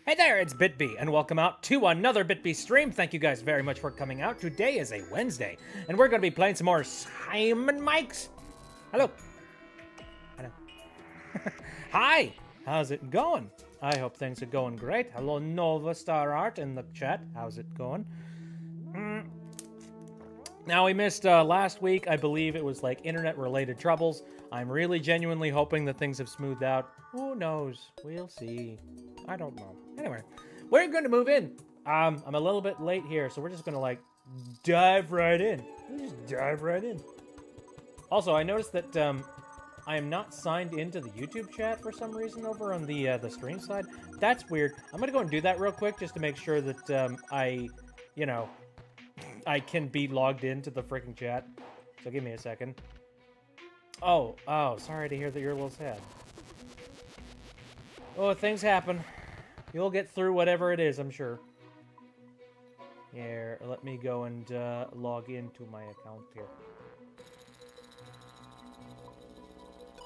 Hey there, it's BitB, and welcome out to another BitB stream. Thank you guys very much for coming out. Today is a Wednesday, and we're going to be playing some more Simon Mikes. Hello. Hello. Hi. How's it going? I hope things are going great. Hello, Nova Star Art in the chat. How's it going? Now, we missed last week. I believe it was like internet-related troubles. I'm really genuinely hoping that things have smoothed out. Who knows? We'll see. I don't know. Anyway, we're going to move in. I'm a little bit late here, so we're just going to, like, dive right in. Just dive right in. Also, I noticed that I am not signed into the YouTube chat for some reason over on the stream side. That's weird. I'm going to go and do that real quick just to make sure that I can be logged into the freaking chat. So give me a second. Oh, sorry to hear that you're a little sad. Oh, things happen. You'll get through whatever it is, I'm sure. Here, let me go and log into my account here.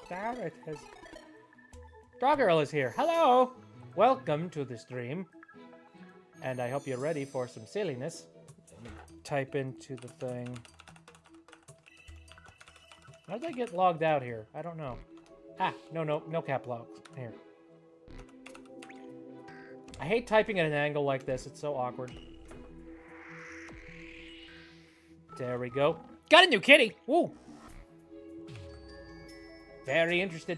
There it is. Drawgirl is here. Hello! Welcome to the stream. And I hope you're ready for some silliness. Let me type into the thing. How did I get logged out here? I don't know. Ah, no cap locks. Here. I hate typing at an angle like this. It's so awkward. There we go. Got a new kitty! Woo! Very interested.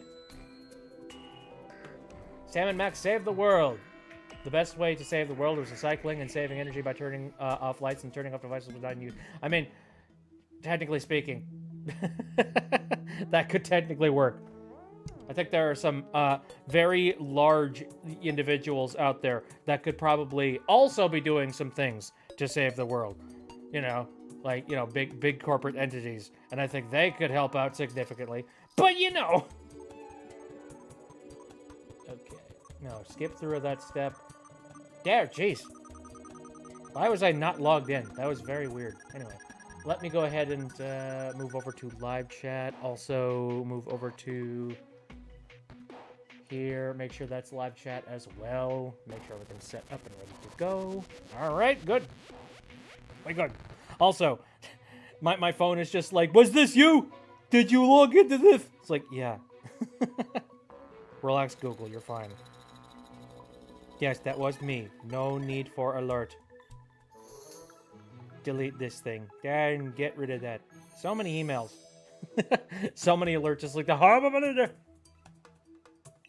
Salmon Max saved the world. The best way to save the world was recycling and saving energy by turning off lights and turning off devices without use. I mean, technically speaking, that could technically work. I think there are some very large individuals out there that could probably also be doing some things to save the world. You know, like, you know, big corporate entities. And I think they could help out significantly. But, you know. Okay. No, skip through that step. There, jeez. Why was I not logged in? That was very weird. Anyway, let me go ahead and move over to live chat. Also, move over to here. Make sure that's live chat as well. Make sure everything's set up and ready to go. All right, good. Very good. Also, my phone is just like, was this you? Did you log into this? It's like, yeah. Relax, Google. You're fine. Yes, that was me. No need for alert. Delete this thing. And get rid of that. So many emails. So many alerts. Just like the...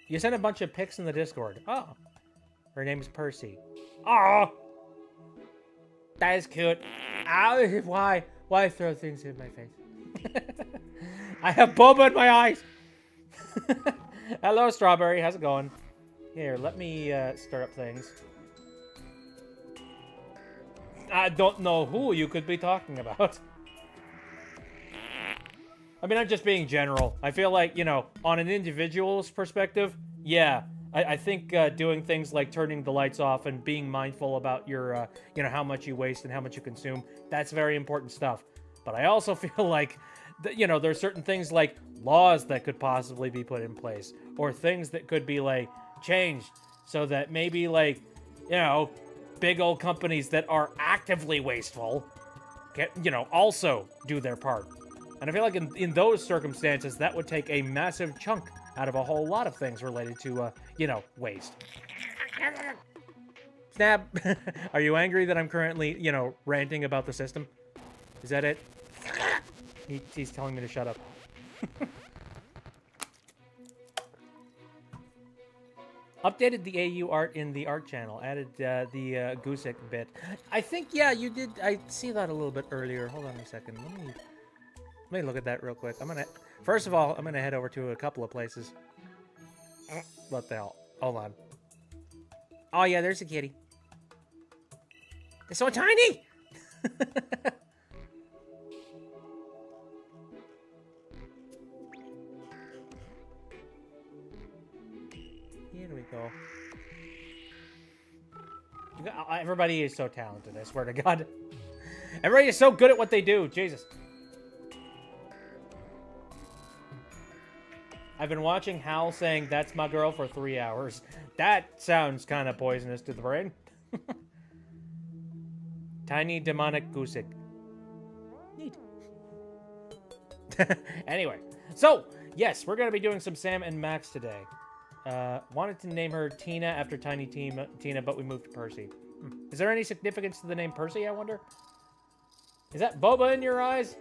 You sent a bunch of pics in the Discord. Oh. Her name is Percy. Oh. That is cute. Ow, why throw things in my face? I have boba in my eyes. Hello, Strawberry. How's it going? Here, let me start up things. I don't know who you could be talking about. I mean, I'm just being general. I feel like, you know, on an individual's perspective, yeah, I think doing things like turning the lights off and being mindful about your, you know, how much you waste and how much you consume, that's very important stuff. But I also feel like, you know, there's certain things like laws that could possibly be put in place, or things that could be, like, changed so that maybe, like, you know, big old companies that are actively wasteful can, you know, also do their part. And I feel like in those circumstances, that would take a massive chunk out of a whole lot of things related to, you know, waste. Snap! Are you angry that I'm currently, you know, ranting about the system? Is that it? He's telling me to shut up. Updated the AU art in the art channel. Added the Goosick bit. I think, yeah, you did. I see that a little bit earlier. Hold on a second. Let me look at that real quick. First of all, I'm gonna head over to a couple of places. What the hell? Hold on. Oh yeah, there's a kitty. It's so tiny! Here we go. Everybody is so talented, I swear to God. Everybody is so good at what they do. Jesus. I've been watching Hal saying "that's my girl" for 3 hours. That sounds kind of poisonous to the brain. Tiny demonic goosick. Neat. Anyway, so yes, we're gonna be doing some Sam and Max today. Wanted to name her Tina after Tiny Tina, but we moved to Percy. Is there any significance to the name Percy, I wonder? Is that boba in your eyes?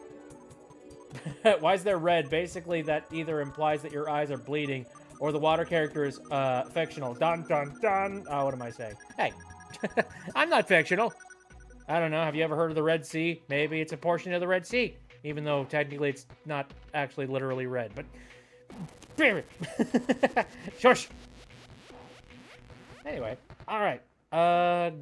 Why is there red? Basically, that either implies that your eyes are bleeding or the water character is fictional. Dun, dun, dun. Oh, what am I saying? Hey, I'm not fictional. I don't know. Have you ever heard of the Red Sea? Maybe it's a portion of the Red Sea, even though technically it's not actually literally red. But shush. Anyway, all right.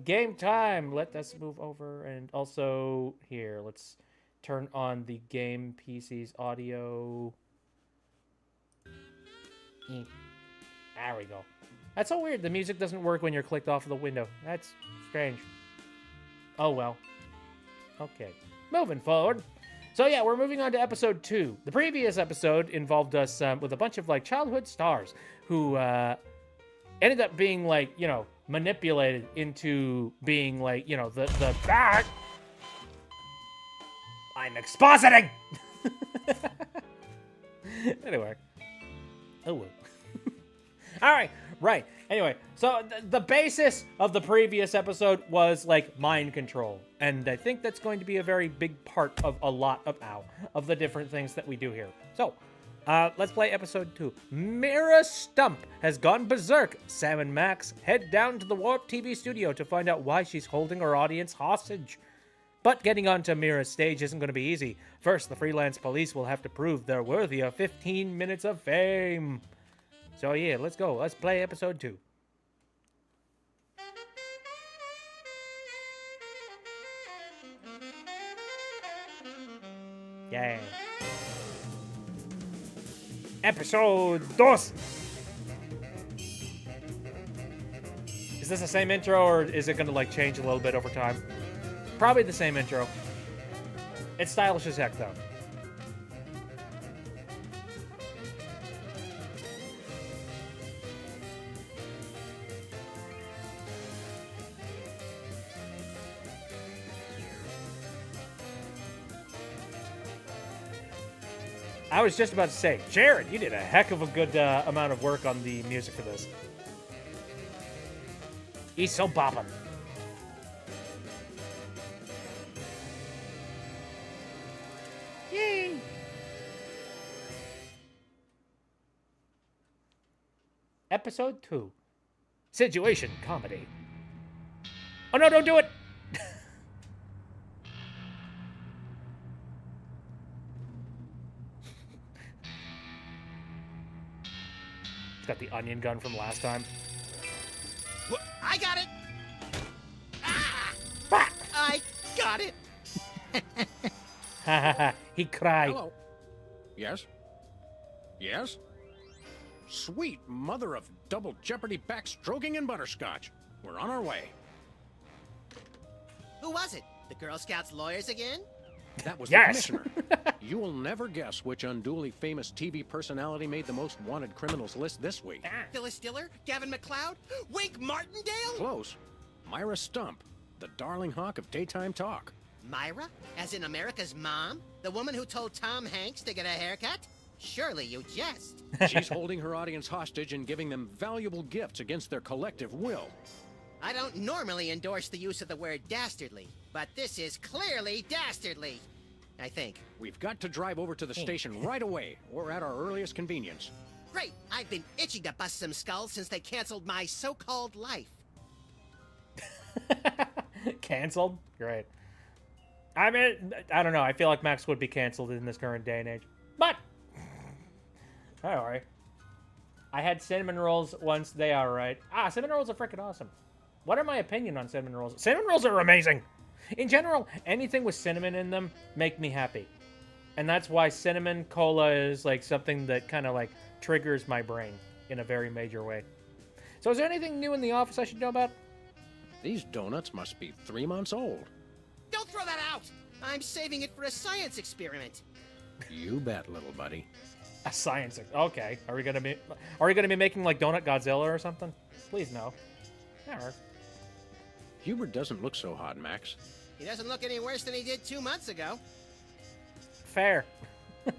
Game time. Let us move over, and also here, let's turn on the game PC's audio. There we go. That's so weird. The music doesn't work when you're clicked off of the window. That's strange. Oh well. Okay. Moving forward. So yeah, we're moving on to episode 2. The previous episode involved us with a bunch of like childhood stars who ended up being like, you know, manipulated into being like, you know, the I'm expositing. Anyway. Oh well. All right. Right. Anyway, so the basis of the previous episode was like mind control, and I think that's going to be a very big part of a lot of the different things that we do here. So, let's play episode 2. Mira Stump has gone berserk. Sam and Max head down to the Warp TV studio to find out why she's holding her audience hostage. But getting onto Mira's stage isn't going to be easy. First, the freelance police will have to prove they're worthy of 15 minutes of fame. So yeah, let's go. Let's play episode 2. Yeah. Episode 2. Is this the same intro, or is it going to like change a little bit over time? Probably the same intro. It's stylish as heck, though. I was just about to say, Jared, you did a heck of a good amount of work on the music for this. He's so boppin'. Yay! Episode 2. Situation comedy. Oh no, don't do it! Got the onion gun from last time. I got it! Ah! I got it! Ha ha ha, he cried. Hello. Yes? Yes? Sweet mother of double jeopardy backstroking and butterscotch. We're on our way. Who was it? The Girl Scouts lawyers again? That was Yes. the commissioner. You will never guess which unduly famous TV personality made the most wanted criminals list this week. Phyllis Diller? Gavin McLeod? Wink Martindale? Close. Myra Stump, the darling hawk of daytime talk. Myra? As in America's mom? The woman who told Tom Hanks to get a haircut? Surely you jest. She's holding her audience hostage and giving them valuable gifts against their collective will. I don't normally endorse the use of the word dastardly, but this is clearly dastardly. I think. We've got to drive over to the station right away, or at our earliest convenience. Great! I've been itching to bust some skulls since they canceled my so-called life. Canceled? Great. I mean, I don't know. I feel like Max would be canceled in this current day and age. But, don't worry. I had cinnamon rolls once. They are right. Cinnamon rolls are freaking awesome. What are my opinion on cinnamon rolls? Cinnamon rolls are amazing. In general, anything with cinnamon in them make me happy. And that's why cinnamon cola is like something that kind of like triggers my brain in a very major way. So is there anything new in the office I should know about? These donuts must be 3 months old. Don't throw that out! I'm saving it for a science experiment. You bet, little buddy. A science. Okay. Are we gonna be making like Donut Godzilla or something? Please no. All right. Hubert doesn't look so hot, Max. He doesn't look any worse than he did 2 months ago. Fair. Sam,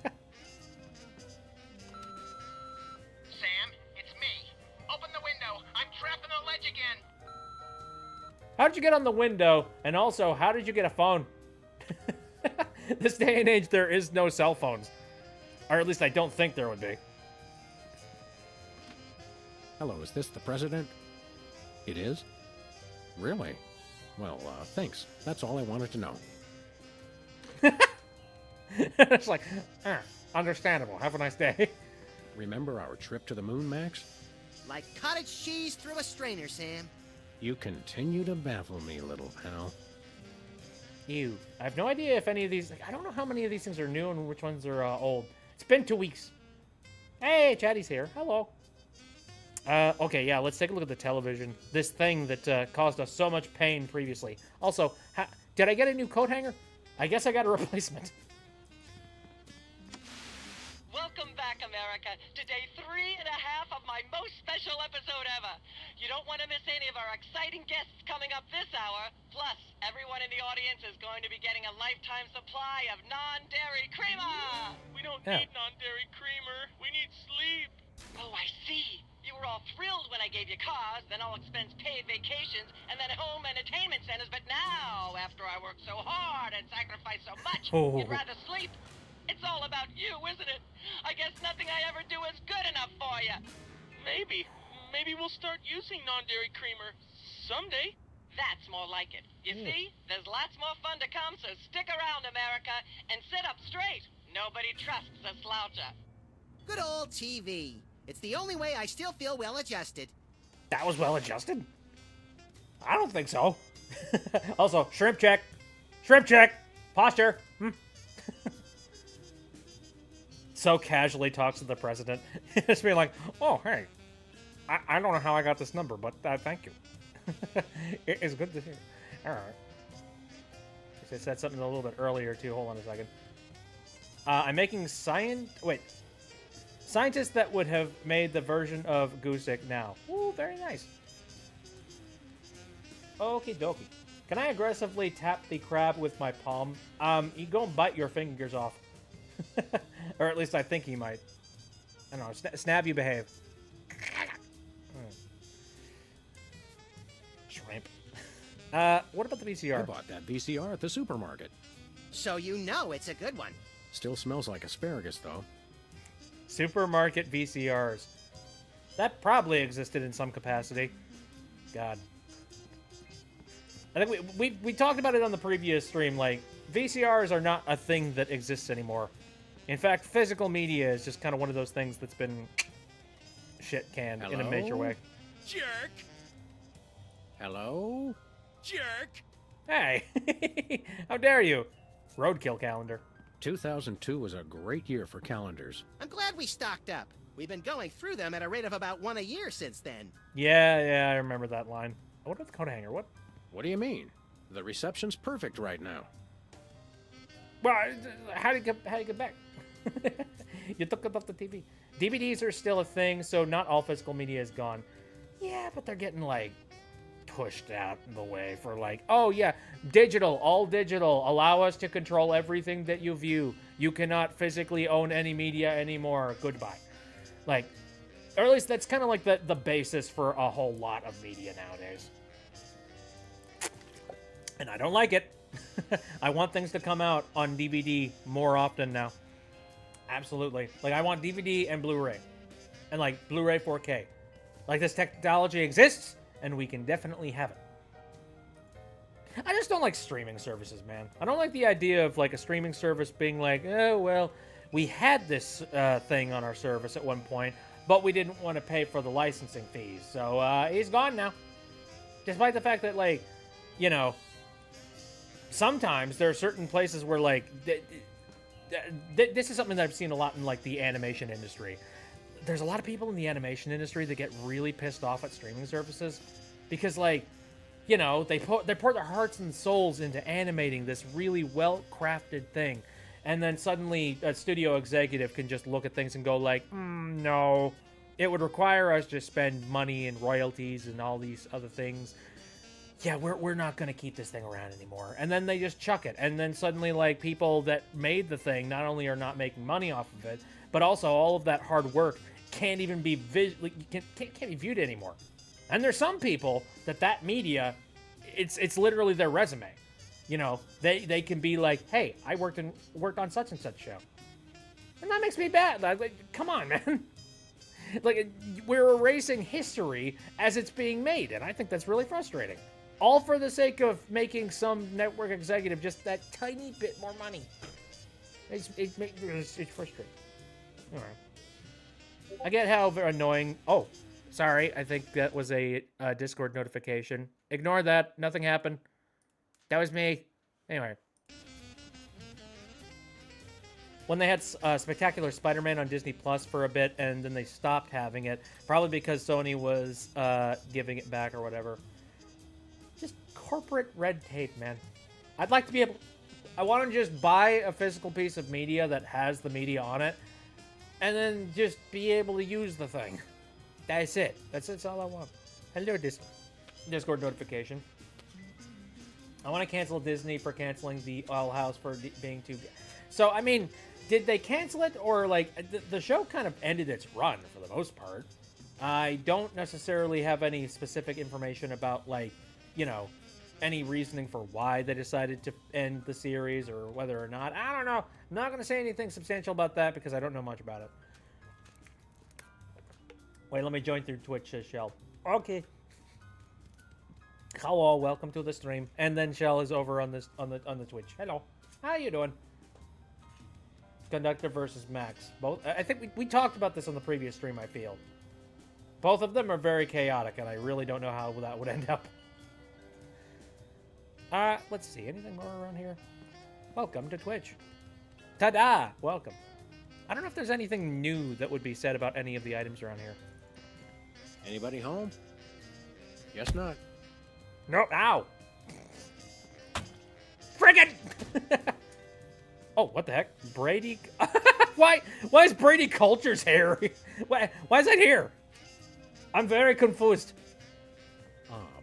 it's me. Open the window. I'm trapped on the ledge again. How did you get on the window? And also, how did you get a phone? This day and age, there is no cell phones. Or at least I don't think there would be. Hello, is this the president? It is? Really? Well, thanks. That's all I wanted to know. It's like, understandable. Have a nice day. Remember our trip to the moon, Max? Like cottage cheese through a strainer, Sam. You continue to baffle me, little pal. Ew. I have no idea if any of these... Like, I don't know how many of these things are new and which ones are old. It's been 2 weeks. Hey, Chatty's here. Hello. Okay, yeah, let's take a look at the television. This thing that caused us so much pain previously. Also, did I get a new coat hanger? I guess I got a replacement. Welcome back, America, to day 3.5 of my most special episode ever. You don't want to miss any of our exciting guests coming up this hour. Plus, everyone in the audience is going to be getting a lifetime supply of non-dairy creamer. We don't need non-dairy creamer. We need sleep. Oh, I see. You were all thrilled when I gave you cars, then all expense paid vacations, and then home entertainment centers. But now, after I worked so hard and sacrificed so much, you'd rather sleep. It's all about you, isn't it? I guess nothing I ever do is good enough for you. Maybe we'll start using non-dairy creamer someday. That's more like it. You see, there's lots more fun to come, so stick around, America, and sit up straight. Nobody trusts a sloucher. Good old TV. It's the only way I still feel well adjusted. That was well adjusted? I don't think so. Also, shrimp check. Shrimp check. Posture. So casually talks to the president. Just being like, oh, hey. I don't know how I got this number, but thank you. It is good to hear. All right. I said something a little bit earlier, too. Hold on a second. I'm making scientists that would have made the version of Goosick now. Ooh, very nice. Okie dokie. Can I aggressively tap the crab with my palm? You go and bite your fingers off. Or at least I think he might. I don't know. Snap, you behave. Shrimp. What about the VCR? I bought that VCR at the supermarket. So you know it's a good one. Still smells like asparagus, though. Supermarket VCRs. That probably existed in some capacity. God. I think we talked about it on the previous stream. Like, VCRs are not a thing that exists anymore. In fact, physical media is just kind of one of those things that's been shit canned in a major way. Jerk! Hello? Jerk! Hey! How dare you? Roadkill calendar. 2002 was a great year for calendars. I'm glad we stocked up. We've been going through them at a rate of about one a year since then. Yeah, I remember that line. What about the coat hanger? What? What do you mean? The reception's perfect right now. Well, how did you get back? You took it off the TV. DVDs are still a thing, so not all physical media is gone. Yeah, but they're getting, like, pushed out of the way for, like, oh, yeah, digital, all digital. Allow us to control everything that you view. You cannot physically own any media anymore. Goodbye. Like, or at least that's kind of like the basis for a whole lot of media nowadays. And I don't like it. I want things to come out on DVD more often now. Absolutely. Like, I want DVD and Blu-ray. And, like, Blu-ray 4K. Like, this technology exists, and we can definitely have it. I just don't like streaming services, man. I don't like the idea of, like, a streaming service being like, oh, well, we had this thing on our service at one point, but we didn't want to pay for the licensing fees. So, he's gone now. Despite the fact that, like, you know, sometimes there are certain places where, like, this is something that I've seen a lot in, like, the animation industry. There's a lot of people in the animation industry that get really pissed off at streaming services because, like, you know, they pour their hearts and souls into animating this really well-crafted thing. and then suddenly a studio executive can just look at things and go like, no, it would require us to spend money and royalties and all these other things. Yeah, we're not going to keep this thing around anymore. And then they just chuck it. And then suddenly, like, people that made the thing not only are not making money off of it, but also all of that hard work can't even be can't be viewed anymore. And there's some people that media, it's literally their resume. You know, they can be like, hey, I worked on such and such show. And that makes me bad. Like, come on, man. Like, we're erasing history as it's being made, and I think that's really frustrating. All for the sake of making some network executive just that tiny bit more money. It's frustrating. All right. I get how annoying. Oh, sorry. I think that was a Discord notification. Ignore that. Nothing happened. That was me. Anyway. When they had Spectacular Spider-Man on Disney Plus for a bit, and then they stopped having it, probably because Sony was giving it back or whatever. Just corporate red tape, man. I'd like to be able... I want to just buy a physical piece of media that has the media on it, and then just be able to use the thing. That's it. That's all I want. Hello, Discord notification. I want to cancel Disney for canceling the Owl House for being too... So, I mean, did they cancel it? Or, like, the show kind of ended its run for the most part. I don't necessarily have any specific information about, like, you know, any reasoning for why they decided to end the series or whether or not. I don't know. I'm not going to say anything substantial about that because I don't know much about it. Wait, let me join through Twitch, Shell. Okay. Hello, welcome to the stream. And then Shell is over on this on the Twitch. Hello. How you doing? Conductor versus Max. Both. I think we talked about this on the previous stream, I feel. Both of them are very chaotic, and I really don't know how that would end up. Let's see. Anything more around here? Welcome to Twitch. Ta-da! Welcome. I don't know if there's anything new that would be said about any of the items around here. Anybody home? Guess not. No. Ow! Friggin'! Oh, what the heck? Brady... Why is Brady Culture's hair? Why is that here? I'm very confused.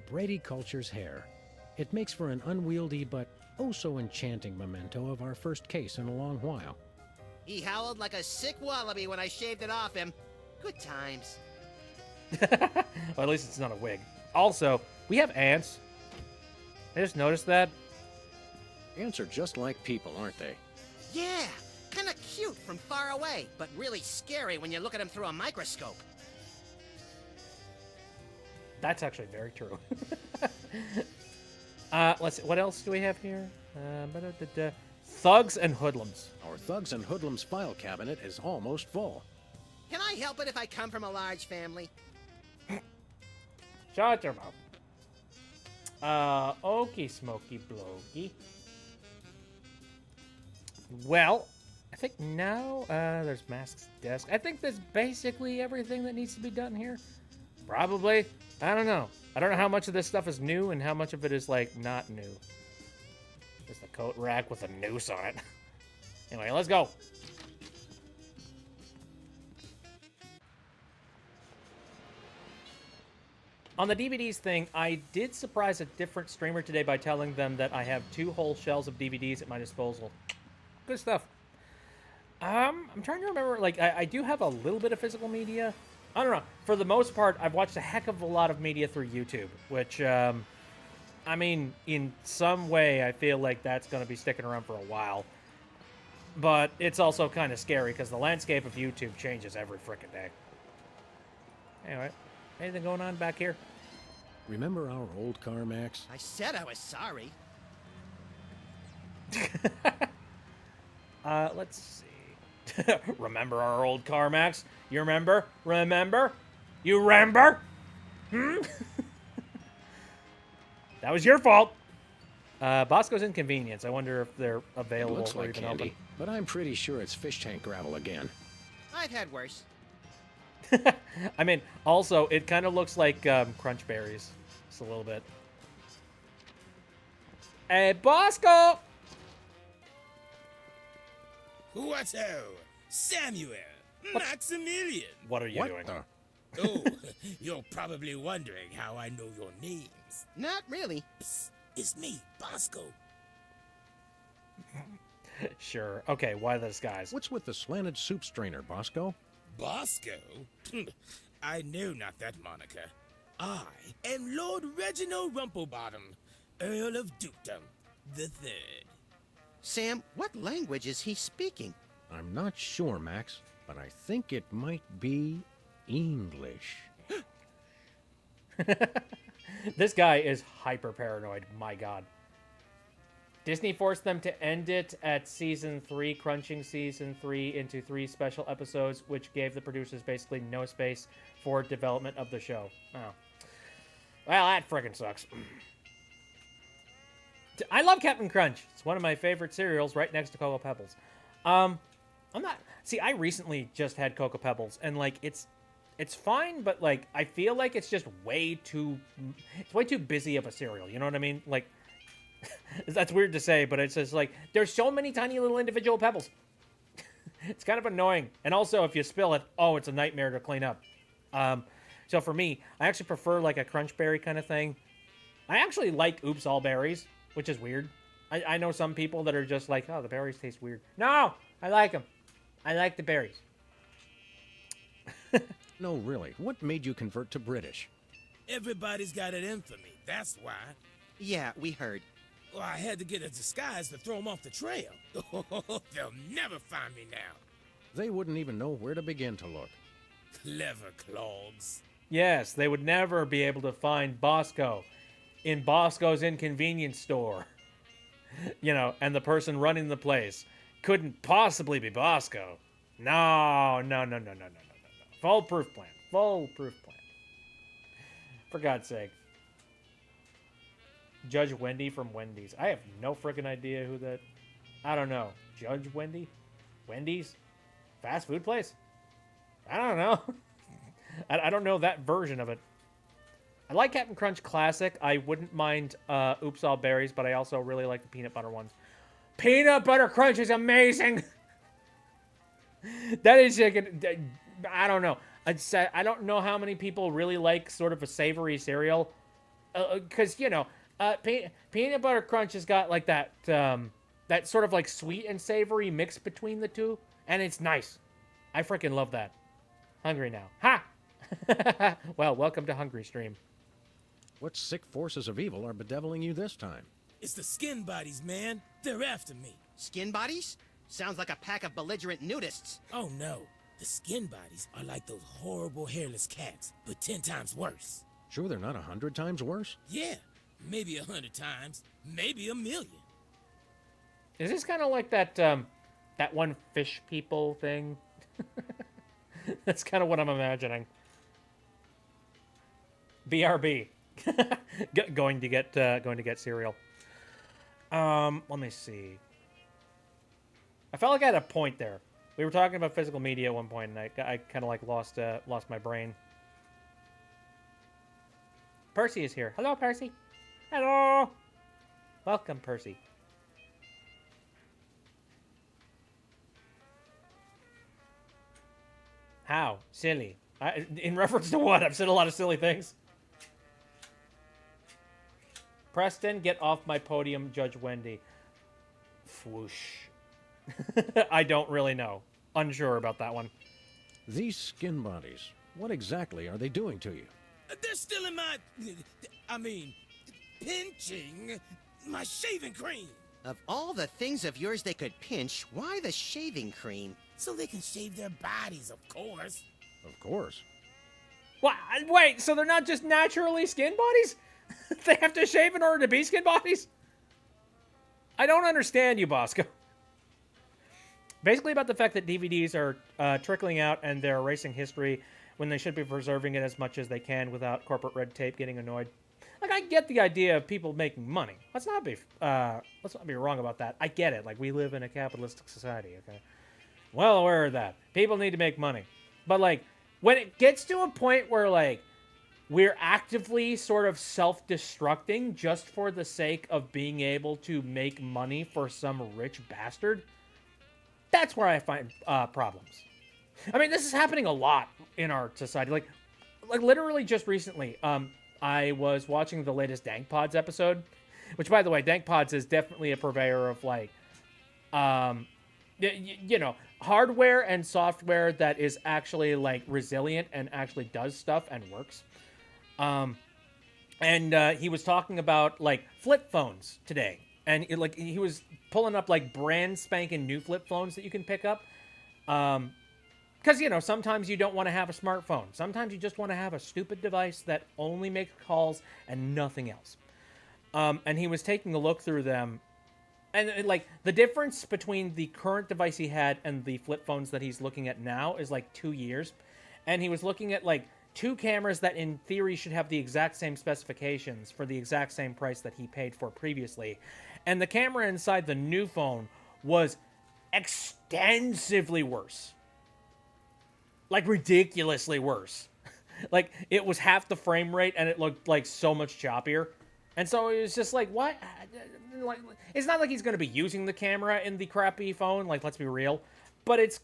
Brady Culture's hair. It makes for an unwieldy but oh-so-enchanting memento of our first case in a long while. He howled like a sick wallaby when I shaved it off him. Good times. Well, at least it's not a wig. Also, we have ants. I just noticed that. Ants are just like people, aren't they? Yeah, kinda cute from far away, but really scary when you look at them through a microscope. That's actually very true. Let's see. What else do we have here? Thugs and hoodlums. Our Thugs and Hoodlums file cabinet is almost full. Can I help it if I come from a large family? Shut your mouth. Okey smoky blokey. Well, I think now, there's Mask's desk. I think that's basically everything that needs to be done here. Probably. I don't know. I don't know how much of this stuff is new and how much of it is, like, not new. Just a coat rack with a noose on it. Anyway, let's go. On the DVDs thing, I did surprise a different streamer today by telling them that I have 2 whole shelves of DVDs at my disposal. Good stuff. I'm trying to remember, like, I do have a little bit of physical media. I don't know. For the most part, I've watched a heck of a lot of media through YouTube, which, I mean, in some way, I feel like that's going to be sticking around for a while. But it's also kind of scary because the landscape of YouTube changes every frickin' day. Anyway, anything going on back here? Remember our old car, Max? I said I was sorry. Let's see. Remember our old car, Max? You remember? Remember? You remember? Hmm? That was your fault. Bosco's Inconvenience. I wonder if they're It available looks or like even candy, open. but I'm pretty sure it's fish tank gravel again. I've had worse. I mean, also, it kind of looks like Crunch Berries. Just a little bit. Hey, Bosco! What ho? Samuel. Maximilian. What are you What doing? the? Oh, you're probably wondering how I know your names. Not really. Psst, it's me, Bosco. Sure. Okay, why the disguise? What's with the slanted soup strainer, Bosco? Bosco? I know not that moniker. I am Lord Reginald Rumplebottom, Earl of Dukedom, the Third. Sam, what language is he speaking? I'm not sure, Max, but I think it might be English. This guy is hyper paranoid. My God. Disney forced them to end it at season 3, crunching season 3 into 3 special episodes, which gave the producers basically no space for development of the show. Oh. Well, that friggin' sucks. I love Captain Crunch. It's one of my favorite cereals right next to Cocoa Pebbles. I'm not... See, I recently just had Cocoa Pebbles, and, like, it's fine, but, like, I feel like it's just way too... It's way too busy of a cereal, you know what I mean? Like... That's weird to say, but it's just like, there's so many tiny little individual pebbles. It's kind of annoying. And also, if you spill it, oh, it's a nightmare to clean up. So for me, I actually prefer like a crunch berry kind of thing. I actually like Oops All Berries, which is weird. I know some people that are just like, oh, the berries taste weird. No, I like them. I like the berries. No, really. What made you convert to British? Everybody's got it in for me, that's why. Yeah, we heard. Well, I had to get a disguise to throw them off the trail. They'll never find me now. They wouldn't even know where to begin to look. Clever clogs. Yes, they would never be able to find Bosco in Bosco's Inconvenience Store. You know, and the person running the place couldn't possibly be Bosco. No. Foolproof plan. Foolproof plan. For God's sake. Judge Wendy from Wendy's. I have no freaking idea who that... I don't know. Judge Wendy? Wendy's? Fast food place? I don't know. I don't know that version of it. I like Captain Crunch Classic. I wouldn't mind Oops All Berries, but I also really like the peanut butter ones. Peanut Butter Crunch is amazing! That is... I don't know. I don't know how many people really like sort of a savory cereal. Because, you know... Peanut Butter Crunch has got like that that sort of like sweet and savory mix between the two, and it's nice. I freaking love that. Hungry now. Ha! Well, welcome to Hungry Stream. What sick forces of evil are bedeviling you this time? It's the skin bodies, man. They're after me. Skin bodies? Sounds like a pack of belligerent nudists. Oh no. The skin bodies are like those horrible hairless cats, but 10 times worse. Sure they're not 100 times worse? Yeah. Maybe 100 times, maybe 1,000,000. Is this kind of like that one fish people thing? That's kind of what I'm imagining. BRB. going to get cereal. Let me see. I felt like I had a point there. We were talking about physical media at one point, and I kind of like lost my brain. Percy is here. Hello, Percy. Hello. Welcome, Percy. How? Silly. In reference to what? I've said a lot of silly things. Preston, get off my podium, Judge Wendy. Whoosh. I don't really know. Unsure about that one. These skin bodies, what exactly are they doing to you? They're still in my... pinching my shaving cream. Of all the things of yours they could pinch, why the shaving cream? So they can shave their bodies, of course. Of course. What? Wait, so they're not just naturally skin bodies? They have to shave in order to be skin bodies? I don't understand you, Bosco. Basically about the fact that DVDs are trickling out and they're erasing history when they should be preserving it as much as they can without corporate red tape getting annoyed. Like, I get the idea of people making money. Let's not be wrong about that. I get it. Like, we live in a capitalistic society, okay? Well aware of that. People need to make money. But, like, when it gets to a point where, like, we're actively sort of self-destructing just for the sake of being able to make money for some rich bastard, That's where I find problems. I mean, this is happening a lot in our society. Like literally just recently, I was watching the latest Dank Pods episode, which, by the way, Dank Pods is definitely a purveyor of, like, you know, hardware and software that is actually, like, resilient and actually does stuff and works. And he was talking about, like, flip phones today. And, he was pulling up, like, brand spanking new flip phones that you can pick up. Because, you know, sometimes you don't want to have a smartphone. Sometimes you just want to have a stupid device that only makes calls and nothing else. And he was taking a look through them. And, like, the difference between the current device he had and the flip phones that he's looking at now is, like, 2 years. And he was looking at, like, 2 cameras that, in theory, should have the exact same specifications for the exact same price that he paid for previously. And the camera inside the new phone was extensively worse. Like, ridiculously worse. Like, it was half the frame rate, and it looked, like, so much choppier. And so it was just like, what? Like, it's not like he's going to be using the camera in the crappy phone, like, let's be real. But it's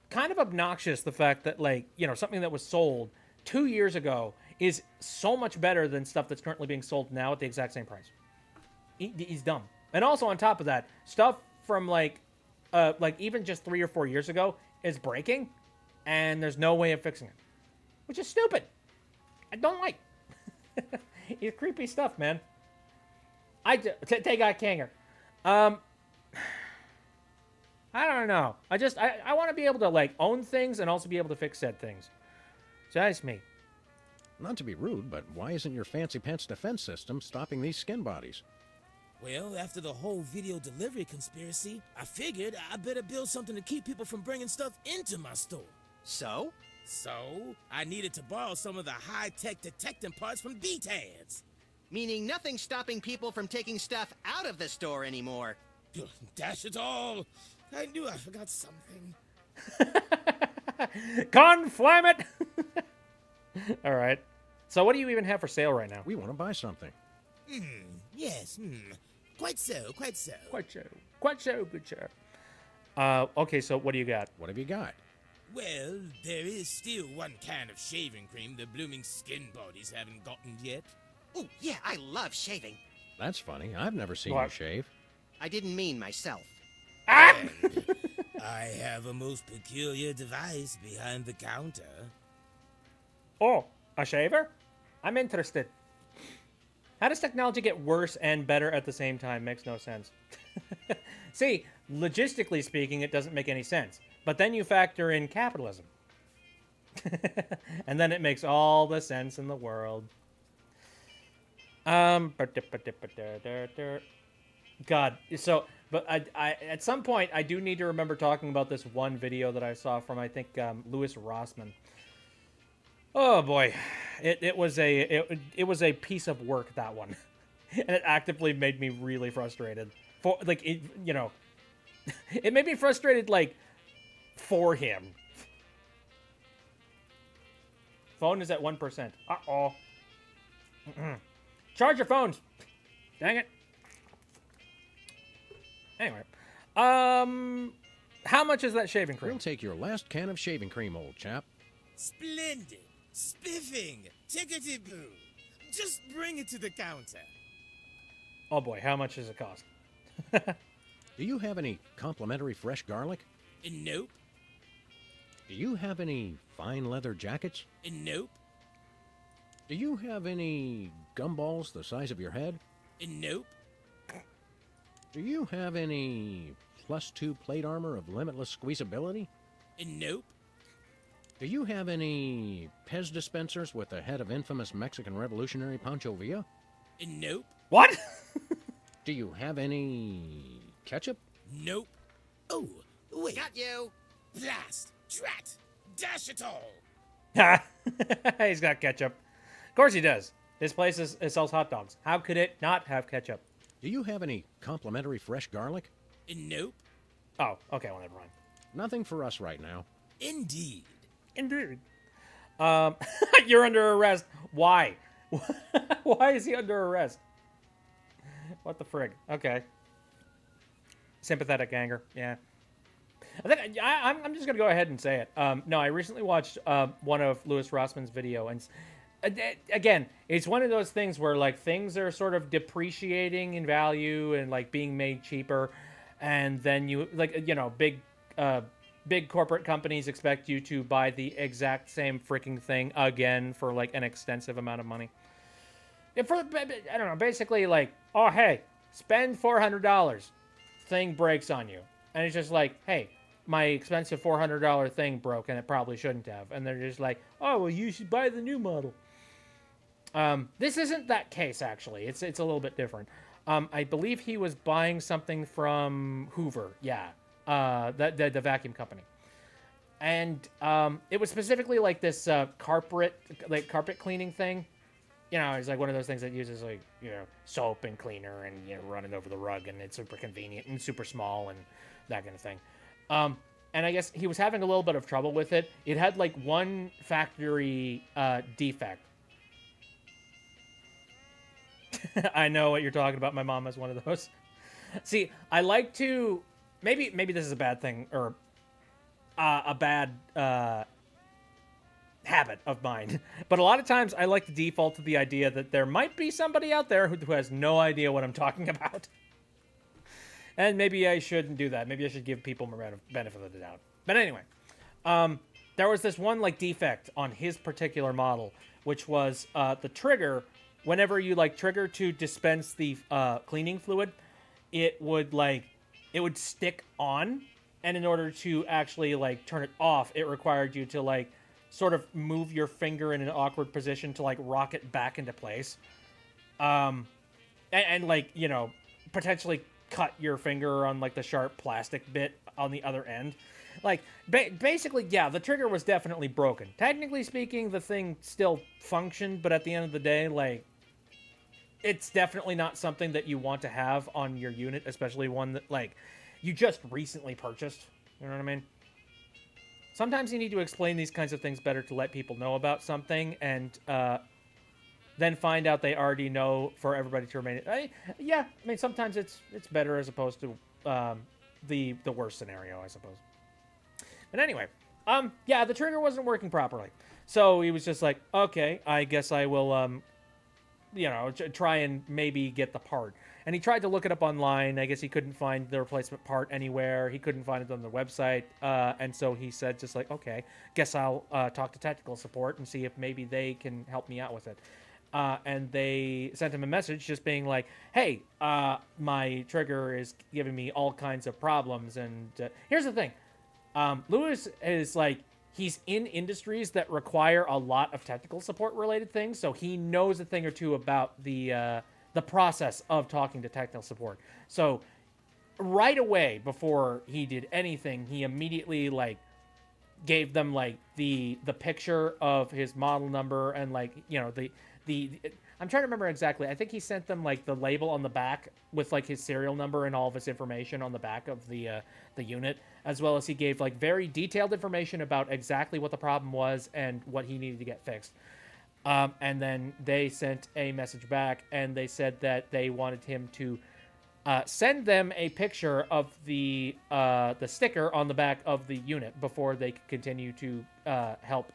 kind of obnoxious, the fact that, like, you know, something that was sold 2 years ago is so much better than stuff that's currently being sold now at the exact same price. He's dumb. And also, on top of that, stuff from, like even just 3 or 4 years ago is breaking, and there's no way of fixing it. Which is stupid. I don't like. It's creepy stuff, man. Take out Kanger. I don't know. I want to be able to, like, own things and also be able to fix said things. Just me. Not to be rude, but why isn't your fancy pants defense system stopping these skin bodies? Well, after the whole video delivery conspiracy, I figured I better build something to keep people from bringing stuff into my store. So? So, I needed to borrow some of the high-tech detecting parts from BTADS. Meaning nothing's stopping people from taking stuff out of the store anymore. Dash it all! I knew I forgot something. Conflam it! All right. So what do you even have for sale right now? We want to buy something. Yes, Quite so, quite so. Quite so, good sir. Okay, so what do you got? What have you got? Well, there is still one can of shaving cream the blooming skin bodies haven't gotten yet. Oh, yeah, I love shaving. That's funny. I've never seen What? you shave. I didn't mean myself. And I have a most peculiar device behind the counter. Oh, a shaver? I'm interested. How does technology get worse and better at the same time? Makes no sense. See, logistically speaking, it doesn't make any sense. But then you factor in capitalism. And then it makes all the sense in the world. God, so, but I at some point, I do need to remember talking about this one video that I saw from, I think, Louis Rossmann. Oh boy, it was a piece of work, that one, and it actively made me really frustrated. For like, it, you know, it made me frustrated, like, for him. Phone is at 1%. Uh-oh. Charge your phones. Dang it. Anyway, how much is that shaving cream? We'll take your last can of shaving cream, old chap. Splendid. Spiffing. Tickety-boo. Just bring it to the counter. Oh boy, how much does it cost? Do you have any complimentary fresh garlic? Nope. Do you have any fine leather jackets? Nope. Do you have any gumballs the size of your head? Nope. Do you have any +2 plate armor of limitless squeezability? Nope. Do you have any Pez dispensers with the head of infamous Mexican revolutionary Pancho Villa? Nope. What? Do you have any ketchup? Nope. Oh, wait. Got you. Blast. Drat. Dash it all. He's got ketchup. Of course he does. This place it sells hot dogs. How could it not have ketchup? Do you have any complimentary fresh garlic? Nope. Oh, okay, well, never mind. Nothing for us right now. Indeed. Indeed. You're under arrest. Why? Why is he under arrest? What the frig? Okay. Sympathetic anger. Yeah. I'm just gonna go ahead and say it. No, I recently watched one of Louis Rossman's video, and again, it's one of those things where like things are sort of depreciating in value and like being made cheaper, and then you like big corporate companies expect you to buy the exact same freaking thing again for like an extensive amount of money. I don't know, basically like, oh hey, spend $400, thing breaks on you, and it's just like, hey, my expensive $400 thing broke and it probably shouldn't have, and they're just like, oh well, you should buy the new model. This isn't that case actually. It's a little bit different. I believe he was buying something from Hoover, the vacuum company, and it was specifically like this carpet cleaning thing. You know, it's like one of those things that uses like, you know, soap and cleaner and, you know, run it over the rug, and it's super convenient and super small and that kind of thing. And I guess he was having a little bit of trouble with it. It had like one factory defect. I know what you're talking about. My mom has one of those. See, I like to, maybe this is a bad thing, or a bad habit of mine, but a lot of times I like to default to the idea that there might be somebody out there who has no idea what I'm talking about. And maybe I shouldn't do that. Maybe I should give people more benefit of the doubt. But anyway, there was this one like defect on his particular model, which was the trigger. Whenever you like trigger to dispense the cleaning fluid, it would stick on, and in order to actually like turn it off, it required you to like sort of move your finger in an awkward position to like rock it back into place, and like, you know, potentially cut your finger on like the sharp plastic bit on the other end. Like basically, yeah, the trigger was definitely broken. Technically speaking, the thing still functioned, but at the end of the day, like, it's definitely not something that you want to have on your unit, especially one that like you just recently purchased. You know what I mean? Sometimes you need to explain these kinds of things better to let people know about something, and then find out they already know for everybody to remain. I mean, sometimes it's better as opposed to the worst scenario, I suppose. But anyway, yeah, the trigger wasn't working properly, so he was just like, okay, I guess I will, you know, try and maybe get the part. And he tried to look it up online. I guess he couldn't find the replacement part anywhere. He couldn't find it on the website. And so he said just like, okay, guess I'll talk to technical support and see if maybe they can help me out with it. And they sent him a message just being like, hey, my trigger is giving me all kinds of problems. And here's the thing. Louis is like, he's in industries that require a lot of technical support related things. So he knows a thing or two about the process of talking to technical support. So right away, before he did anything, he immediately like gave them like the picture of his model number and like, you know, the I'm trying to remember exactly. I think he sent them like the label on the back with like his serial number and all of his information on the back of the unit, as well as he gave like very detailed information about exactly what the problem was and what he needed to get fixed. And then they sent a message back, and they said that they wanted him to send them a picture of the sticker on the back of the unit before they could continue to help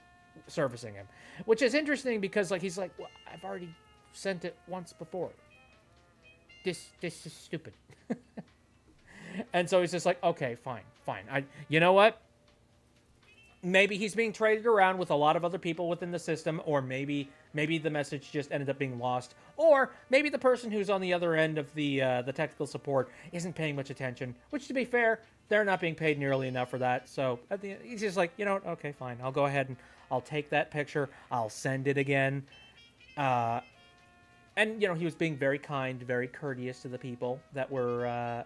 servicing him. Which is interesting because like he's like, well, I've already sent it once before. This is stupid. And so he's just like, okay, fine. You know what? Maybe he's being traded around with a lot of other people within the system, or maybe the message just ended up being lost, or maybe the person who's on the other end of the technical support isn't paying much attention. Which, to be fair, they're not being paid nearly enough for that. So at the end, he's just like, you know what? Okay, fine. I'll go ahead and I'll take that picture. I'll send it again. And you know, he was being very kind, very courteous to the people that were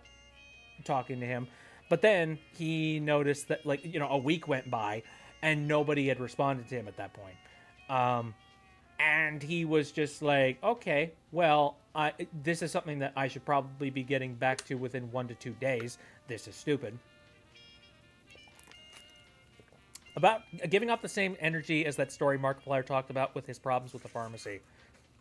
talking to him. But then he noticed that, like, you know, a week went by and nobody had responded to him at that point. And he was just like, okay, well, this is something that I should probably be getting back to within 1 to 2 days. This is stupid. About giving off the same energy as that story Markiplier talked about with his problems with the pharmacy.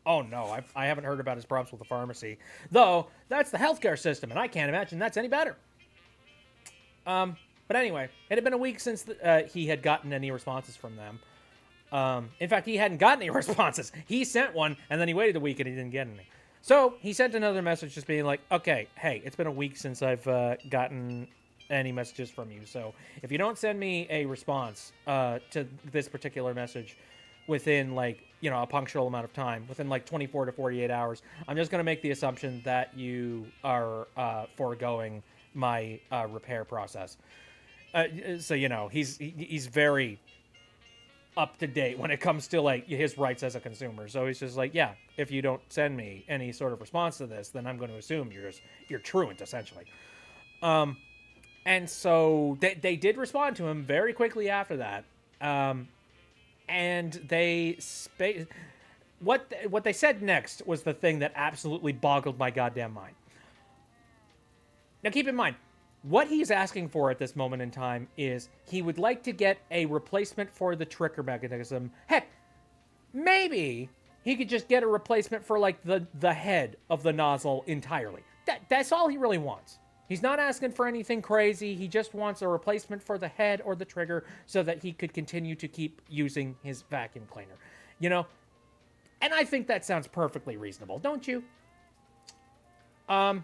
Oh no, I haven't heard about his problems with the pharmacy. Though, that's the healthcare system, and I can't imagine that's any better. But anyway, it had been a week since he had gotten any responses from them. In fact, he hadn't gotten any responses. He sent one, and then he waited a week, and he didn't get any. So he sent another message just being like, okay, hey, it's been a week since I've gotten any messages from you. So if you don't send me a response to this particular message within, like, you know, a punctual amount of time, within like 24 to 48 hours, I'm just going to make the assumption that you are foregoing my repair process. So, you know, he's very up to date when it comes to like his rights as a consumer. So he's just like, yeah, if you don't send me any sort of response to this, then I'm going to assume you're truant, essentially. And so they did respond to him very quickly after that. And what they said next was the thing that absolutely boggled my goddamn mind. Now keep in mind, what he's asking for at this moment in time is he would like to get a replacement for the trigger mechanism. Heck, maybe he could just get a replacement for like the head of the nozzle entirely. That's all he really wants. He's not asking for anything crazy. He just wants a replacement for the head or the trigger so that he could continue to keep using his vacuum cleaner. You know? And I think that sounds perfectly reasonable, don't you? The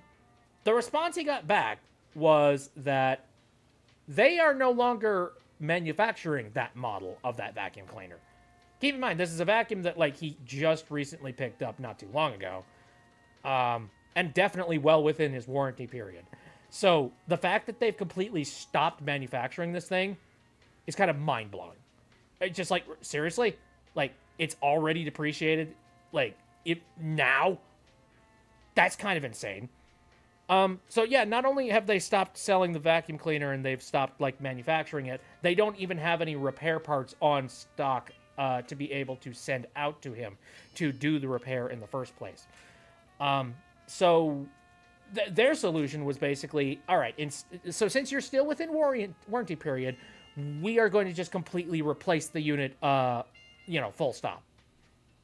response he got back was that they are no longer manufacturing that model of that vacuum cleaner. Keep in mind, this is a vacuum that like he just recently picked up not too long ago. And definitely well within his warranty period. So the fact that they've completely stopped manufacturing this thing is kind of mind-blowing. It's just like, seriously? Like, it's already depreciated? Like, now? That's kind of insane. So yeah, not only have they stopped selling the vacuum cleaner and they've stopped, like, manufacturing it, they don't even have any repair parts on stock to be able to send out to him to do the repair in the first place. So their solution was basically, all right, so since you're still within warranty period, we are going to just completely replace the unit, full stop.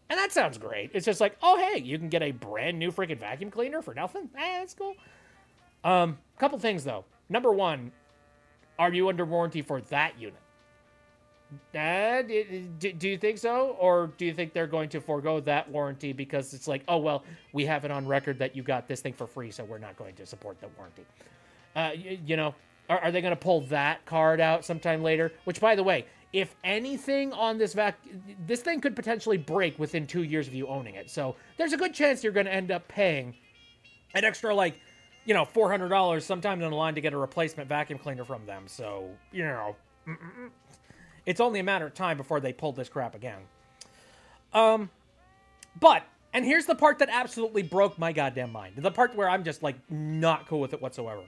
And that sounds great. It's just like, oh, hey, you can get a brand new freaking vacuum cleaner for nothing? That's cool. Couple things, though. Number one, are you under warranty for that unit? Do you think so? Or do you think they're going to forego that warranty because it's like, oh, well, we have it on record that you got this thing for free, so we're not going to support the warranty? Are they going to pull that card out sometime later? Which, by the way, if anything on this thing could potentially break within 2 years of you owning it. So there's a good chance you're going to end up paying an extra, $400 sometime down the line to get a replacement vacuum cleaner from them. So, it's only a matter of time before they pull this crap again. But, and here's the part that absolutely broke my goddamn mind. The part where I'm just, not cool with it whatsoever.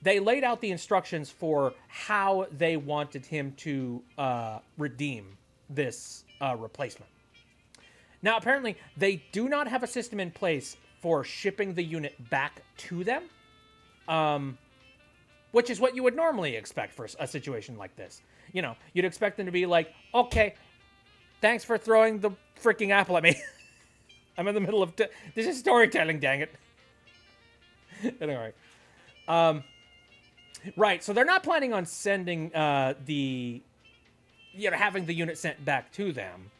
They laid out the instructions for how they wanted him to redeem this replacement. Now, apparently, they do not have a system in place for shipping the unit back to them, which is what you would normally expect for a situation like this. You'd expect them to be like, okay, thanks for throwing the freaking apple at me. I'm in the middle of... this is storytelling, dang it. Anyway. Right, so they're not planning on sending having the unit sent back to them.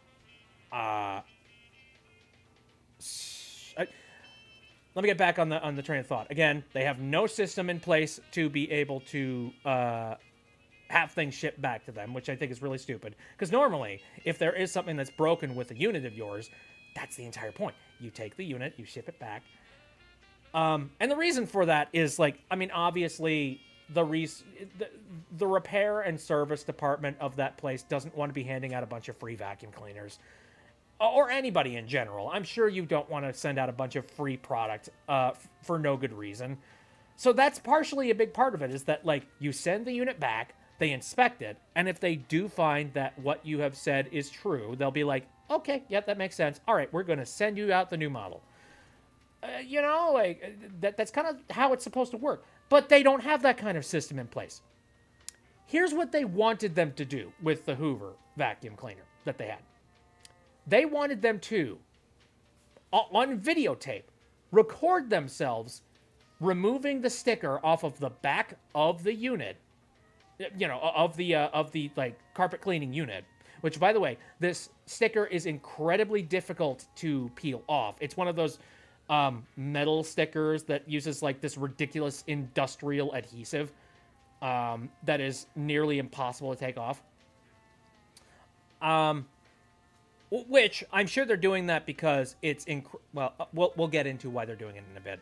Let me get back on the train of thought. Again, they have no system in place to be able to have things shipped back to them, which I think is really stupid. Because normally, if there is something that's broken with a unit of yours, that's the entire point. You take the unit, you ship it back. And the reason for that is, obviously... The repair and service department of that place doesn't want to be handing out a bunch of free vacuum cleaners. Or anybody in general. I'm sure you don't want to send out a bunch of free product for no good reason. So that's partially a big part of it, is that, you send the unit back, they inspect it, and if they do find that what you have said is true, they'll be like, okay, yep, that makes sense. All right, we're going to send you out the new model. That's kind of how it's supposed to work. But they don't have that kind of system in place. Here's what they wanted them to do with the Hoover vacuum cleaner that they had. They wanted them to, on videotape, record themselves removing the sticker off of the back of the unit, of the like carpet cleaning unit, which, by the way, this sticker is incredibly difficult to peel off. It's one of those metal stickers that uses like this ridiculous industrial adhesive that is nearly impossible to take off. Which I'm sure they're doing that because it's we'll get into why they're doing it in a bit,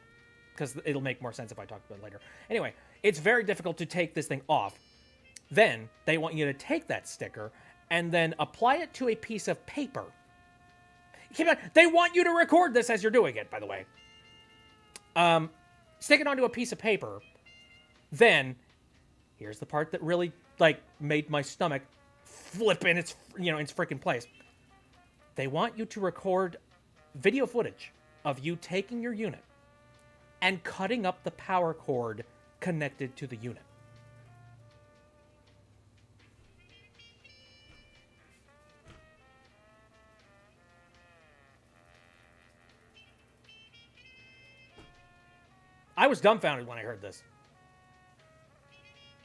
because it'll make more sense if I talk about it later. Anyway, it's very difficult to take this thing off. Then they want you to take that sticker and then apply it to a piece of paper. Keep in mind, they want you to record this as you're doing it, by the way. Stick it onto a piece of paper. Then, here's the part that really, like, made my stomach flip in its freaking place. They want you to record video footage of you taking your unit and cutting up the power cord connected to the unit. I was dumbfounded when I heard this.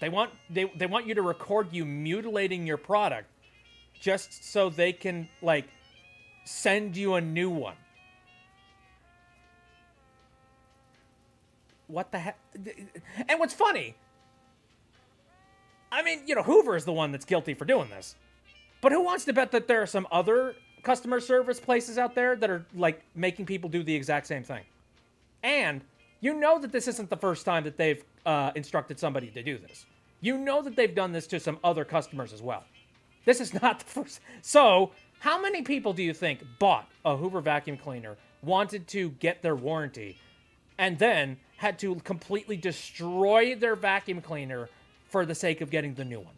They want you to record you mutilating your product just so they can, like, send you a new one. What the heck? And what's funny, I mean, Hoover is the one that's guilty for doing this. But who wants to bet that there are some other customer service places out there that are, like, making people do the exact same thing? And you know that this isn't the first time that they've instructed somebody to do this. You know that they've done this to some other customers as well. This is not the first. So, how many people do you think bought a Hoover vacuum cleaner, wanted to get their warranty, and then had to completely destroy their vacuum cleaner for the sake of getting the new one?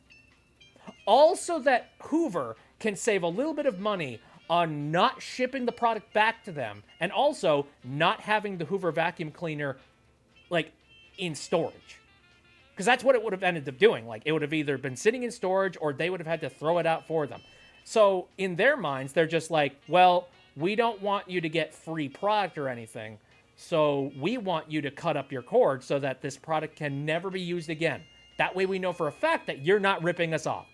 Also, that Hoover can save a little bit of money on not shipping the product back to them, and also not having the Hoover vacuum cleaner, like, in storage. Because that's what it would have ended up doing. Like, it would have either been sitting in storage, or they would have had to throw it out for them. So, in their minds, they're just like, well, we don't want you to get free product or anything, so we want you to cut up your cord so that this product can never be used again. That way we know for a fact that you're not ripping us off.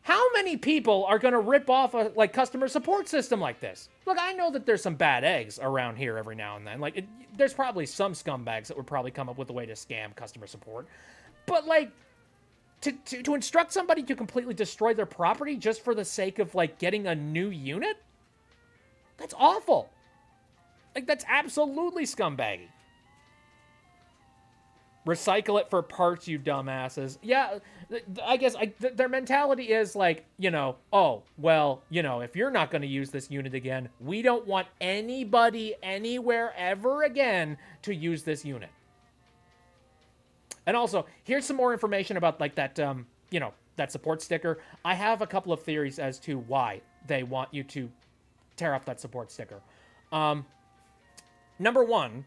How many people are going to rip off a customer support system like this? Look, I know that there's some bad eggs around here every now and then. There's probably some scumbags that would probably come up with a way to scam customer support. But, like, to instruct somebody to completely destroy their property just for the sake of, like, getting a new unit? That's awful. Like, that's absolutely scumbaggy. Recycle it for parts, you dumbasses. Yeah, I guess their mentality is like, oh, well, if you're not going to use this unit again, we don't want anybody anywhere ever again to use this unit. And also, here's some more information about, like, that, that support sticker. I have a couple of theories as to why they want you to tear up that support sticker. Number one,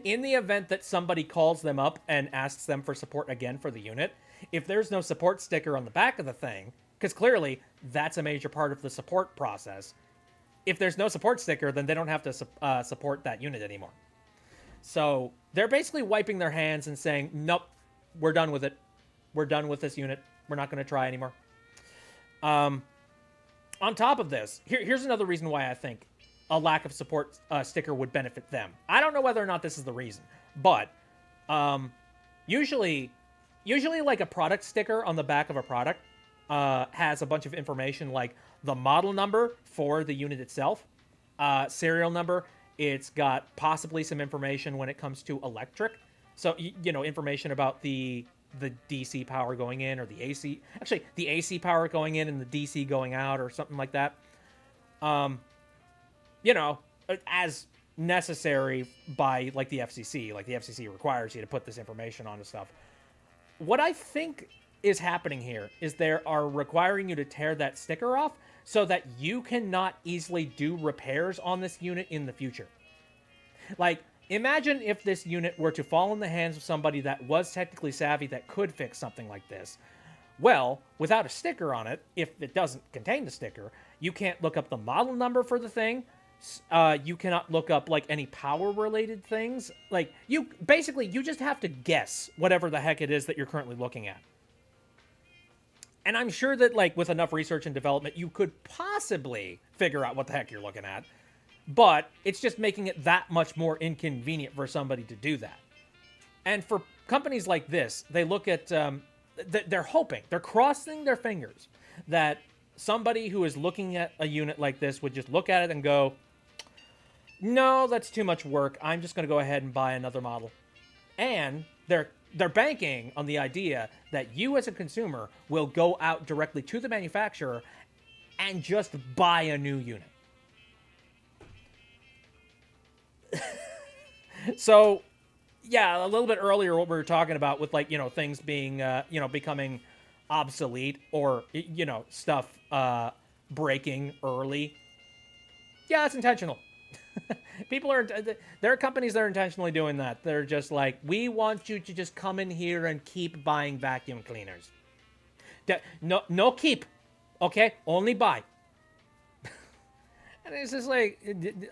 in the event that somebody calls them up and asks them for support again for the unit, if there's no support sticker on the back of the thing, because clearly that's a major part of the support process, if there's no support sticker, then they don't have to support that unit anymore. So they're basically wiping their hands and saying, nope, we're done with it. We're done with this unit. We're not going to try anymore. On top of this, here's another reason why I think a lack of support sticker would benefit them. I don't know whether or not this is the reason, but usually like a product sticker on the back of a product has a bunch of information like the model number for the unit itself, serial number. It's got possibly some information when it comes to electric. So, information about the DC power going in, or the AC. Actually, the AC power going in and the DC going out, or something like that. As necessary by, like, the FCC. Like, the FCC requires you to put this information on and stuff. What I think is happening here is they are requiring you to tear that sticker off so that you cannot easily do repairs on this unit in the future. Like, imagine if this unit were to fall in the hands of somebody that was technically savvy that could fix something like this. Well, without a sticker on it, if it doesn't contain the sticker, you can't look up the model number for the thing. You cannot look up like any power related things. Like you just have to guess whatever the heck it is that you're currently looking at. And I'm sure that like with enough research and development, you could possibly figure out what the heck you're looking at. But it's just making it that much more inconvenient for somebody to do that. And for companies like this, they look at, they're hoping, they're crossing their fingers that somebody who is looking at a unit like this would just look at it and go, no, that's too much work. I'm just going to go ahead and buy another model. And they're banking on the idea that you as a consumer will go out directly to the manufacturer and just buy a new unit. So, yeah, a little bit earlier what we were talking about with like, things being, becoming obsolete or, stuff breaking early. Yeah, it's intentional. There are companies that are intentionally doing that. They're just like, we want you to just come in here and keep buying vacuum cleaners. No keep, okay? Only buy. And it's just like,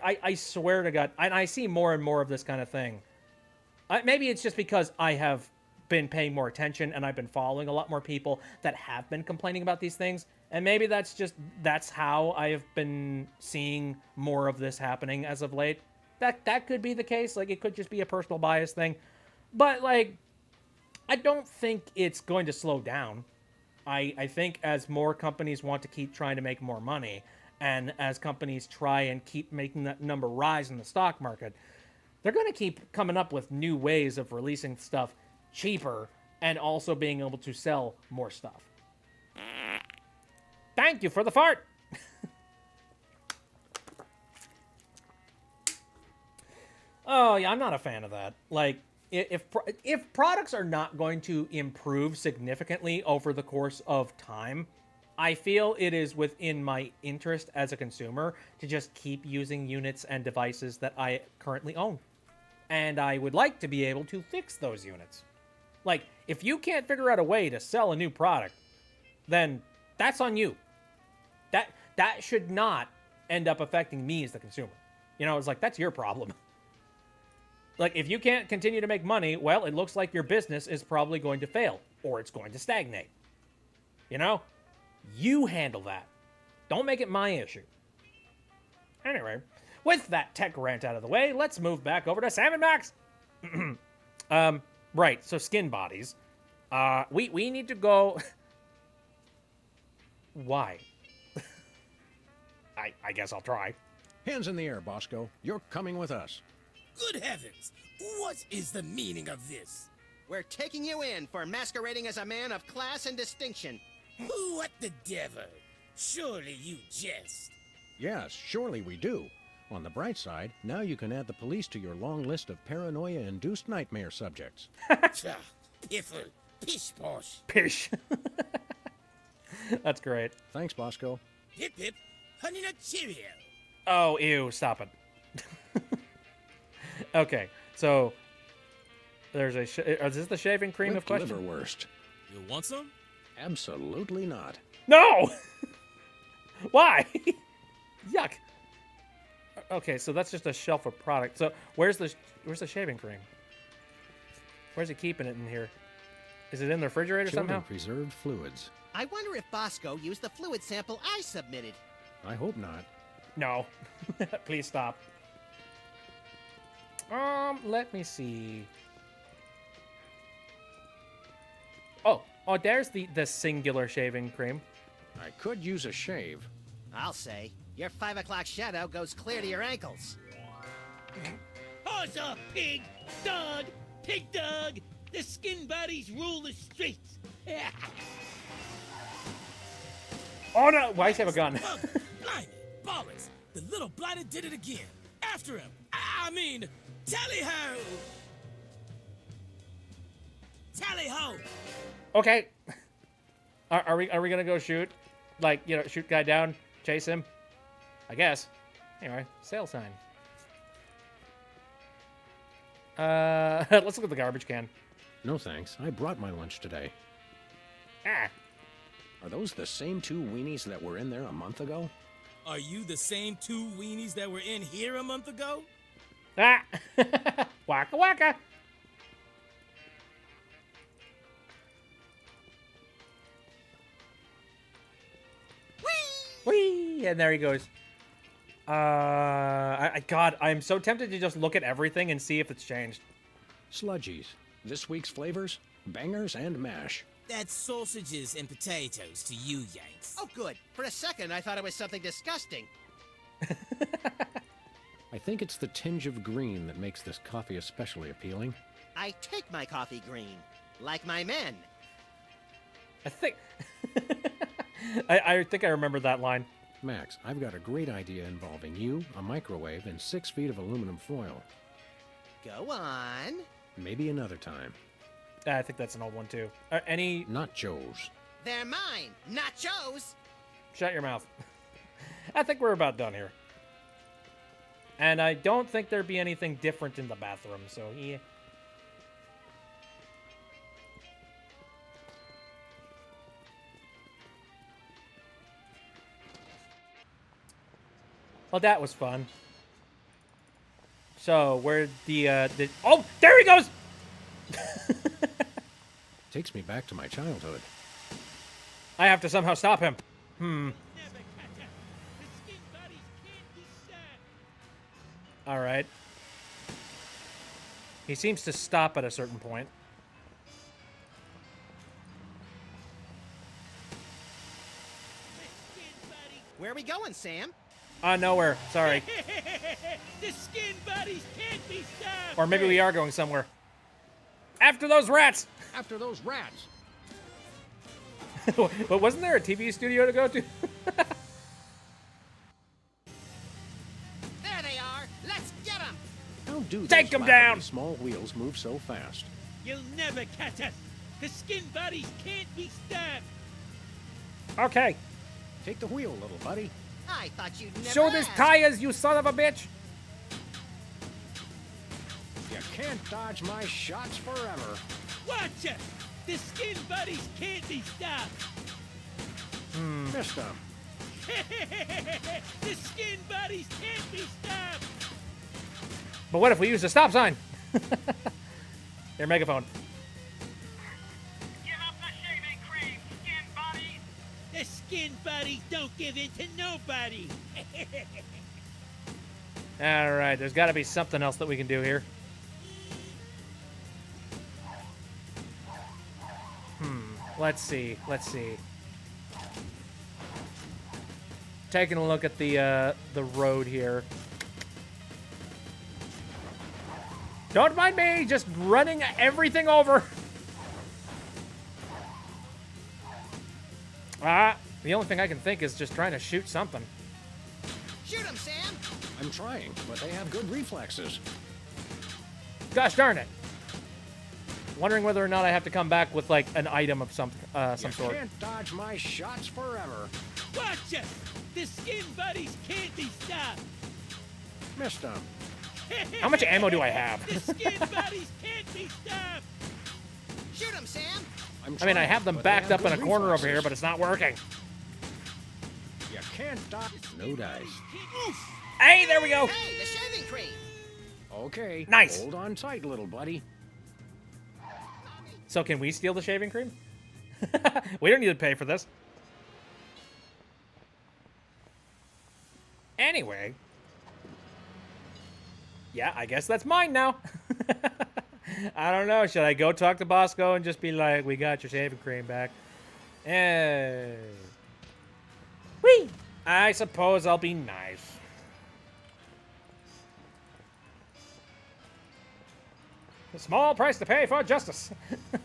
I swear to God, and I see more and more of this kind of thing. Maybe it's just because I have been paying more attention and I've been following a lot more people that have been complaining about these things. And maybe that's how I have been seeing more of this happening as of late. That could be the case. Like, it could just be a personal bias thing. But, like, I don't think it's going to slow down. I think as more companies want to keep trying to make more money, and as companies try and keep making that number rise in the stock market, they're going to keep coming up with new ways of releasing stuff cheaper and also being able to sell more stuff. Thank you for the fart. Oh, yeah, I'm not a fan of that. Like, if products are not going to improve significantly over the course of time, I feel it is within my interest as a consumer to just keep using units and devices that I currently own. And I would like to be able to fix those units. Like, if you can't figure out a way to sell a new product, then that's on you. That should not end up affecting me as the consumer. It's like, that's your problem. Like, if you can't continue to make money, well, it looks like your business is probably going to fail, or it's going to stagnate. You handle that. Don't make it my issue. Anyway, with that tech rant out of the way, let's move back over to Sam and Max. Right, so skin bodies. We need to go... Why? I guess I'll try. Hands in the air, Bosco. You're coming with us. Good heavens! What is the meaning of this? We're taking you in for masquerading as a man of class and distinction. What the devil? Surely you jest. Yes, surely we do. On the bright side, now you can add the police to your long list of paranoia-induced nightmare subjects. Tcha, piffle, pish posh. Pish. That's great. Thanks, Bosco. Hip hip, honey nut Cheerio. Oh, ew, stop it. Okay, so there's is this the shaving cream With of question? liverwurst. You want some? Absolutely not. No! Why? Yuck. Okay, so that's just a shelf of product. So where's the shaving cream? Where's he keeping it in here? Is it in the refrigerator Chilled somehow? and preserved fluids. I wonder if Bosco used the fluid sample I submitted. I hope not. No. Please stop. Let me see. Oh, there's the singular shaving cream. I could use a shave. I'll say. Your 5 o'clock shadow goes clear to your ankles. Horse off, pig! Dog! Pig dog! The skin bodies rule the streets! Oh no! Why does he have a gun? Blimey! Ballers! The little blighter did it again! After him! I mean, tally-ho! Tally-ho! Okay. Are we gonna go shoot? Like, shoot guy down, chase him? I guess. Anyway, sale sign. Let's look at the garbage can. No thanks. I brought my lunch today. Ah. Are those the same 2 weenies that were in there a month ago? Are you the same two weenies that were in here a month ago? Ah! Waka waka! Whee! And there he goes. God, I'm so tempted to just look at everything and see if it's changed. Sludgies. This week's flavors, bangers and mash. That's sausages and potatoes to you, Yanks. Oh, good. For a second, I thought it was something disgusting. I think it's the tinge of green that makes this coffee especially appealing. I take my coffee green, like my men. I think... I think I remember that line. Max, I've got a great idea involving you, a microwave, and 6 feet of aluminum foil. Go on. Maybe another time. I think that's an old one, too. Any... Nachos. They're mine, not Joe's. Shut your mouth. I think we're about done here. And I don't think there'd be anything different in the bathroom, so yeah. Well, that was fun. So, where the oh, there he goes! Takes me back to my childhood. I have to somehow stop him. All right. He seems to stop at a certain point. Where are we going, Sam? Nowhere. Sorry. The skin buddies can't be stopped. Or maybe we are going somewhere. After those rats! After those rats! But wasn't there a TV studio to go to? There they are. Let's get them. How do Take those 'em down! laughably small wheels move so fast? You'll never catch us. The skin buddies can't be stopped. Okay. Take the wheel, little buddy. I thought you'd never Show these ask. tires, you son of a bitch! You can't dodge my shots forever. Watch us. The skin buddies can't be stopped. Missed them. The skin buddies can't be stopped. But what if we use a stop sign? Your megaphone. Give up the shaving cream, skin buddies! The skin buddies don't give in to nobody. Alright, there's gotta be something else that we can do here. Let's see. Taking a look at the road here. Don't mind me, just running everything over. The only thing I can think is just trying to shoot something. Shoot them, Sam. I'm trying, but they have good reflexes. Gosh darn it. Wondering whether or not I have to come back with, like, an item of some You sort. can't dodge my shots forever. Watch us. The skin buddies can't be stopped. Missed them. How much ammo do I have? The skin buddies can't be stopped. Shoot them, Sam. I'm I mean, I trying, have them but they backed up in a good corner over here, reflexes. but it's not working. You can't dodge. No dice. Hey, there we go. Hey, the shaving cream. Okay. Nice. Hold on tight, little buddy. So can we steal the shaving cream? We don't need to pay for this. Anyway. Yeah, I guess that's mine now. I don't know. Should I go talk to Bosco and just be like, we got your shaving cream back? Hey. Whee! I suppose I'll be nice. A small price to pay for justice. Who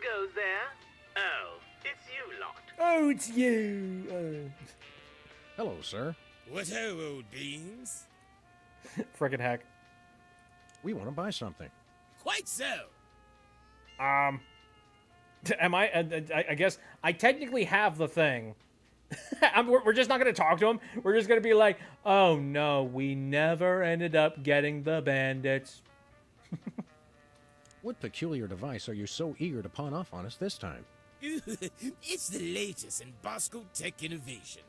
goes there? Oh, it's you lot. Oh, it's you. Hello, sir. What ho, old beans? Frickin' heck. We want to buy something. Quite so. Am I? I guess I technically have the thing. We're just not going to talk to him. We're just going to be like, oh no, we never ended up getting the bandits. What peculiar device are you so eager to pawn off on us this time? It's the latest in Bosco Tech innovation.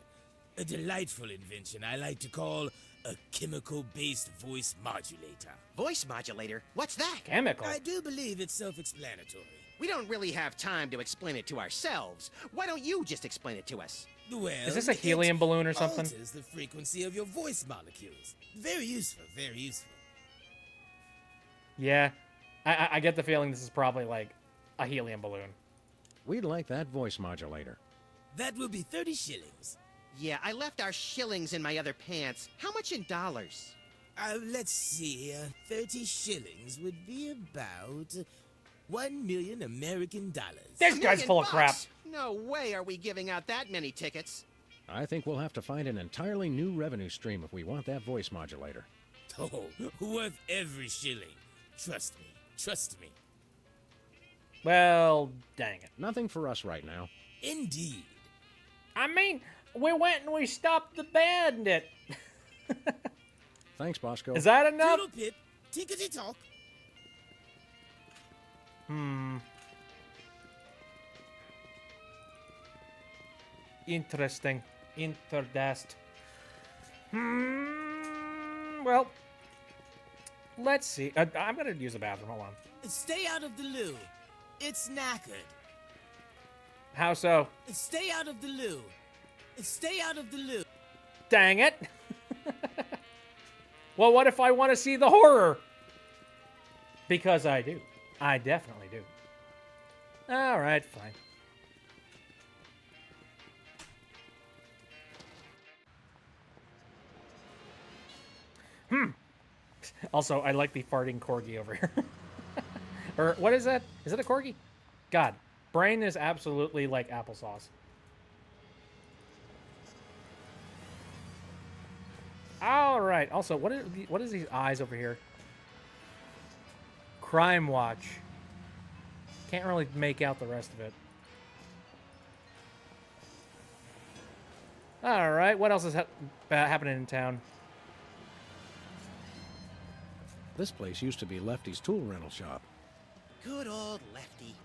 A delightful invention I like to call a chemical-based voice modulator. Voice modulator? What's that? Chemical. I do believe it's self-explanatory. We don't really have time to explain it to ourselves. Why don't you just explain it to us? Well, Is this a helium balloon or it something? alters the frequency of your voice molecules. Very useful, very useful. Yeah. I get the feeling this is probably like a helium balloon. We'd like that voice modulator. That will be 30 shillings. Yeah, I left our shillings in my other pants. How much in dollars? Let's see. 30 shillings would be about 1 million American dollars. This guy's $1 full of crap. million? No way are we giving out that many tickets. I think we'll have to find an entirely new revenue stream if we want that voice modulator. Oh, worth every shilling. Trust me. Trust me. Well, dang it. Nothing for us right now. Indeed. I mean, we went and we stopped the bandit. Thanks, Bosco. Is that enough? Doodle pip, tickety talk. Interesting. Interdest. Well, let's see. I'm gonna use the bathroom. Hold on. Stay out of the loo. It's knackered. How so? Stay out of the loo. Stay out of the loo. Dang it. Well, what if I want to see the horror? Because I do. I definitely do. All right, fine. Also, I like the farting corgi over here. Or what is that? Is it a corgi? God, brain is absolutely like applesauce. All right. Also, what is these eyes over here? Crime Watch. Can't really make out the rest of it. All right. What else is happening in town? This place used to be Lefty's tool rental shop. Good old Lefty.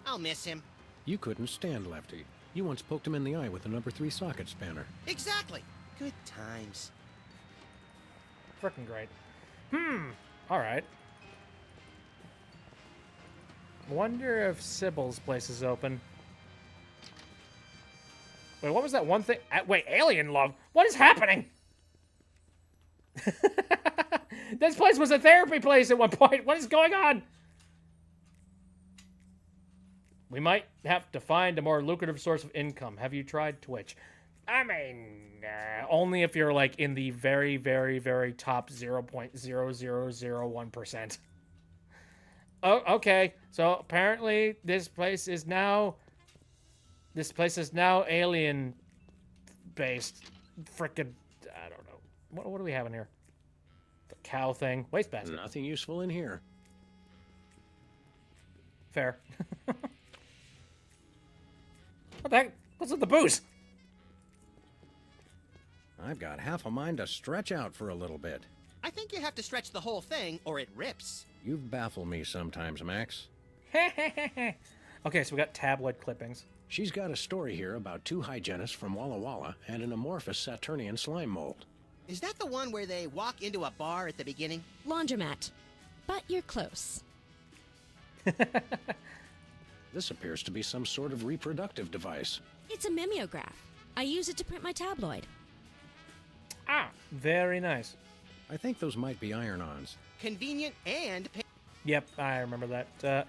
I'll miss him. You couldn't stand Lefty. You once poked him in the eye with a number 3 socket spanner. Exactly. Good times. Frickin' great. All right. Wonder if Sybil's place is open. Wait, what was that one thing? Wait, alien love? What is happening? This place was a therapy place at one point. What is going on? We might have to find a more lucrative source of income. Have you tried Twitch? I mean, only if you're like in the very, very, very top 0.0001%. Oh, okay. So apparently this place is now alien based. Frickin', I don't know. What do we have in here? The cow thing. Wastebasket. Nothing useful in here. Fair. What the heck? What's with the booze? I've got half a mind to stretch out for a little bit. I think you have to stretch the whole thing or it rips. You baffle me sometimes, Max. Okay, so we got tabloid clippings. She's got a story here about 2 hygienists from Walla Walla and an amorphous Saturnian slime mold. Is that the one where they walk into a bar at the beginning? Laundromat. But you're close. This appears to be some sort of reproductive device. It's a mimeograph. I use it to print my tabloid. Ah, very nice. I think those might be iron-ons. Convenient and... Yep, I remember that.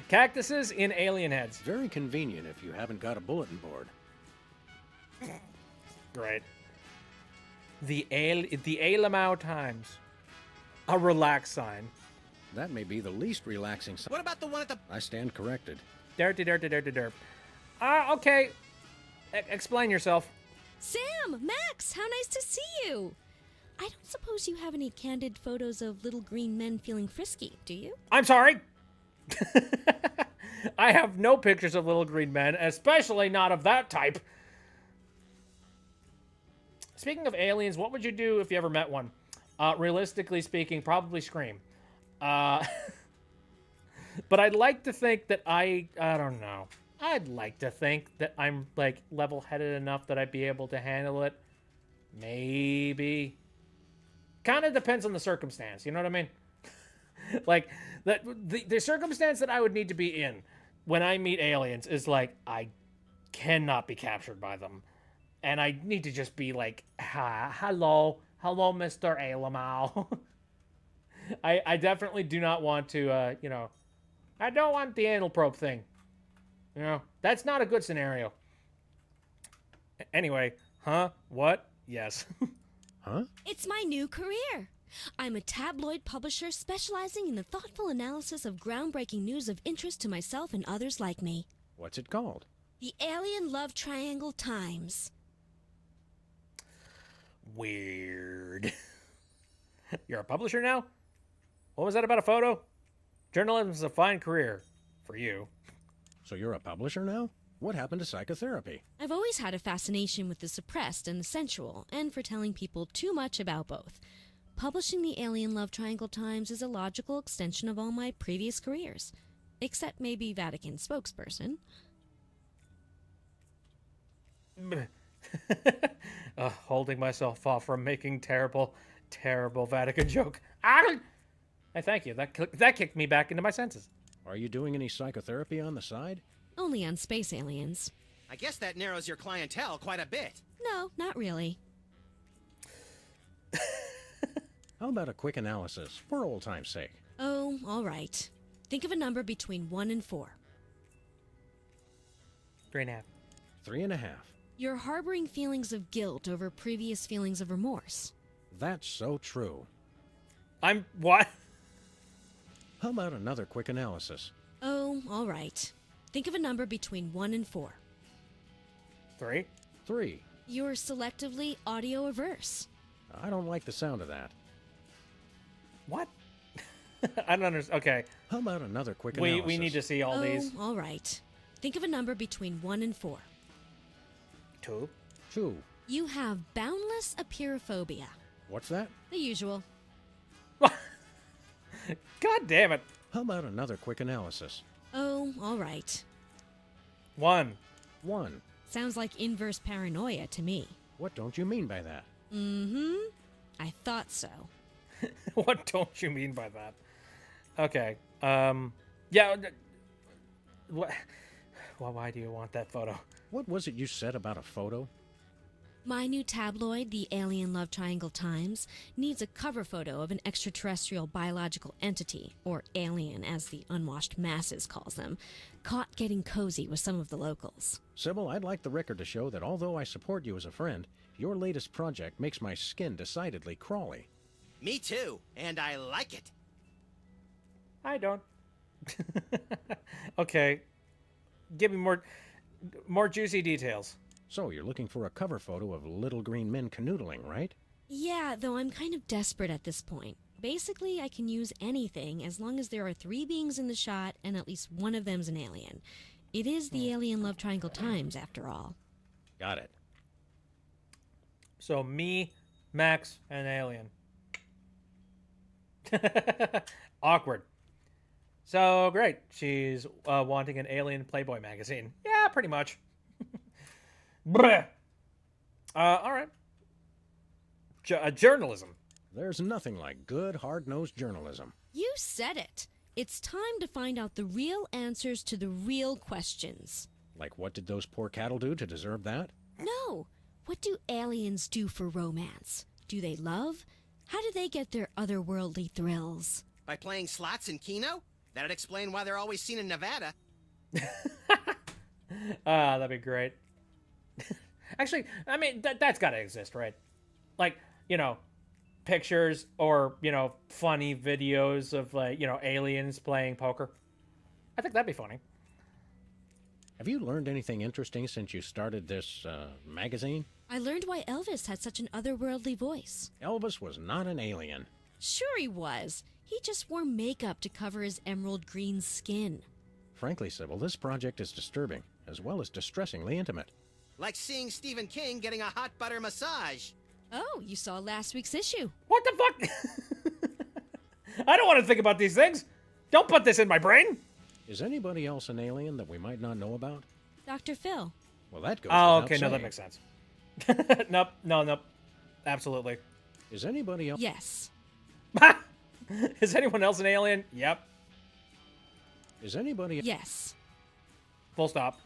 Cactuses in alien heads. Very convenient if you haven't got a bulletin board. Great. The Alamau Times. A relax sign. That may be the least relaxing sign. What about the one at the... I stand corrected. Derp. Okay. Explain yourself. Sam! Max! How nice to see you! I don't suppose you have any candid photos of little green men feeling frisky, do you? I'm sorry. I have no pictures of little green men, especially not of that type. Speaking of aliens, what would you do if you ever met one? Realistically speaking, probably scream. But I'd like to think that I don't know. I'd like to think that I'm like level-headed enough that I'd be able to handle it. Maybe. Kind of depends on the circumstance, you know what I mean? Like the circumstance that I would need to be in when I meet aliens is like I cannot be captured by them. And I need to just be like, hello, Mr. Alamau. I definitely do not want to, you know, I don't want the anal probe thing. You know, that's not a good scenario. Anyway, huh? What? Yes. Huh? It's my new career. I'm a tabloid publisher specializing in the thoughtful analysis of groundbreaking news of interest to myself and others like me. What's it called? The Alien Love Triangle Times. Weird. You're a publisher now? What was that about a photo? Journalism is a fine career. For you. So you're a publisher now? What happened to psychotherapy? I've always had a fascination with the suppressed and the sensual, and for telling people too much about both. Publishing the Alien Love Triangle Times is a logical extension of all my previous careers. Except maybe Vatican spokesperson. Holding myself off from making terrible Vatican joke. Hey, thank you. That kicked me back into my senses. Are you doing any psychotherapy on the side? Only on space aliens. I guess that narrows your clientele quite a bit. No, not really. How about a quick analysis, for old time's sake? Oh, all right. Think of a number between 1 and 4. 3.5. 3.5. You're harboring feelings of guilt over previous feelings of remorse. That's so true. I'm what? How about another quick analysis? Oh, all right. Think of a number between 1 and 4. 3. 3. You're selectively audio averse. I don't like the sound of that. What? I don't understand. Okay. How about another quick analysis? We need to see all these. All right. Think of a number between 1 and 4. 2. 2. You have boundless apeirophobia. What's that? The usual. God damn it. How about another quick analysis? Oh, all right. 1. 1. Sounds like inverse paranoia to me. What don't you mean by that? Mm-hmm. I thought so. What don't you mean by that? Okay. Yeah. What? Well, why do you want that photo? What was it you said about a photo? My new tabloid, the Alien Love Triangle Times, needs a cover photo of an extraterrestrial biological entity, or alien as the unwashed masses calls them, caught getting cozy with some of the locals. Sybil, I'd like the record to show that although I support you as a friend, your latest project makes my skin decidedly crawly. Me too, and I like it. I don't. Okay. Give me more juicy details. So, you're looking for a cover photo of little green men canoodling, right? Yeah, though I'm kind of desperate at this point. Basically, I can use anything as long as there are 3 beings in the shot and at least one of them's an alien. It is the Alien Love Triangle Times, after all. Got it. So me, Max, and Alien. Awkward. So great. She's wanting an alien Playboy magazine. Yeah, pretty much. Bleh. All right. Journalism. There's nothing like good, hard-nosed journalism. You said it. It's time to find out the real answers to the real questions. Like, what did those poor cattle do to deserve that? No. What do aliens do for romance? Do they love? How do they get their otherworldly thrills? By playing slots in Keno? That'd explain why they're always seen in Nevada. That'd be great. Actually, I mean, that's got to exist, right? Like, you know, pictures or, you know, funny videos of, like, you know, aliens playing poker. I think that'd be funny. Have you learned anything interesting since you started this, magazine? I learned why Elvis had such an otherworldly voice. Elvis was not an alien. Sure he was. He just wore makeup to cover his emerald green skin. Frankly, Sybil, this project is disturbing, as well as distressingly intimate. Like seeing Stephen King getting a hot butter massage. Oh, you saw last week's issue. What the fuck? I don't want to think about these things. Don't put this in my brain! Is anybody else an alien that we might not know about? Dr. Phil. Well, that goes Oh, without okay, no, that saying. makes sense. Nope. Absolutely. Is anybody else? Yes. Is anyone else an alien? Yep. Is anybody? Yes. Full stop.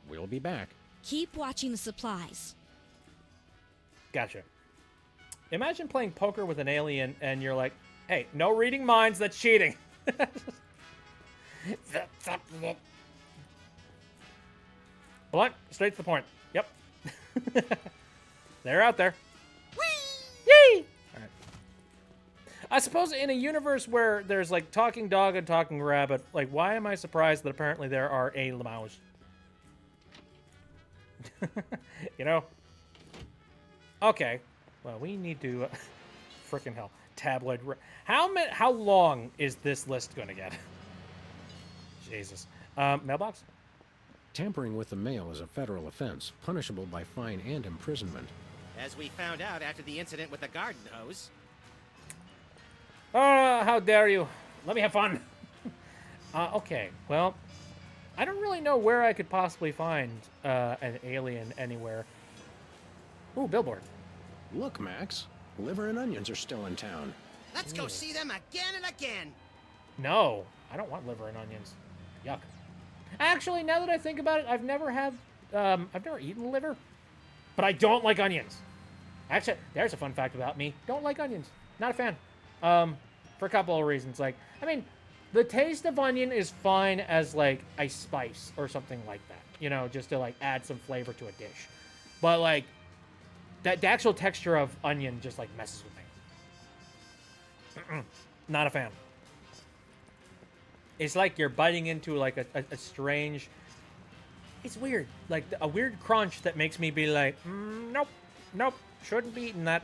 We'll be back. Keep watching the supplies. Gotcha. Imagine playing poker with an alien and you're like, hey, no reading minds, that's cheating. Blunt, straight to the point. Yep. They're out there. Yay! All right. I suppose in a universe where there's like talking dog and talking rabbit, like why am I surprised that apparently there are a mouse? You know? Okay. Well, we need to frickin' hell. Tabloid. How long is this list going to get? Jesus. Mailbox? Tampering with the mail is a federal offense, punishable by fine and imprisonment. As we found out after the incident with the garden hose. Oh, how dare you. Let me have fun. Okay, well, I don't really know where I could possibly find an alien anywhere. Ooh, billboard. Look, Max. Liver and onions are still in town. Let's go see them again and again. No, I don't want liver and onions. Yuck. Actually, now that I think about it, I've never eaten liver, but I don't like onions. Actually, there's a fun fact about me. Don't like onions. Not a fan. For a couple of reasons. Like, I mean, the taste of onion is fine as, like, a spice or something like that. You know, just to, like, add some flavor to a dish. But, like, the actual texture of onion just, like, messes with me. Not a fan. It's like you're biting into, like, a strange... It's weird. Like, a weird crunch that makes me be like, nope, shouldn't be eating that.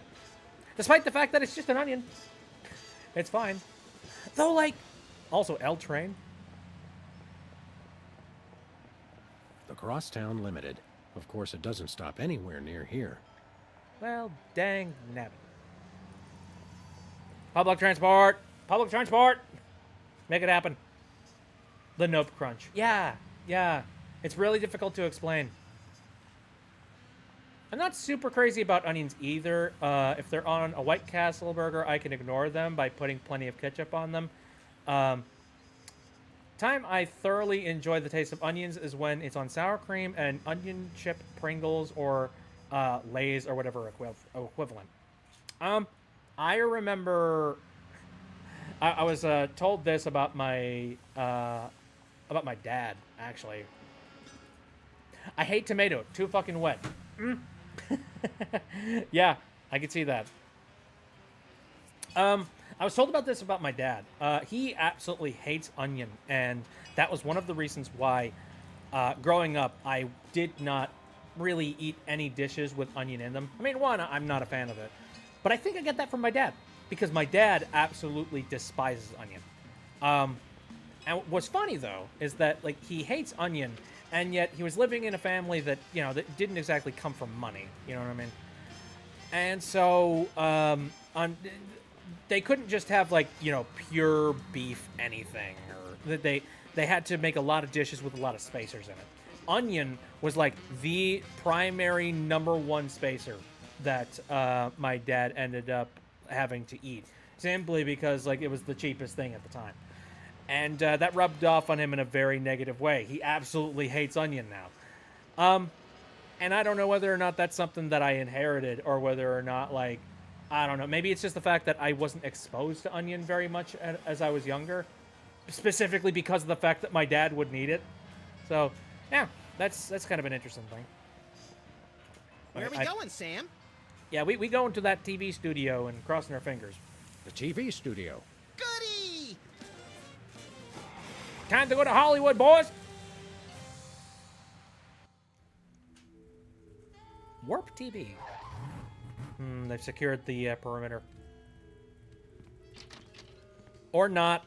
Despite the fact that it's just an onion. It's fine. Though, like, also L Train. The Crosstown Limited. Of course, it doesn't stop anywhere near here. Well, dang nabbit. Public transport. Public transport. Make it happen. The Nope Crunch. Yeah. It's really difficult to explain. I'm not super crazy about onions either. If they're on a White Castle burger, I can ignore them by putting plenty of ketchup on them. Time I thoroughly enjoy the taste of onions is when it's on sour cream and onion chip Pringles or Lay's or whatever equivalent. I remember I was told this about my dad, actually. I hate tomato. Too fucking wet. Yeah, I could see that. I was told about this about my dad. He absolutely hates onion, and that was one of the reasons why, growing up, I did not really eat any dishes with onion in them. I mean, one, I'm not a fan of it. But I think I get that from my dad, because my dad absolutely despises onion. And what's funny, though, is that, like, he hates onion, and yet he was living in a family that, you know, that didn't exactly come from money. You know what I mean? And so, they couldn't just have, like, you know, pure beef anything, or that they had to make a lot of dishes with a lot of spacers in it. Onion was, like, the primary #1 spacer that my dad ended up having to eat, simply because, like, it was the cheapest thing at the time. And that rubbed off on him in a very negative way. He absolutely hates onion now. And I don't know whether or not that's something that I inherited, or whether or not, like, I don't know. Maybe it's just the fact that I wasn't exposed to onion very much as I was younger, specifically because of the fact that my dad wouldn't eat it. So, yeah, that's kind of an interesting thing. Where are we going, Sam? Yeah, we go into that TV studio and crossing our fingers. The TV studio. Goody! Time to go to Hollywood, boys! Warp TV. They've secured the perimeter. Or not.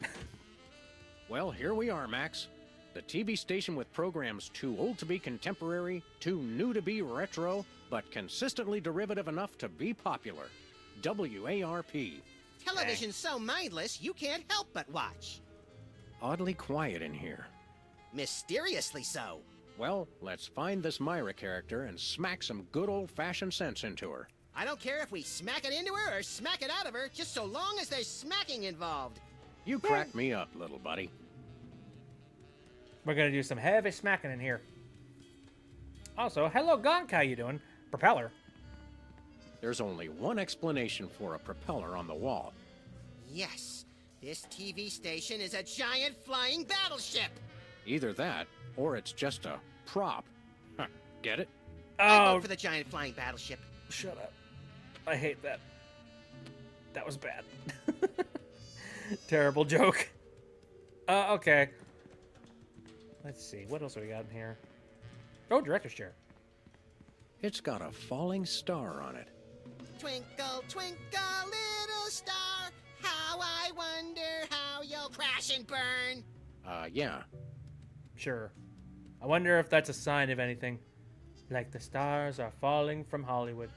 Well, here we are, Max. The TV station with programs too old to be contemporary, too new to be retro, but consistently derivative enough to be popular. WARP. Television's so mindless, you can't help but watch. oddly quiet in here. Mysteriously so. Well, let's find this Myra character and smack some good old-fashioned sense into her. I don't care if we smack it into her or smack it out of her, just so long as there's smacking involved. You crack me up, little buddy. We're gonna do some heavy smacking in here. Also, hello Gonk, how you doing? Propeller. There's only one explanation for a propeller on the wall. Yes, this TV station is a giant flying battleship. Either that, or it's just a prop. Huh, get it? I Oh, vote for the giant flying battleship. shut up. I hate that. That was bad. Terrible joke. Okay. Let's see. What else have we got in here? Oh, director's chair. It's got a falling star on it. Twinkle, twinkle, little star, how I wonder how you'll crash and burn. Yeah. Sure. I wonder if that's a sign of anything. Like the stars are falling from Hollywood.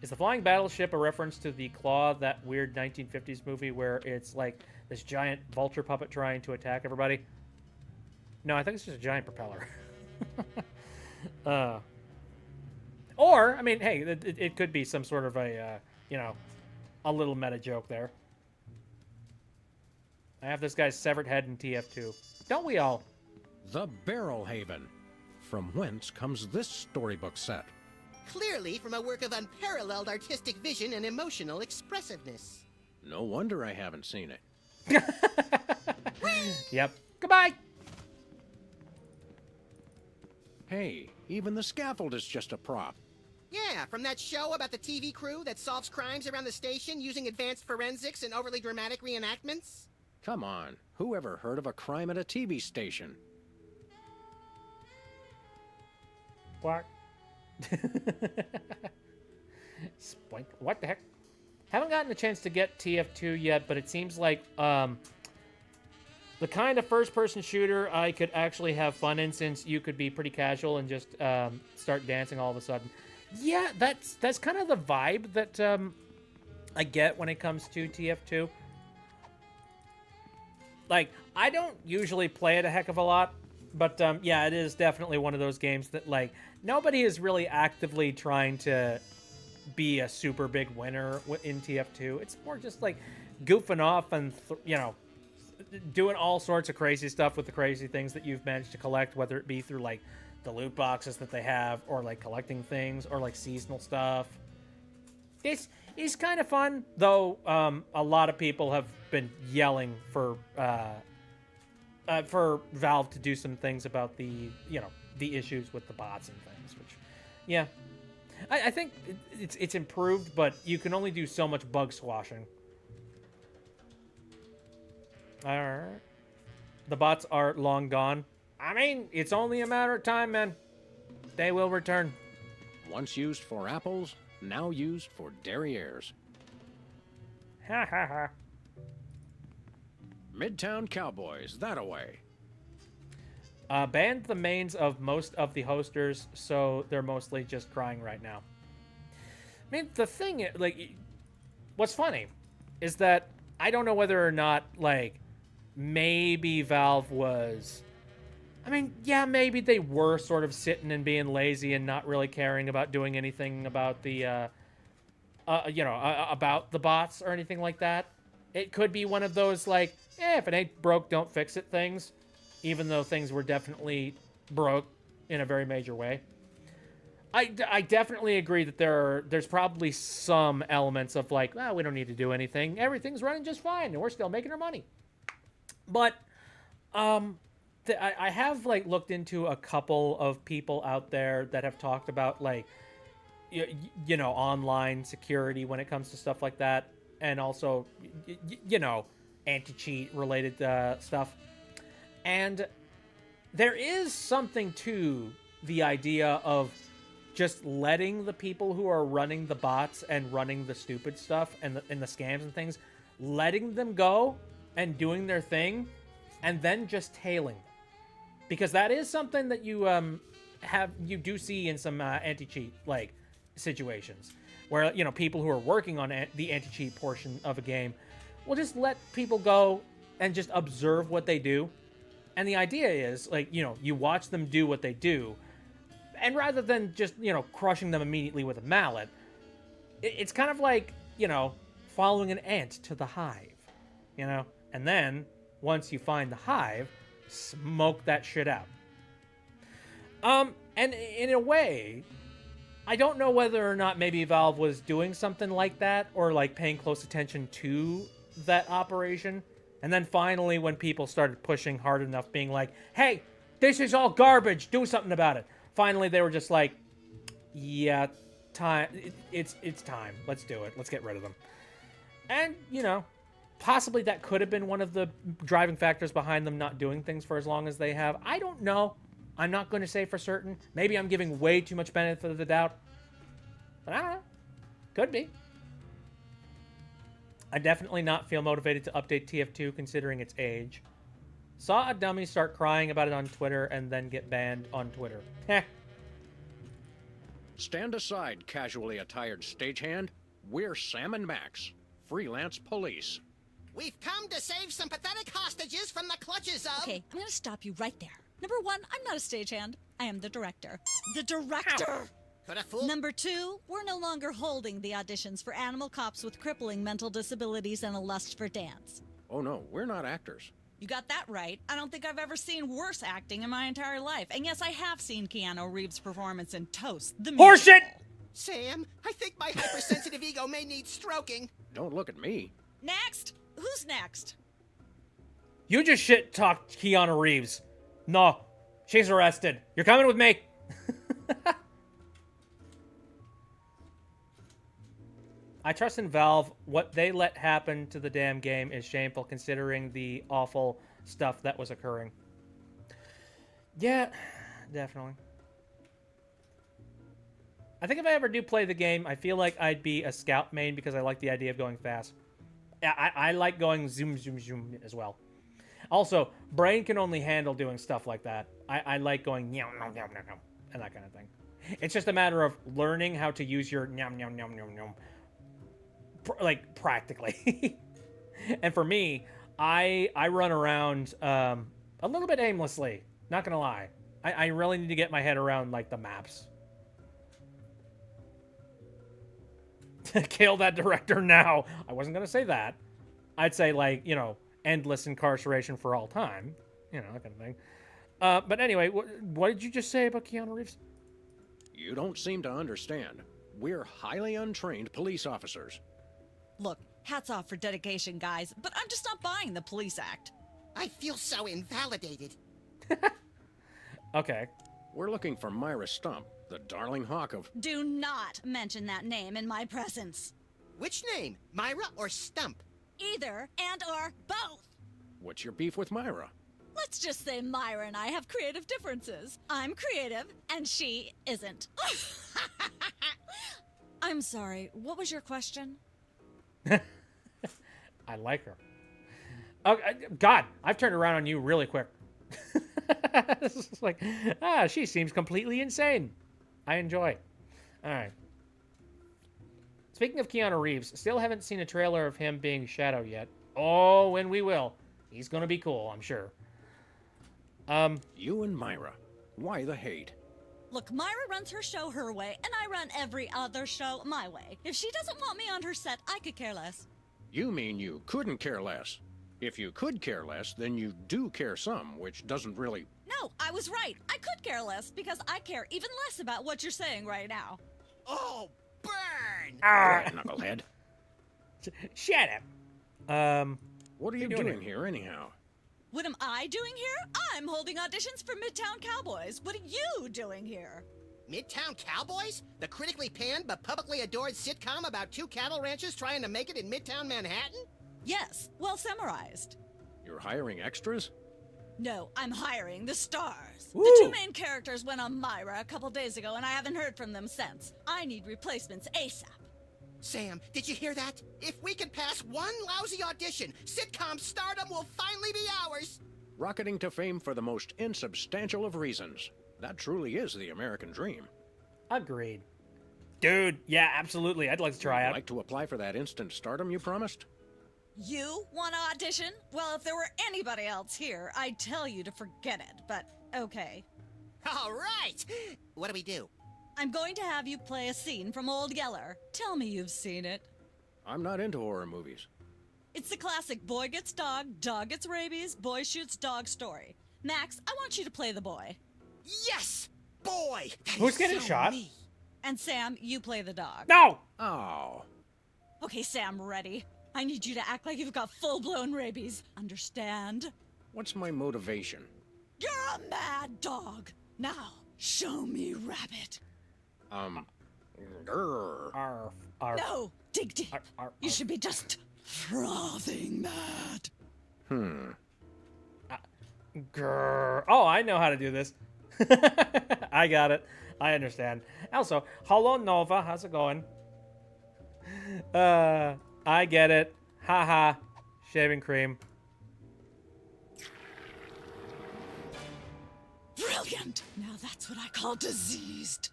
Is the flying battleship a reference to the Claw, that weird 1950s movie where it's like this giant vulture puppet trying to attack everybody? No, I think it's just a giant propeller. Or, I mean, hey, it could be some sort of a, you know, a little meta joke there. I have this guy's severed head in TF2. Don't we all? The Barrel Haven. From whence comes this storybook set? Clearly from a work of unparalleled artistic vision and emotional expressiveness. No wonder I haven't seen it. Yep. Goodbye! Hey, even the scaffold is just a prop. Yeah, from that show about the TV crew that solves crimes around the station using advanced forensics and overly dramatic reenactments. Come on, who ever heard of a crime at a TV station? What? Spoink. What the heck? Haven't gotten a chance to get TF2 yet, but it seems like the kind of first-person shooter I could actually have fun in, since you could be pretty casual and just start dancing all of a sudden. Yeah, that's kind of the vibe that I get when it comes to TF2. Like, I don't usually play it a heck of a lot, but yeah, it is definitely one of those games that, like, nobody is really actively trying to be a super big winner in TF2. It's more just like goofing off and, you know, doing all sorts of crazy stuff with the crazy things that you've managed to collect, whether it be through, like, the loot boxes that they have, or, like, collecting things, or, like, seasonal stuff. It's kind of fun, though a lot of people have been yelling for Valve to do some things about the, you know, the issues with the bots and things, which, yeah. I think it's improved, but you can only do so much bug squashing. Alright. The bots are long gone. I mean, it's only a matter of time, man. They will return. Once used for apples, now used for derrieres. Ha ha ha. Midtown Cowboys, that-a-way. Banned the mains of most of the hosters, so they're mostly just crying right now. I mean, the thing, like, what's funny is that I don't know whether or not, like, maybe Valve was... I mean, yeah, maybe they were sort of sitting and being lazy and not really caring about doing anything about the, you know, about the bots or anything like that. It could be one of those, like, if it ain't broke, don't fix it things, even though things were definitely broke in a very major way. I definitely agree that there's probably some elements of, like, well, we don't need to do anything. Everything's running just fine, and we're still making our money. But, I have, like, looked into a couple of people out there that have talked about, like, you know, online security when it comes to stuff like that, and also, you know, anti-cheat related stuff. And there is something to the idea of just letting the people who are running the bots and running the stupid stuff and the scams and things, letting them go and doing their thing, and then just tailing them. Because that is something that you do see in some anti-cheat, like, situations, where, you know, people who are working on the anti-cheat portion of a game will just let people go and just observe what they do. And the idea is, like, you know, you watch them do what they do, and rather than just, you know, crushing them immediately with a mallet, it's kind of like, you know, following an ant to the hive, you know? And then, once you find the hive, smoke that shit out. And in a way, I don't know whether or not maybe Valve was doing something like that, or, like, paying close attention to that operation. And then finally, when people started pushing hard enough, being like, hey, this is all garbage, do something about it. Finally, they were just like, yeah, time. It's time. Let's do it. Let's get rid of them. And, you know, possibly that could have been one of the driving factors behind them not doing things for as long as they have. I don't know. I'm not going to say for certain. Maybe I'm giving way too much benefit of the doubt. But I don't know. Could be. I definitely not feel motivated to update TF2 considering its age. Saw a dummy start crying about it on Twitter and then get banned on Twitter. Heh. Stand aside, casually attired stagehand. We're Sam and Max, freelance police. We've come to save some pathetic hostages from the clutches of... Okay, I'm gonna stop you right there. Number one, I'm not a stagehand. I am the director. The director! Could a fool... Number two, we're no longer holding the auditions for animal cops with crippling mental disabilities and a lust for dance. Oh no, we're not actors. You got that right. I don't think I've ever seen worse acting in my entire life. And yes, I have seen Keanu Reeves' performance in Toast, the musical. Horseshit! Sam, I think my hypersensitive ego may need stroking. Don't look at me. Next? Who's next? You just shit-talked Keanu Reeves. No, she's arrested. You're coming with me. I trust in Valve. What they let happen to the damn game is shameful considering the awful stuff that was occurring. Yeah, definitely. I think if I ever do play the game, I feel like I'd be a scout main because I like the idea of going fast. I like going zoom, zoom, zoom as well. Also, brain can only handle doing stuff like that. I like going meow, meow, meow, meow, meow, and that kind of thing. It's just a matter of learning how to use your meow, meow, meow, meow, meow, like practically. And for me, I run around a little bit aimlessly. Not gonna lie. I really need to get my head around like the maps. Kill that director now. I wasn't gonna say that. I'd say, like, you know, endless incarceration for all time. You know, that kind of thing. But anyway, what did you just say about Keanu Reeves? You don't seem to understand. We're highly untrained police officers. Look, hats off for dedication, guys, but I'm just not buying the police act. I feel so invalidated. Okay. We're looking for Myra Stump, the darling hawk of... Do not mention that name in my presence. Which name? Myra or Stump? Either and or both. What's your beef with Myra? Let's just say Myra and I have creative differences. I'm creative, and she isn't. I'm sorry, what was your question? I like her. Oh, God, I've turned around on you really quick. It's like, she seems completely insane. I enjoy. All right. Speaking of Keanu Reeves, still haven't seen a trailer of him being Shadow yet. Oh, when we will. He's gonna be cool, I'm sure. You and Myra. Why the hate? Look, Myra runs her show her way, and I run every other show my way. If she doesn't want me on her set, I could care less. You mean you couldn't care less? If you could care less, then you do care some, which doesn't really... No, I was right. I could care less, because I care even less about what you're saying right now. Oh, burn! Right, knucklehead. Shut up. What are you doing here, anyhow? What am I doing here? I'm holding auditions for Midtown Cowboys. What are you doing here? Midtown Cowboys? The critically panned but publicly adored sitcom about two cattle ranchers trying to make it in Midtown Manhattan? Yes, well summarized. You're hiring extras? No, I'm hiring the stars. Woo! The two main characters went on Myra a couple days ago, and I haven't heard from them since. I need replacements ASAP. Sam, did you hear that? If we can pass one lousy audition, sitcom stardom will finally be ours! Rocketing to fame for the most insubstantial of reasons. That truly is the American dream. Agreed. Dude, yeah, absolutely. I'd like to try out. Like to apply for that instant stardom you promised? You want to audition? Well, if there were anybody else here, I'd tell you to forget it, but okay. All right! What do we do? I'm going to have you play a scene from Old Yeller. Tell me you've seen it. I'm not into horror movies. It's the classic boy gets dog gets rabies, boy shoots dog story. Max, I want you to play the boy. Yes! Boy! That Who's is getting so shot? me. And Sam, you play the dog. No! Oh. Okay, Sam, ready? I need you to act like you've got full-blown rabies. Understand? What's my motivation? You're a mad dog. Now, show me Rabbit. Grr. Arf, arf, No, dig deep. arf, arf, You arf. should be just frothing mad. Grrr. Oh, I know how to do this. I got it. I understand. Also, hello Nova, how's it going? I get it. Haha. Shaving cream. Brilliant. Now that's what I call diseased.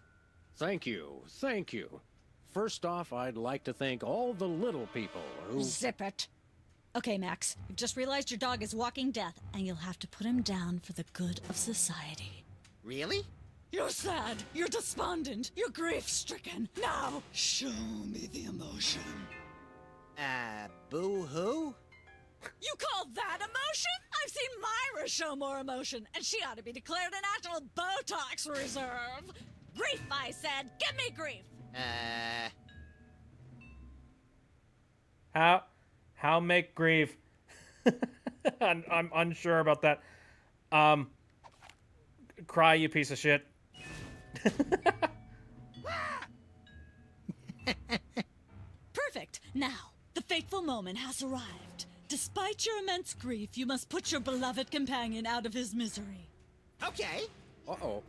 Thank you. Thank you. First off, I'd like to thank all the little people who... Zip it. Okay, Max, you've just realized your dog is walking death, and you'll have to put him down for the good of society. Really? You're sad, you're despondent, you're grief-stricken. Now, show me the emotion. Boo-hoo? You call that emotion? I've seen Myra show more emotion, and she ought to be declared a national Botox reserve. Grief, I said. Give me grief. How make grief? I'm unsure about that. Cry, you piece of shit. Perfect. Now, the fateful moment has arrived. Despite your immense grief, you must put your beloved companion out of his misery. Okay. Uh-oh.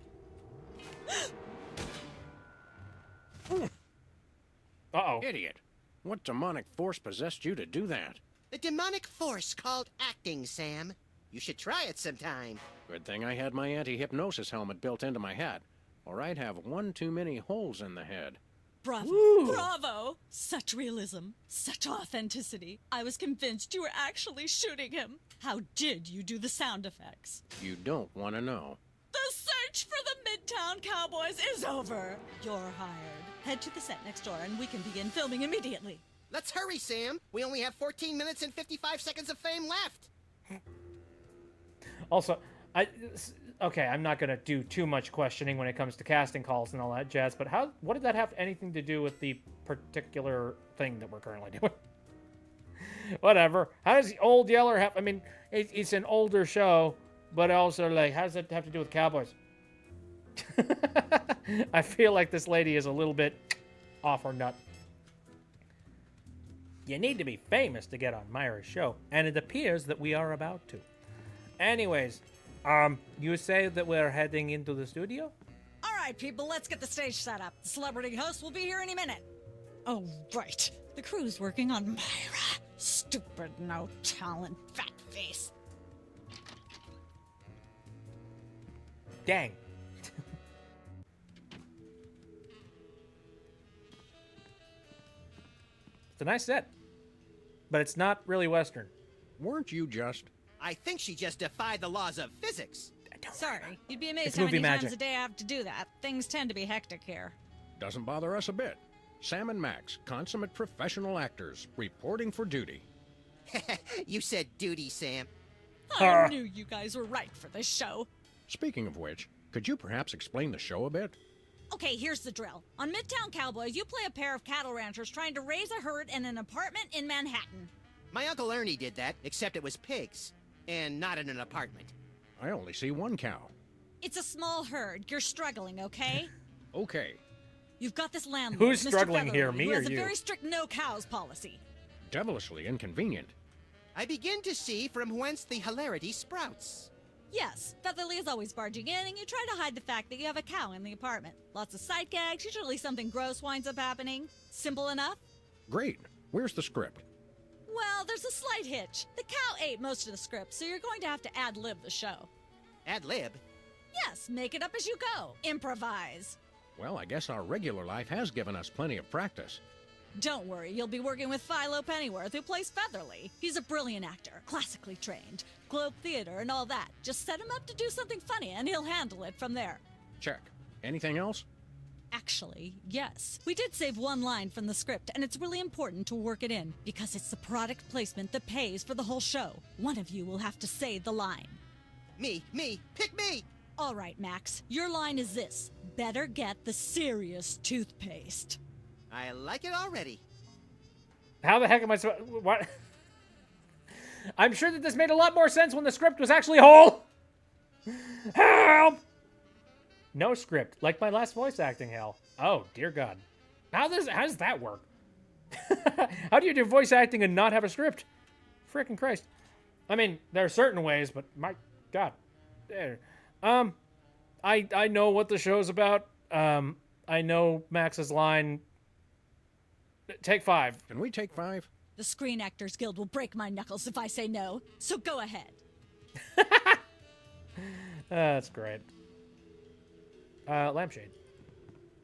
Uh-oh. Idiot. What demonic force possessed you to do that? The demonic force called acting, Sam. You should try it sometime. Good thing I had my anti-hypnosis helmet built into my head, or I'd have one too many holes in the head. Bravo. Woo. Bravo. Such realism. Such authenticity. I was convinced you were actually shooting him. How did you do the sound effects? You don't want to know. The search for the Midtown Cowboys is over. You're hired. Head to the set next door and we can begin filming immediately. Let's hurry, Sam. We only have 14 minutes and 55 seconds of fame left. Also, okay, I'm not gonna do too much questioning when it comes to casting calls and all that jazz, but what did that have anything to do with the particular thing that we're currently doing? Whatever. How does the Old Yeller have? I mean, it's an older show, but also like, how does that have to do with cowboys? I feel like this lady is a little bit off her nut. You need to be famous to get on Myra's show, and it appears that we are about to. Anyways, you say that we're heading into the studio? All right, people, let's get the stage set up. The celebrity host will be here any minute. Oh, right. The crew's working on Myra. Stupid, no talent, fat face. Dang. It's a nice set, but it's not really Western. Weren't you just... I think she just defied the laws of physics. Sorry, you'd be amazed It's how movie many times magic. a day I have to do that. Things tend to be hectic here. Doesn't bother us a bit. Sam and Max, consummate professional actors, reporting for duty. You said duty, Sam. I knew you guys were right for this show. Speaking of which, could you perhaps explain the show a bit? Okay, here's the drill. On Midtown Cowboys, you play a pair of cattle ranchers trying to raise a herd in an apartment in Manhattan. My Uncle Ernie did that, except it was pigs. And not in an apartment. I only see one cow. It's a small herd. You're struggling, okay? Okay, You've got this landlord, Who's Mr. struggling Featherly, here, me who or has you? a very strict no cows policy. devilishly inconvenient. I begin to see from whence the hilarity sprouts. Yes, Featherly is always barging in, and you try to hide the fact that you have a cow in the apartment. Lots of sight gags, usually something gross winds up happening. Simple enough? Great. Where's the script? Well, there's a slight hitch. The cow ate most of the script, so you're going to have to ad-lib the show. Ad lib. Yes, make it up as you go. Improvise. Well, I guess our regular life has given us plenty of practice. Don't worry, you'll be working with Philo Pennyworth, who plays Featherly. He's a brilliant actor, classically trained, Globe Theater and all that. Just set him up to do something funny and he'll handle it from there. Check. Anything else? Actually, yes. We did save one line from the script, and it's really important to work it in, because it's the product placement that pays for the whole show. One of you will have to say the line. Me, pick me! All right, Max, your line is this. Better get the serious toothpaste. I like it already. How the heck am I supposed... What? I'm sure that this made a lot more sense when the script was actually whole. Help! No script, like my last voice acting hell. Oh, dear God. How does that work? How do you do voice acting and not have a script? Frickin' Christ. I mean, there are certain ways, but my God. There. I know what the show's about. I know Max's line. Take 5. Can we take 5? The Screen Actors Guild will break my knuckles if I say no, so go ahead. That's great. Lampshade.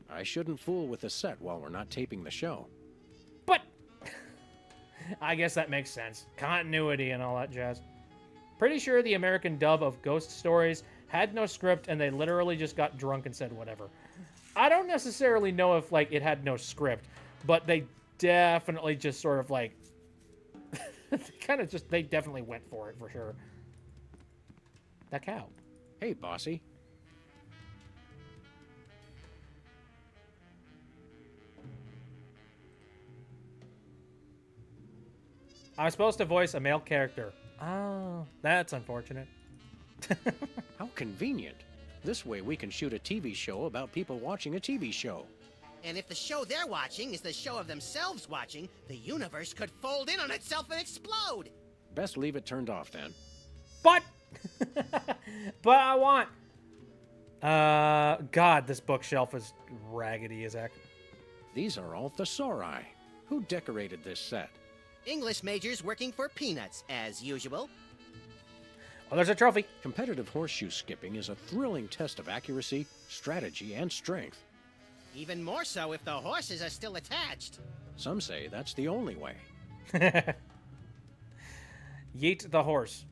I shouldn't fool with the set while we're not taping the show. But I guess that makes sense. Continuity and all that jazz. Pretty sure the American dub of Ghost Stories had no script and they literally just got drunk and said whatever. I don't necessarily know if like it had no script, but they definitely just sort of like they definitely went for it for sure. That cow. Hey, bossy. I was supposed to voice a male character. Oh, that's unfortunate. How convenient. This way we can shoot a TV show about people watching a TV show. And if the show they're watching is the show of themselves watching, the universe could fold in on itself and explode. Best leave it turned off then. But, but I want. God, this bookshelf is raggedy as heck. These are all thesauri. Who decorated this set? English majors working for peanuts, as usual. Oh, there's a trophy. Competitive horseshoe skipping is a thrilling test of accuracy, strategy, and strength. Even more so if the horses are still attached. Some say that's the only way. Yeet the horse.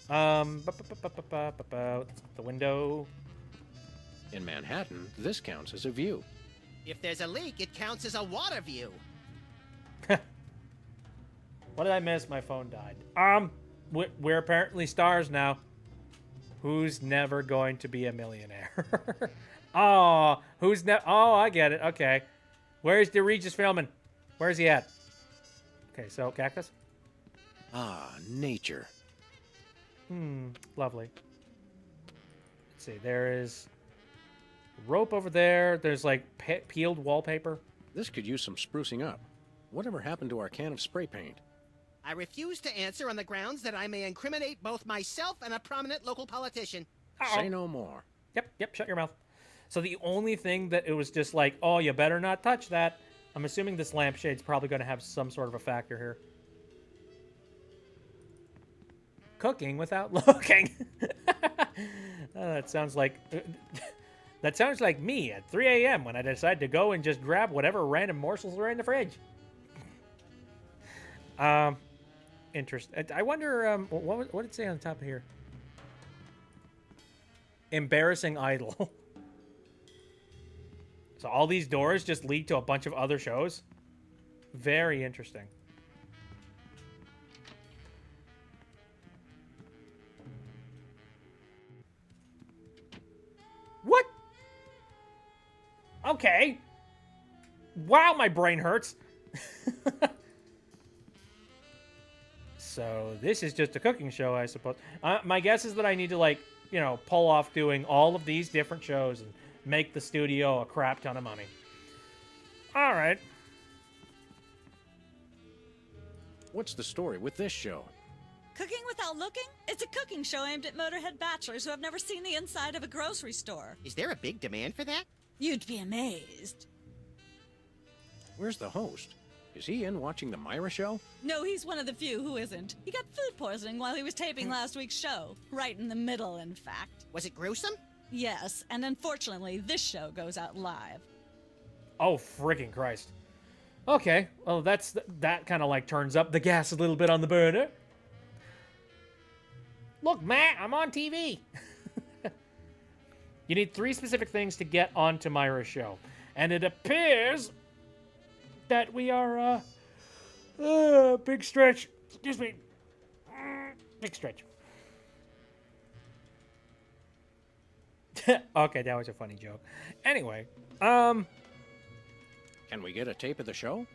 The window. In Manhattan, this counts as a view. If there's a leak, it counts as a water view. What did I miss? My phone died. We're apparently stars now. Who's never going to be a millionaire? Oh, oh, I get it. Okay. Where's the Regis Philbin? Where's he at? Okay, so cactus. Ah, nature. Lovely. Let's see. There is rope over there. There's like peeled wallpaper. This could use some sprucing up. Whatever happened to our can of spray paint? I refuse to answer on the grounds that I may incriminate both myself and a prominent local politician. Uh-oh. Say no more. Yep, shut your mouth. So the only thing that it was just like, oh, you better not touch that. I'm assuming this lampshade's probably going to have some sort of a factor here. Cooking without looking. That sounds like me at 3 a.m. when I decide to go and just grab whatever random morsels are in the fridge. I wonder, what did it say on the top of here? Embarrassing idol. So all these doors just lead to a bunch of other shows? Very interesting. What? Okay. Wow, my brain hurts. So this is just a cooking show, I suppose. My guess is that I need to, like, you know, pull off doing all of these different shows and make the studio a crap ton of money. All right. What's the story with this show? Cooking Without Looking? It's a cooking show aimed at Motorhead bachelors who have never seen the inside of a grocery store. Is there a big demand for that? You'd be amazed. Where's the host? Is he in watching the Myra show? No, he's one of the few who isn't. He got food poisoning while he was taping last week's show. Right in the middle, in fact. Was it gruesome? Yes, and unfortunately, this show goes out live. Oh, freaking Christ. Okay, well, that kind of like turns up the gas a little bit on the burner. Look, Matt, I'm on TV. You need 3 specific things to get onto Myra's show. And it appears that we are, big stretch. Excuse me. Big stretch. Okay, that was a funny joke. Anyway, Can we get a tape of the show?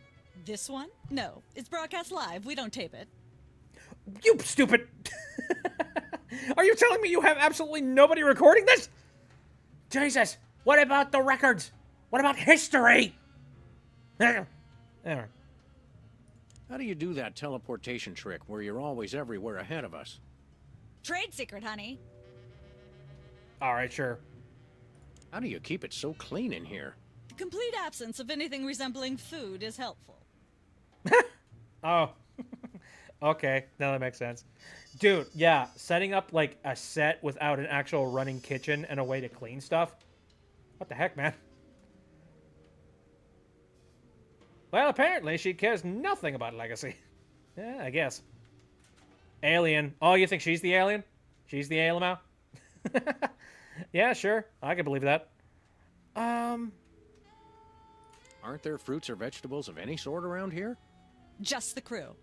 This one? No, it's broadcast live. We don't tape it. you stupid. Are you telling me you have absolutely nobody recording this? Jesus, what about the records? What about history? There. How do you do that teleportation trick where you're always everywhere ahead of us? Trade secret, honey. All right, sure. How do you keep it so clean in here? The complete absence of anything resembling food is helpful. Oh, okay. Now that makes sense. Dude, yeah, setting up like a set without an actual running kitchen and a way to clean stuff. What the heck, man? Well, apparently she cares nothing about legacy. Yeah, I guess. Alien. Oh, you think she's the alien? She's the Alamau? Yeah, sure. I can believe that. Aren't there fruits or vegetables of any sort around here? Just the crew.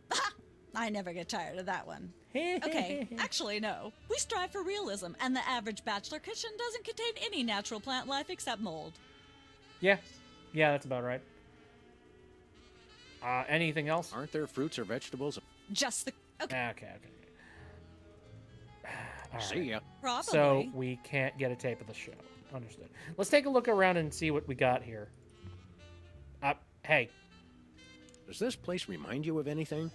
I never get tired of that one. Okay, actually, no. We strive for realism, and the average bachelor kitchen doesn't contain any natural plant life except mold. Yeah, that's about right. Anything else? Aren't there fruits or vegetables? Just the... Okay, Okay. All See ya. probably. So we can't get a tape of the show. Understood. Let's take a look around and see what we got here. Hey. Does this place remind you of anything?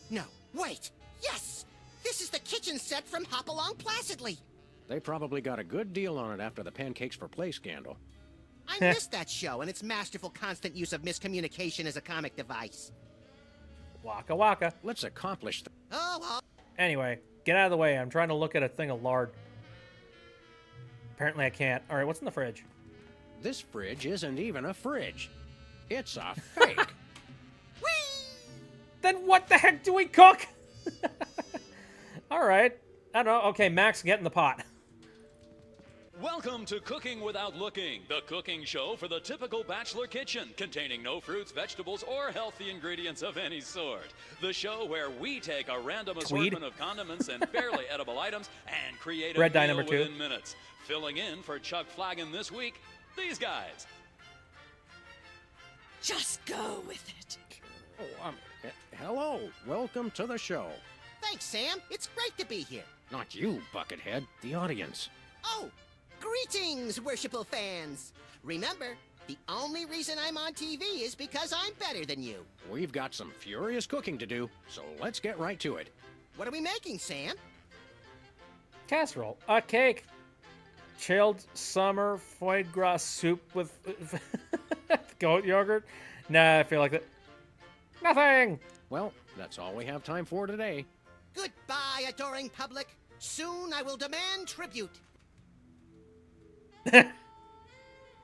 No, wait. Yes! This is the kitchen set from Hop Along Placidly. They probably got a good deal on it after the Pancakes for Play scandal. I missed that show and its masterful constant use of miscommunication as a comic device. Waka waka. Let's accomplish Oh, well. Anyway, get out of the way. I'm trying to look at a thing of lard. Apparently I can't. All right, what's in the fridge? This fridge isn't even a fridge. It's a fake. Then what the heck do we cook? All right. I don't know. Okay, Max, get in the pot. Welcome to Cooking Without Looking, the cooking show for the typical bachelor kitchen, containing no fruits, vegetables, or healthy ingredients of any sort. The show where we take a random assortment of condiments and barely edible items and create a Red dye meal number 2. within minutes. Filling in for Chuck Flagon this week, these guys. Just go with it. Oh, hello. Welcome to the show. Thanks, Sam. It's great to be here. Not you, Buckethead. The audience. Oh, greetings, worshipful fans. Remember, the only reason I'm on TV is because I'm better than you. We've got some furious cooking to do, so let's get right to it. What are we making, Sam? Casserole. A cake. Chilled summer foie gras soup with goat yogurt. Nah, I feel like that. Nothing. Well, that's all we have time for today. Goodbye, adoring public. Soon I will demand tribute.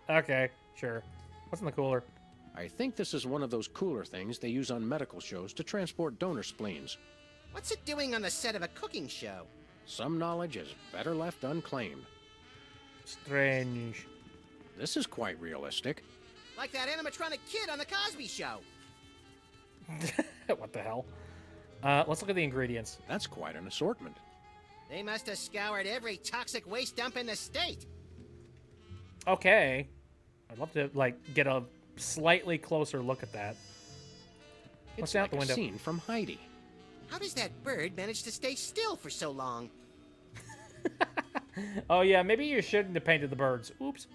Okay, sure. What's in the cooler? I think this is one of those cooler things they use on medical shows to transport donor spleens. What's it doing on the set of a cooking show? Some knowledge is better left unclaimed. Strange. This is quite realistic. Like that animatronic kid on The Cosby Show. What the hell? Let's look at the ingredients. That's quite an assortment. They must have scoured every toxic waste dump in the state. Okay. I'd love to, get a slightly closer look at that. What's It's out like the a window? scene from Heidi. How does that bird manage to stay still for so long? Oh, yeah, maybe you shouldn't have painted the birds. Oops.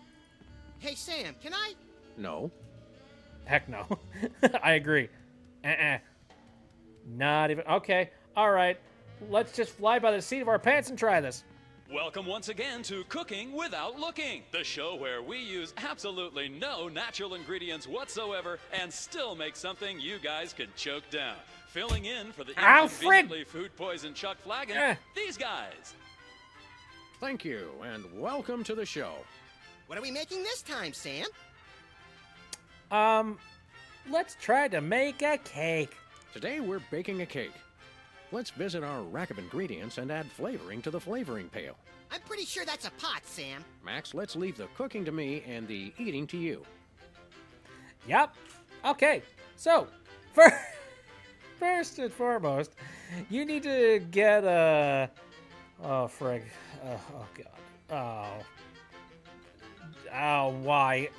Hey, Sam, can I? No. Heck no. I agree. Not even. Okay. All right. Let's just fly by the seat of our pants and try this. Welcome once again to Cooking Without Looking, the show where we use absolutely no natural ingredients whatsoever and still make something you guys can choke down. Filling in for the Alfred! inconveniently food-poisoned Chuck Flagon, these guys. Thank you, and welcome to the show. What are we making this time, Sam? let's try to make a cake. Today we're baking a cake. Let's visit our rack of ingredients and add flavoring to the flavoring pail. I'm pretty sure that's a pot, Sam. Max, let's leave the cooking to me and the eating to you. Yep. Okay. So, first and foremost, you need to get a. Oh, frig. Oh, God. Oh, why?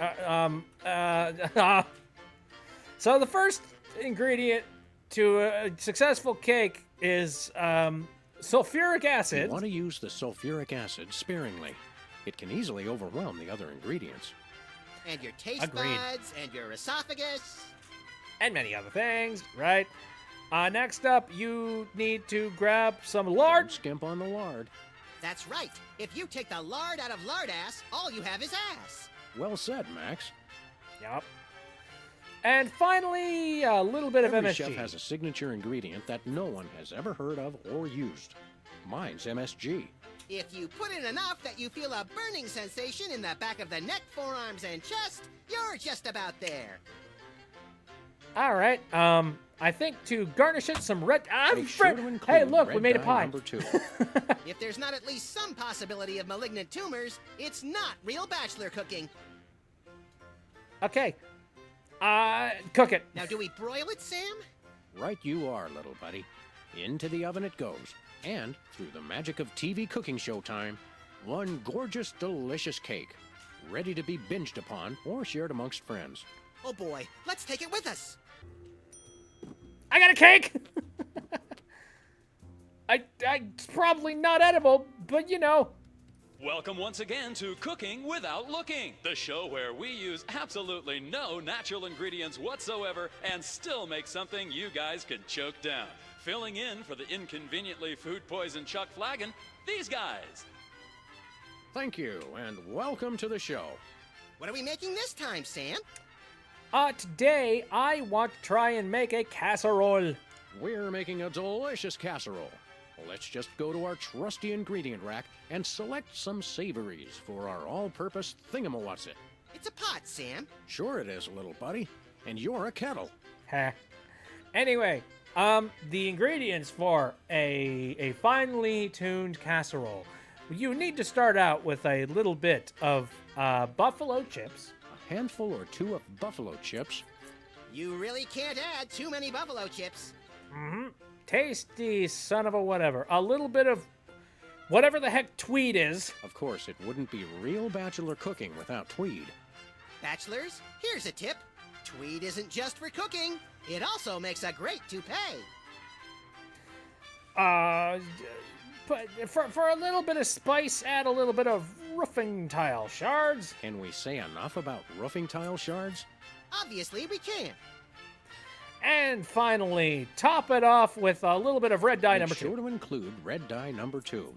So the first ingredient to a successful cake is sulfuric acid. You want to use the sulfuric acid sparingly. It can easily overwhelm the other ingredients. And your taste Agreed. buds, and your esophagus. And many other things, right? Next up, you need to grab some lard. Don't skimp on the lard. That's right. If you take the lard out of lardass, all you have is ass. Well said, Max. Yep. And finally, a little bit of Every MSG. chef has a signature ingredient that no one has ever heard of or used. Mine's MSG. If you put in enough that you feel a burning sensation in the back of the neck, forearms, and chest, you're just about there. All right. I think to garnish it, some red. Make sure to include Hey, look, we red made a dye pie. number 2. If there's not at least some possibility of malignant tumors, it's not real bachelor cooking. Okay. Cook it. Now, do we broil it, Sam? Right you are, little buddy. Into the oven it goes. And, through the magic of TV cooking show time, one gorgeous, delicious cake. Ready to be binged upon or shared amongst friends. Oh boy, let's take it with us. I got a cake. It's probably not edible, but you know. Welcome once again to Cooking Without Looking, the show where we use absolutely no natural ingredients whatsoever and still make something you guys can choke down. Filling in for the inconveniently food-poisoned Chuck Flagon, these guys. Thank you, and welcome to the show. What are we making this time, Sam? Today I want to try and make a casserole. We're making a delicious casserole. Let's just go to our trusty ingredient rack and select some savories for our all-purpose thingamawatsit. It's a pot, Sam. Sure it is, little buddy. And you're a kettle. Heh. Anyway, the ingredients for a finely tuned casserole. You need to start out with a little bit of buffalo chips. A handful or two of buffalo chips. You really can't add too many buffalo chips. Mm-hmm. Tasty son of a whatever. A little bit of whatever the heck tweed is. Of course, it wouldn't be real bachelor cooking without tweed. Bachelors, here's a tip. Tweed isn't just for cooking. It also makes a great toupee. But for a little bit of spice, add a little bit of roofing tile shards. Can we say enough about roofing tile shards? Obviously, we can. And finally, top it off with a little bit of red dye number Make sure 2. to include red dye number 2.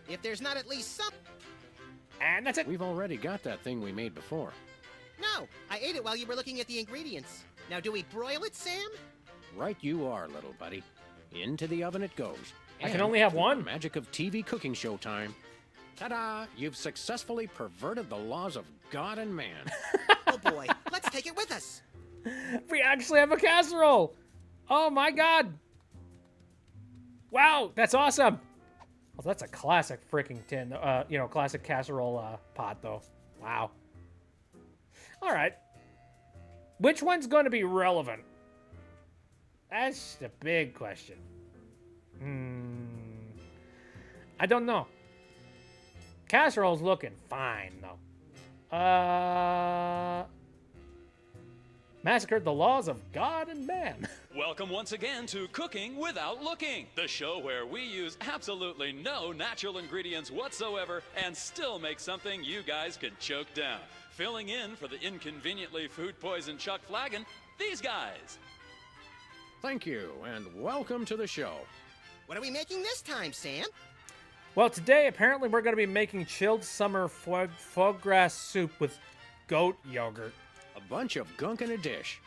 If there's not at least some... And that's it. We've already got that thing we made before. No, I ate it while you were looking at the ingredients. Now, do we broil it, Sam? Right you are, little buddy. Into the oven it goes. I can And only have through one? The magic of TV cooking show time. Ta-da! You've successfully perverted the laws of God and man. Oh boy, let's take it with us. We actually have a casserole. Oh my god. Wow, that's awesome. Well, that's a classic freaking tin, classic casserole pot though. Wow. All right. Which one's going to be relevant? That's the big question. I don't know. Casserole's looking fine though. Massacred the laws of God and man. Welcome once again to Cooking Without Looking, the show where we use absolutely no natural ingredients whatsoever and still make something you guys can choke down. Filling in for the inconveniently food-poisoned Chuck Flagon, these guys. Thank you, and welcome to the show. What are we making this time, Sam? Well, today apparently we're going to be making chilled summer foie gras soup with goat yogurt. A bunch of gunk in a dish.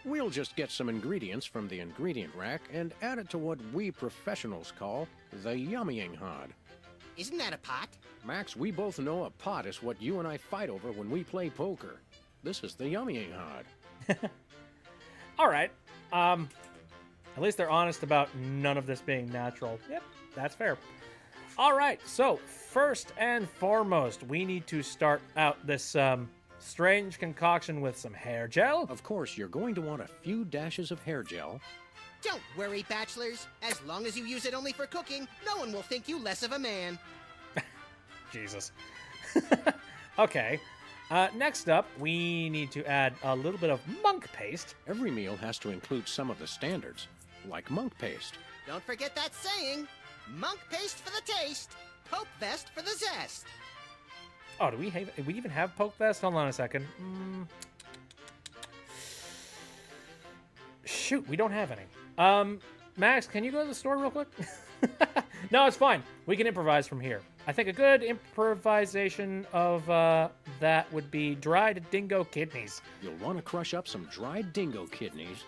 We'll just get some ingredients from the ingredient rack and add it to what we professionals call the yummying hod. Isn't that a pot? Max, we both know a pot is what you and I fight over when we play poker. This is the yummying hod. All right. At least they're honest about none of this being natural. Yep, that's fair. All right, so first and foremost, we need to start out this strange concoction with some hair gel. Of course, you're going to want a few dashes of hair gel. Don't worry, bachelors. As long as you use it only for cooking, no one will think you less of a man. Jesus. Okay. Next up, we need to add a little bit of monk paste. Every meal has to include some of the standards, like monk paste. Don't forget that saying. Monk paste for the taste, Pope vest for the zest. Oh, do we even have poke vest? Hold on a second. Shoot, we don't have any. Max, can you go to the store real quick? No, it's fine. We can improvise from here. I think a good improvisation of that would be dried dingo kidneys. You'll want to crush up some dried dingo kidneys.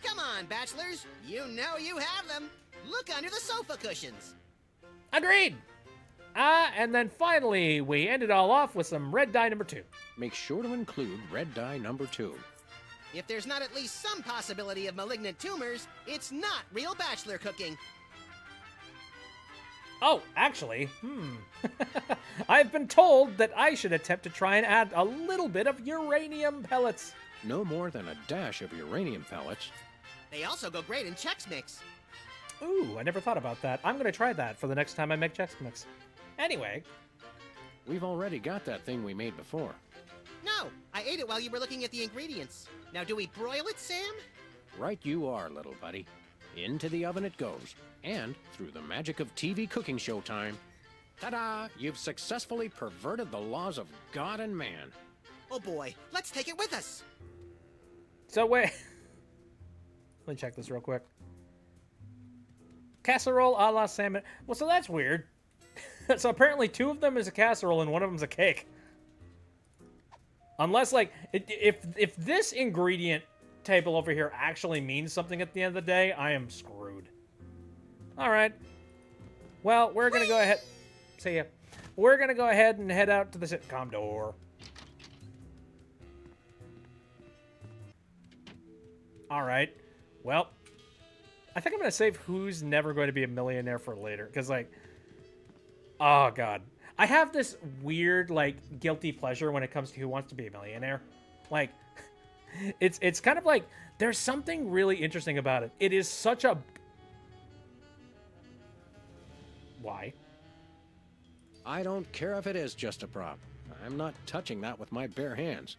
Come on, bachelors. You know you have them. Look under the sofa cushions. Agreed. And then finally, we end it all off with some red dye number 2. Make sure to include red dye number 2. If there's not at least some possibility of malignant tumors, it's not real bachelor cooking. Oh, actually, I've been told that I should attempt to try and add a little bit of uranium pellets. No more than a dash of uranium pellets. They also go great in Chex Mix. Ooh, I never thought about that. I'm going to try that for the next time I make Chex Mix. Anyway. We've already got that thing we made before. No, I ate it while you were looking at the ingredients. Now, do we broil it, Sam? Right you are, little buddy. Into the oven it goes. And, through the magic of TV cooking show time, ta-da! You've successfully perverted the laws of God and man. Oh boy, let's take it with us. So wait. Let me check this real quick. Casserole a la salmon. Well, so that's weird. So apparently 2 of them is a casserole and 1 of them's a cake. Unless, like, if this ingredient table over here actually means something at the end of the day, I am screwed. All right. Well, we're going to go ahead. See ya. We're going to go ahead and head out to the sitcom door. All right. Well, I think I'm going to save who's never going to be a millionaire for later. Because, like, oh, God. I have this weird, like, guilty pleasure when it comes to Who Wants to Be a Millionaire. Like, it's kind of like, there's something really interesting about it. It is such a... Why? I don't care if it is just a prop. I'm not touching that with my bare hands.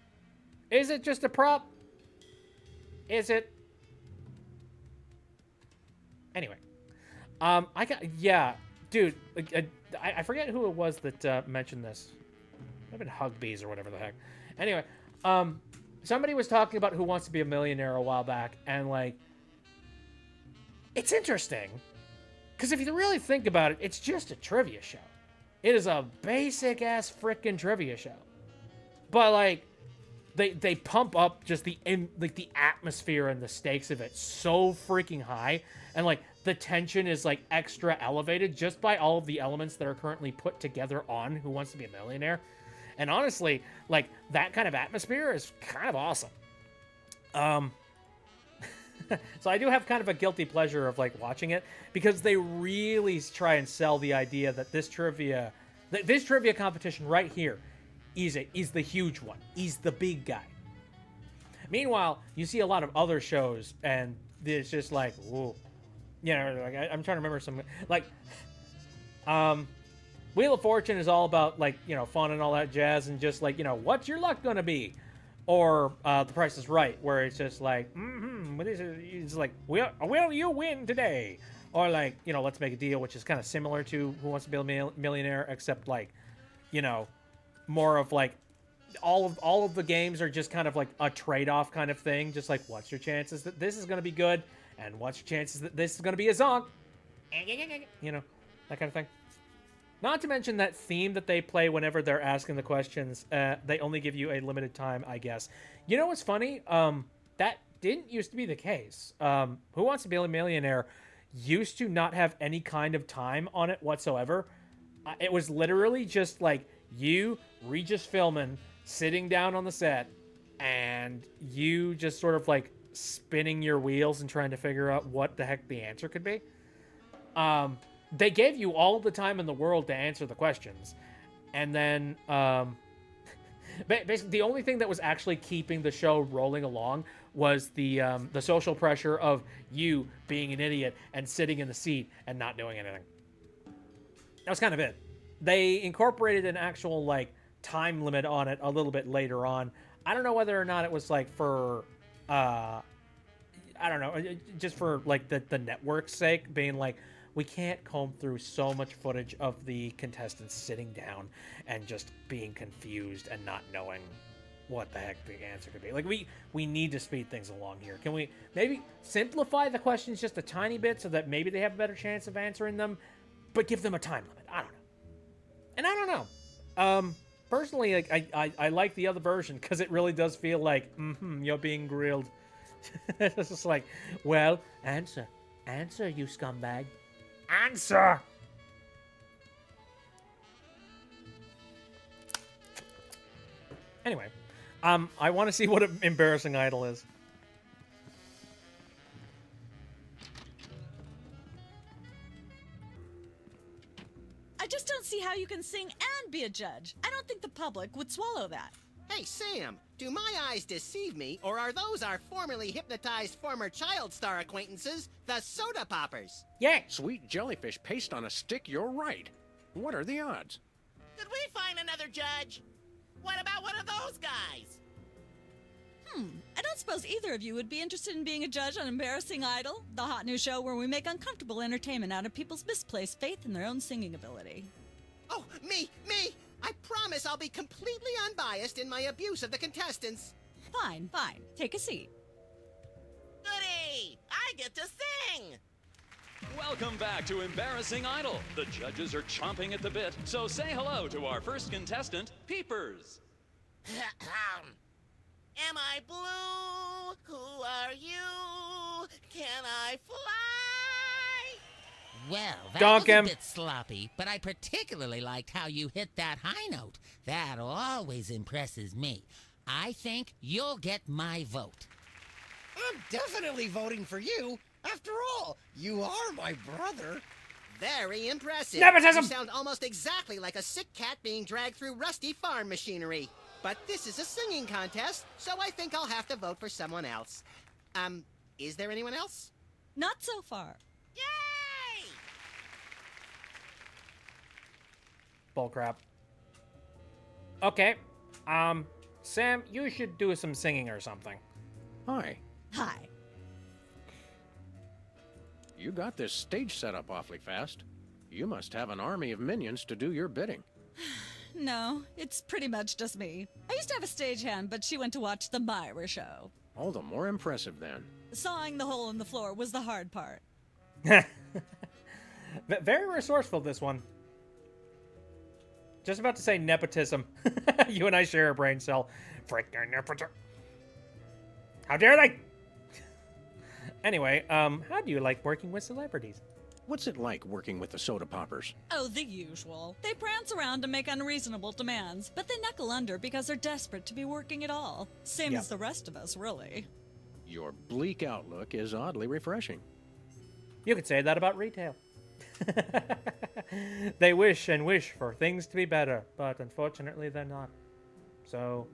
Is it just a prop? Is it? Anyway. Yeah, dude, I forget who it was that mentioned this. I've been Hugbees or whatever the heck. Anyway, somebody was talking about Who Wants to Be a Millionaire a while back, and, like, it's interesting. Because if you really think about it, it's just a trivia show. It is a basic-ass frickin' trivia show. But, like, they pump up just the atmosphere and the stakes of it so freaking high. And, like, the tension is, like, extra elevated just by all of the elements that are currently put together on Who Wants to Be a Millionaire. And honestly, like, that kind of atmosphere is kind of awesome. So I do have kind of a guilty pleasure of, like, watching it, because they really try and sell the idea that this trivia competition right here is the huge one. He's the big guy. Meanwhile, you see a lot of other shows, and it's just like, whoa. You know, like, I'm trying to remember some, like, Wheel of Fortune is all about, like, you know, fun and all that jazz, and just like, you know, what's your luck gonna be? Or The Price is Right, where it's just like, it's like, will you win today? Or, like, you know, Let's Make a Deal, which is kind of similar to Who Wants to Be a Millionaire, except, like, you know, more of, like, all of the games are just kind of like a trade-off kind of thing. Just like, what's your chances that this is going to be good? And what's your chances that this is going to be a zonk? You know, that kind of thing. Not to mention that theme that they play whenever they're asking the questions. They only give you a limited time, I guess. You know what's funny? That didn't used to be the case. Who Wants to Be a Millionaire used to not have any kind of time on it whatsoever. It was literally just like you, Regis Philbin, sitting down on the set, and you just sort of like spinning your wheels and trying to figure out what the heck the answer could be. They gave you all the time in the world to answer the questions. And then, basically, the only thing that was actually keeping the show rolling along was the social pressure of you being an idiot and sitting in the seat and not doing anything. That was kind of it. They incorporated an actual, like, time limit on it a little bit later on. I don't know whether or not it was, like, for, I don't know, just for, like, the network's sake, being like, we can't comb through so much footage of the contestants sitting down and just being confused and not knowing what the heck the answer could be. Like, we need to speed things along here. Can we maybe simplify the questions just a tiny bit so that maybe they have a better chance of answering them, but give them a time limit? I don't know. And I don't know. Personally, like, I like the other version because it really does feel like, you're being grilled. It's just like, well, answer, you scumbag. Answer! Anyway, I want to see what an embarrassing idol is. I just don't see how you can sing and be a judge. I don't think the public would swallow that. Hey, Sam, do my eyes deceive me, or are those our formerly hypnotized former child star acquaintances, the Soda Poppers? Yeah. Sweet jellyfish paste on a stick, you're right. What are the odds? Could we find another judge? What about one of those guys? I don't suppose either of you would be interested in being a judge on Embarrassing Idol, the hot new show where we make uncomfortable entertainment out of people's misplaced faith in their own singing ability. Oh, me! I promise I'll be completely unbiased in my abuse of the contestants. Fine. Take a seat. Goody! I get to sing! Welcome back to Embarrassing Idol. The judges are chomping at the bit, so say hello to our first contestant, Peepers. Am I blue? Who are you? Can I fly? Well, that Donk was a him. bit sloppy, but I particularly liked how you hit that high note. That always impresses me. I think you'll get my vote. I'm definitely voting for you. After all, you are my brother. Very impressive. Nepotism! You sound almost exactly like a sick cat being dragged through rusty farm machinery. But this is a singing contest, so I think I'll have to vote for someone else. Is there anyone else? Not so far. Yay! Bullcrap. Okay. Sam, you should do some singing or something. Hi. Hi. You got this stage set up awfully fast. You must have an army of minions to do your bidding. No, it's pretty much just me. I used to have a stagehand, but she went to watch the Myra show. All the more impressive then. Sawing the hole in the floor was the hard part. Very resourceful, this one. Just about to say nepotism. You and I share a brain cell. Freaking nepotism. How dare they? Anyway, how do you like working with celebrities? What's it like working with the Soda Poppers? Oh, the usual. They prance around and make unreasonable demands, but they knuckle under because they're desperate to be working at all. Same as the rest of us, really. Your bleak outlook is oddly refreshing. You could say that about retail. They wish and wish for things to be better, but unfortunately they're not. So...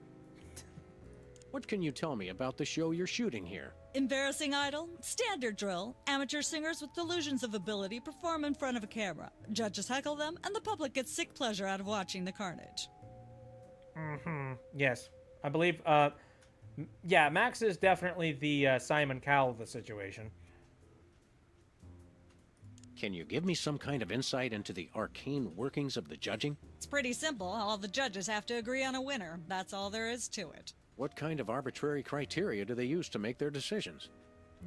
What can you tell me about the show you're shooting here? Embarrassing Idol, standard drill. Amateur singers with delusions of ability perform in front of a camera. Judges heckle them, and the public gets sick pleasure out of watching the carnage. Yes. I believe, yeah, Max is definitely the Simon Cowell of the situation. Can you give me some kind of insight into the arcane workings of the judging? It's pretty simple. All the judges have to agree on a winner. That's all there is to it. What kind of arbitrary criteria do they use to make their decisions?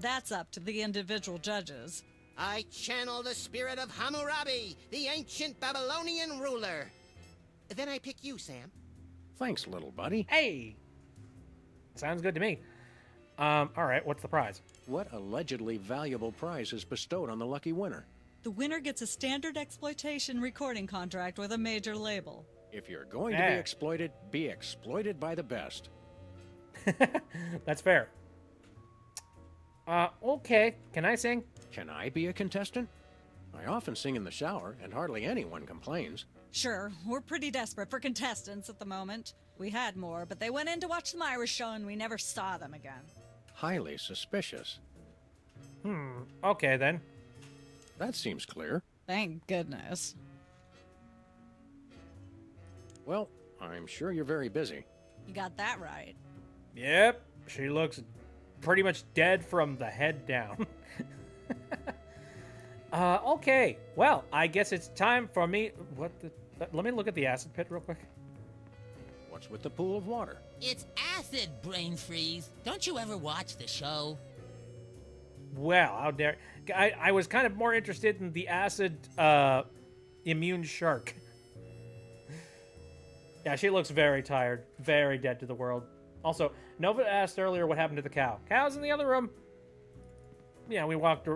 That's up to the individual judges. I channel the spirit of Hammurabi, the ancient Babylonian ruler. Then I pick you, Sam. Thanks, little buddy. Hey! Sounds good to me. Alright, what's the prize? What allegedly valuable prize is bestowed on the lucky winner? The winner gets a standard exploitation recording contract with a major label. If you're going to be exploited by the best. That's fair. Okay. Can I sing? Can I be a contestant? I often sing in the shower, and hardly anyone complains. Sure, we're pretty desperate for contestants at the moment. We had more, but they went in to watch the Myra show and we never saw them again. Highly suspicious. Okay, then. That seems clear. Thank goodness. Well, I'm sure you're very busy. You got that right. Yep. She looks pretty much dead from the head down. Okay. Well, I guess it's time for me... Let me look at the acid pit real quick. What's with the pool of water? It's acid, brain freeze. Don't you ever watch the show? Well, how dare... I was kind of more interested in the acid, immune shark. Yeah, she looks very tired. Very dead to the world. Also, Nova asked earlier what happened to the cow. Cow's in the other room. Yeah, we walked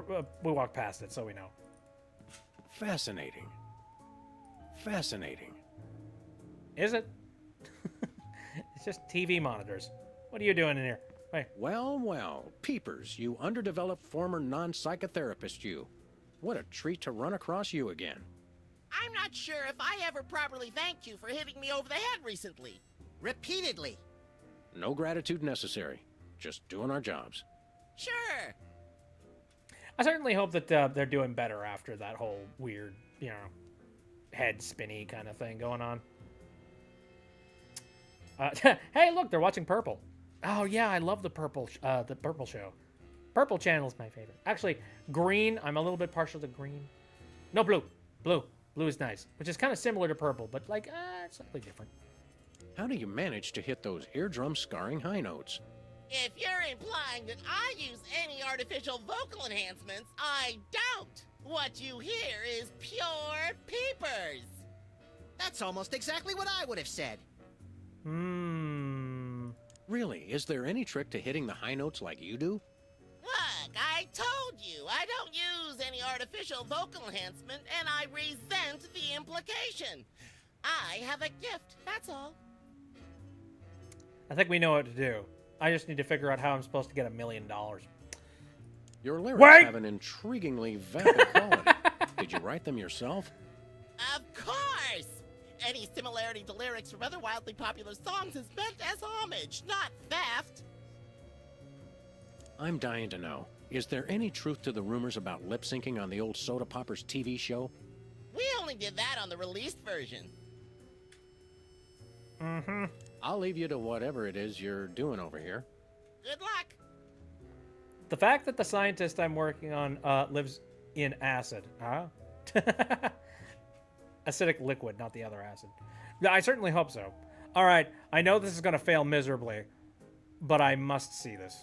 past it, so we know. Fascinating. Fascinating. Is it? It's just TV monitors. What are you doing in here? Wait. Well, well. Peepers, you underdeveloped former non-psychotherapist you. What a treat to run across you again. I'm not sure if I ever properly thanked you for hitting me over the head recently. Repeatedly. No gratitude necessary. Just doing our jobs. Sure. I certainly hope that they're doing better after that whole weird, head spinny kind of thing going on. Hey, look, they're watching Purple. Oh yeah, I love the Purple show. Purple Channel's my favorite. Actually, Green, I'm a little bit partial to Green. No, Blue. Blue is nice, which is kind of similar to Purple, but it's slightly different. How do you manage to hit those eardrum scarring high notes? If you're implying that I use any artificial vocal enhancements, I don't. What you hear is pure peepers. That's almost exactly what I would have said. Really, is there any trick to hitting the high notes like you do? Look, I told you, I don't use any artificial vocal enhancement, and I resent the implication. I have a gift, that's all. I think we know what to do. I just need to figure out how I'm supposed to get $1 million. Your lyrics have an intriguingly vapid quality. Did you write them yourself? Of course! Any similarity to lyrics from other wildly popular songs is meant as homage, not theft. I'm dying to know. Is there any truth to the rumors about lip syncing on the old Soda Poppers TV show? We only did that on the released version. I'll leave you to whatever it is you're doing over here. Good luck. The fact that the scientist I'm working on lives in acid. Acidic liquid, not the other acid. I certainly hope so. All right, I know this is going to fail miserably, but I must see this.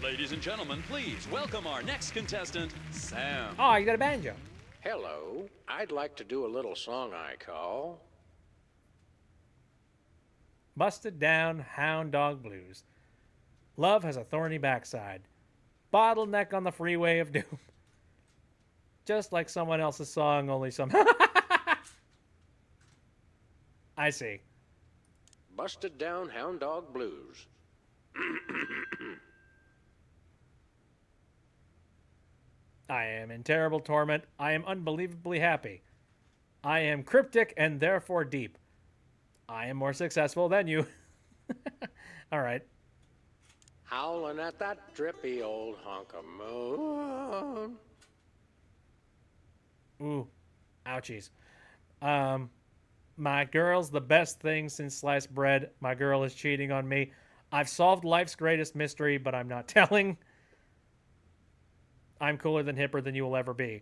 Ladies and gentlemen, please welcome our next contestant, Sam. Oh, you got a banjo. Hello. I'd like to do a little song I call... Busted Down Hound Dog Blues. Love has a thorny backside. Bottleneck on the freeway of doom. Just like someone else's song, only some... I see. Busted Down Hound Dog Blues. I am in terrible torment. I am unbelievably happy. I am cryptic and therefore deep. I am more successful than you. All right. Howling at that drippy old hunk of moon. Ooh, ouchies. My girl's the best thing since sliced bread. My girl is cheating on me. I've solved life's greatest mystery, but I'm not telling. I'm cooler than hipper than you will ever be.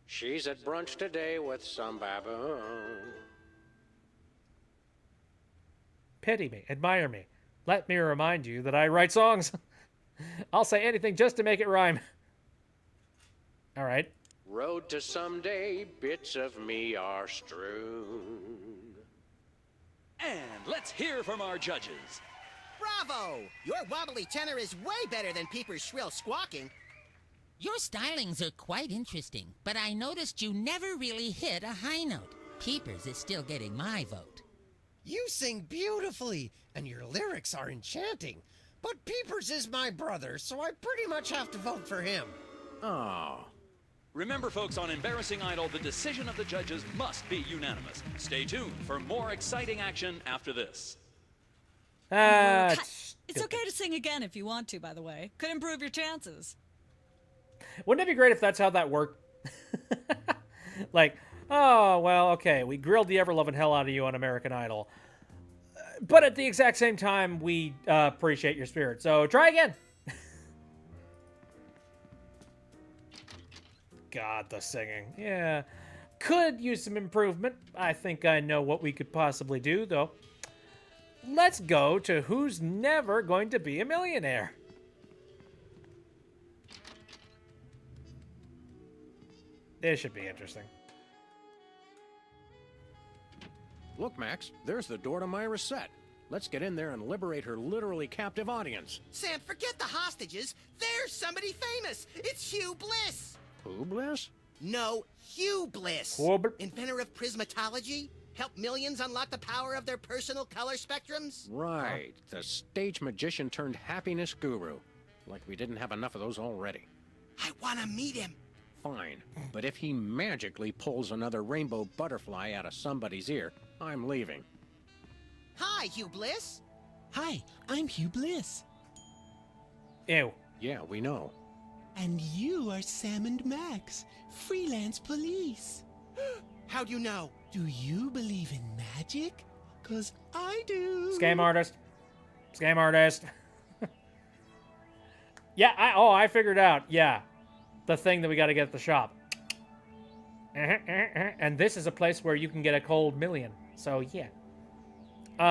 She's at brunch today with some baboon. Pity me, admire me. Let me remind you that I write songs. I'll say anything just to make it rhyme. All right. Road to someday, bits of me are strewn. And let's hear from our judges. Bravo! Your wobbly tenor is way better than Peeper's shrill squawking. Your stylings are quite interesting, but I noticed you never really hit a high note. Peepers is still getting my vote. You sing beautifully, and your lyrics are enchanting. But Peepers is my brother, so I pretty much have to vote for him. Oh. Remember, folks, on Embarrassing Idol, the decision of the judges must be unanimous. Stay tuned for more exciting action after this. It's okay to sing again if you want to, by the way. Could improve your chances. Wouldn't it be great if that's how that worked? Like, oh, well, okay, we grilled the ever-loving hell out of you on American Idol. But at the exact same time, we appreciate your spirit. So try again. God, the singing. Yeah. Could use some improvement. I think I know what we could possibly do, though. Let's go to who's never going to be a millionaire. This should be interesting. Look, Max, there's the door to Myra's set. Let's get in there and liberate her literally captive audience. Sam, forget the hostages. There's somebody famous. It's Hugh Bliss. Who, Bliss? No, Hugh Bliss. Robert. Inventor of prismatology. Help millions unlock the power of their personal color spectrums. Right. The stage magician turned happiness guru. Like we didn't have enough of those already. I want to meet him. Fine. But if he magically pulls another rainbow butterfly out of somebody's ear, I'm leaving. Hi, Hugh Bliss. Hi, I'm Hugh Bliss. Ew. Yeah, we know. And you are Sam and Max, freelance police. How do you know? Do you believe in magic? 'Cause I do. Scam artist. Scam artist. Yeah, I figured out. Yeah. The thing that we got to get at the shop. And this is a place where you can get a cold million. So, yeah.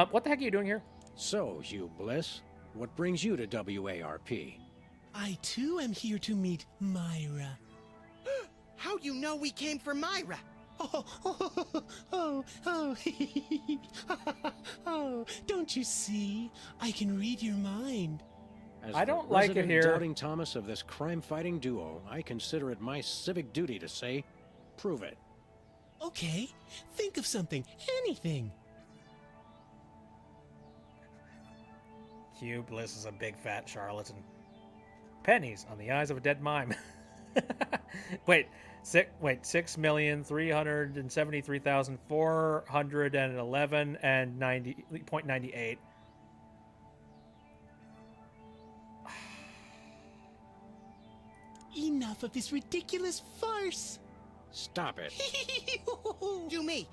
What the heck are you doing here? So, Hugh Bliss, what brings you to WARP? I too am here to meet Myra. How do you know we came for Myra? Oh, don't you see? I can read your mind. As I don't like it resident here. Doubting Thomas of this crime-fighting duo, I consider it my civic duty to say, prove it. Okay, think of something, anything. Hugh Bliss is a big fat charlatan. Pennies on the eyes of a dead mime. Wait, 6,373,411 and 90.98. Enough of this ridiculous farce. Stop it. Do me.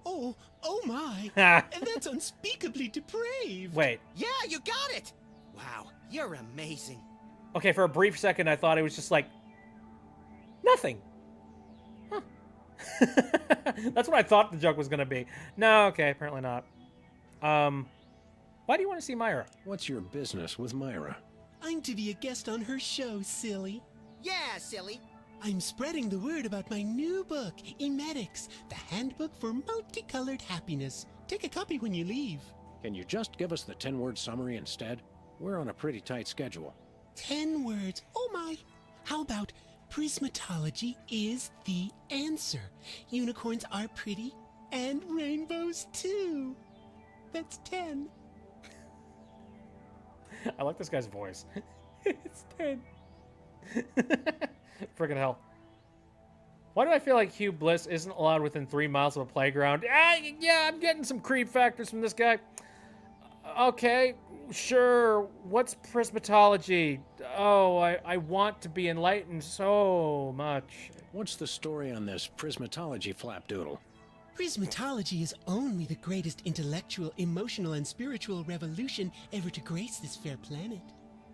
Oh my. And that's unspeakably depraved. Wait. Yeah, you got it. Wow, you're amazing. Okay, for a brief second, I thought it was just like nothing. Huh. That's what I thought the joke was going to be. No, okay, apparently not. Why do you want to see Myra? What's your business with Myra? I'm to be a guest on her show, silly. Yeah, silly. I'm spreading the word about my new book, Emetics, the Handbook for Multicolored Happiness. Take a copy when you leave. Can you just give us the 10-word summary instead? We're on a pretty tight schedule. 10 words. Oh my. How about prismatology is the answer? Unicorns are pretty, and rainbows too. That's 10. I like this guy's voice. It's 10. Friggin' hell. Why do I feel like Hugh Bliss isn't allowed within 3 miles of a playground? Yeah, I'm getting some creep factors from this guy. Okay, sure. What's prismatology? Oh, I want to be enlightened so much. What's the story on this prismatology flapdoodle? Prismatology is only the greatest intellectual, emotional, and spiritual revolution ever to grace this fair planet.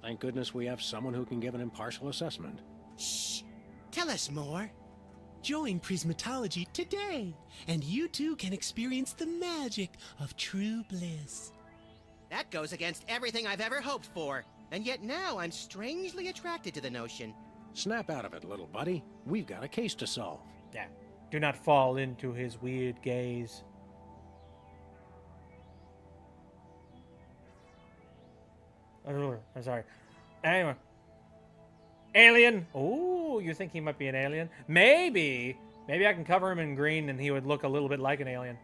Thank goodness we have someone who can give an impartial assessment. Shh. Tell us more. Join Prismatology today, and you too can experience the magic of true bliss. That goes against everything I've ever hoped for. And yet now I'm strangely attracted to the notion. Snap out of it, little buddy. We've got a case to solve. Yeah. Do not fall into his weird gaze. I'm sorry. Anyway. Alien. Oh, you think he might be an alien? Maybe. Maybe I can cover him in green and he would look a little bit like an alien.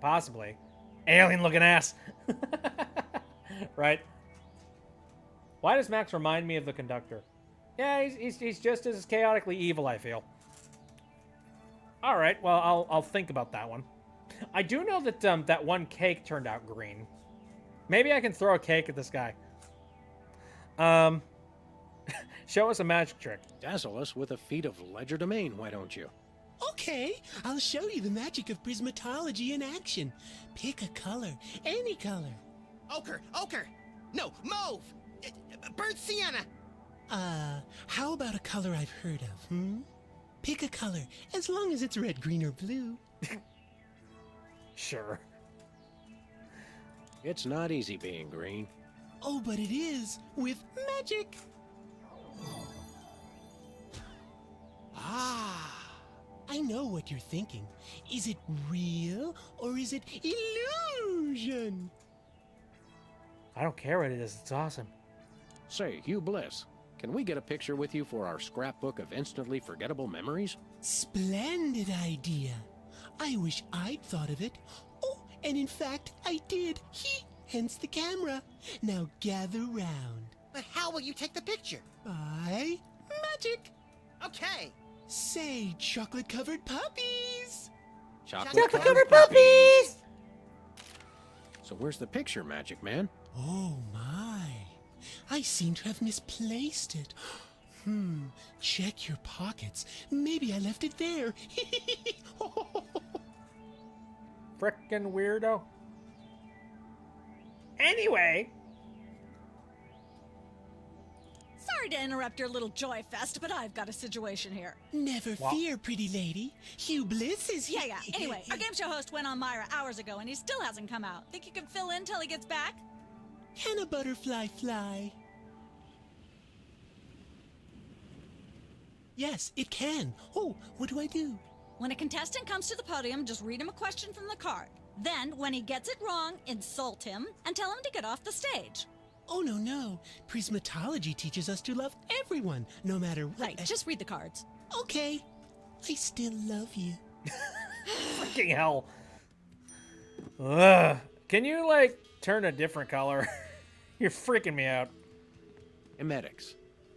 Possibly. Alien-looking ass. Right? Why does Max remind me of the conductor? Yeah, he's just as chaotically evil, I feel. All right, well, I'll think about that one. I do know that that one cake turned out green. Maybe I can throw a cake at this guy. Show us a magic trick. Dazzle us with a feat of legerdemain, why don't you? Okay, I'll show you the magic of prismatology in action. Pick a color, any color. Ochre! No, mauve! Burnt sienna! How about a color I've heard of, Pick a color, as long as it's red, green, or blue. Sure. It's not easy being green. Oh, but it is, with magic. I know what you're thinking. Is it real, or is it illusion? I don't care what it is. It's awesome. Say, Hugh Bliss, can we get a picture with you for our scrapbook of instantly forgettable memories? Splendid idea. I wish I'd thought of it. Oh, and in fact, I did. Hence the camera. Now gather round. But how will you take the picture? By magic. Okay. Say, chocolate-covered puppies. Chocolate-covered puppies! So where's the picture, Magic Man? Oh, my. I seem to have misplaced it. Check your pockets. Maybe I left it there. Frickin' weirdo. Anyway. Sorry to interrupt your little joy fest, but I've got a situation here. Never fear, pretty lady. Hugh Bliss is here. Yeah. Anyway, our game show host went on Myra hours ago, and he still hasn't come out. Think you can fill in till he gets back? Can a butterfly fly? Yes, it can. Oh, what do I do? When a contestant comes to the podium, just read him a question from the card. Then, when he gets it wrong, insult him and tell him to get off the stage. Oh, no. Prismatology teaches us to love everyone, no matter what. Right, just read the cards. Okay. I still love you. Freaking hell. Ugh. Can you, like, turn a different color? You're freaking me out. Emetics.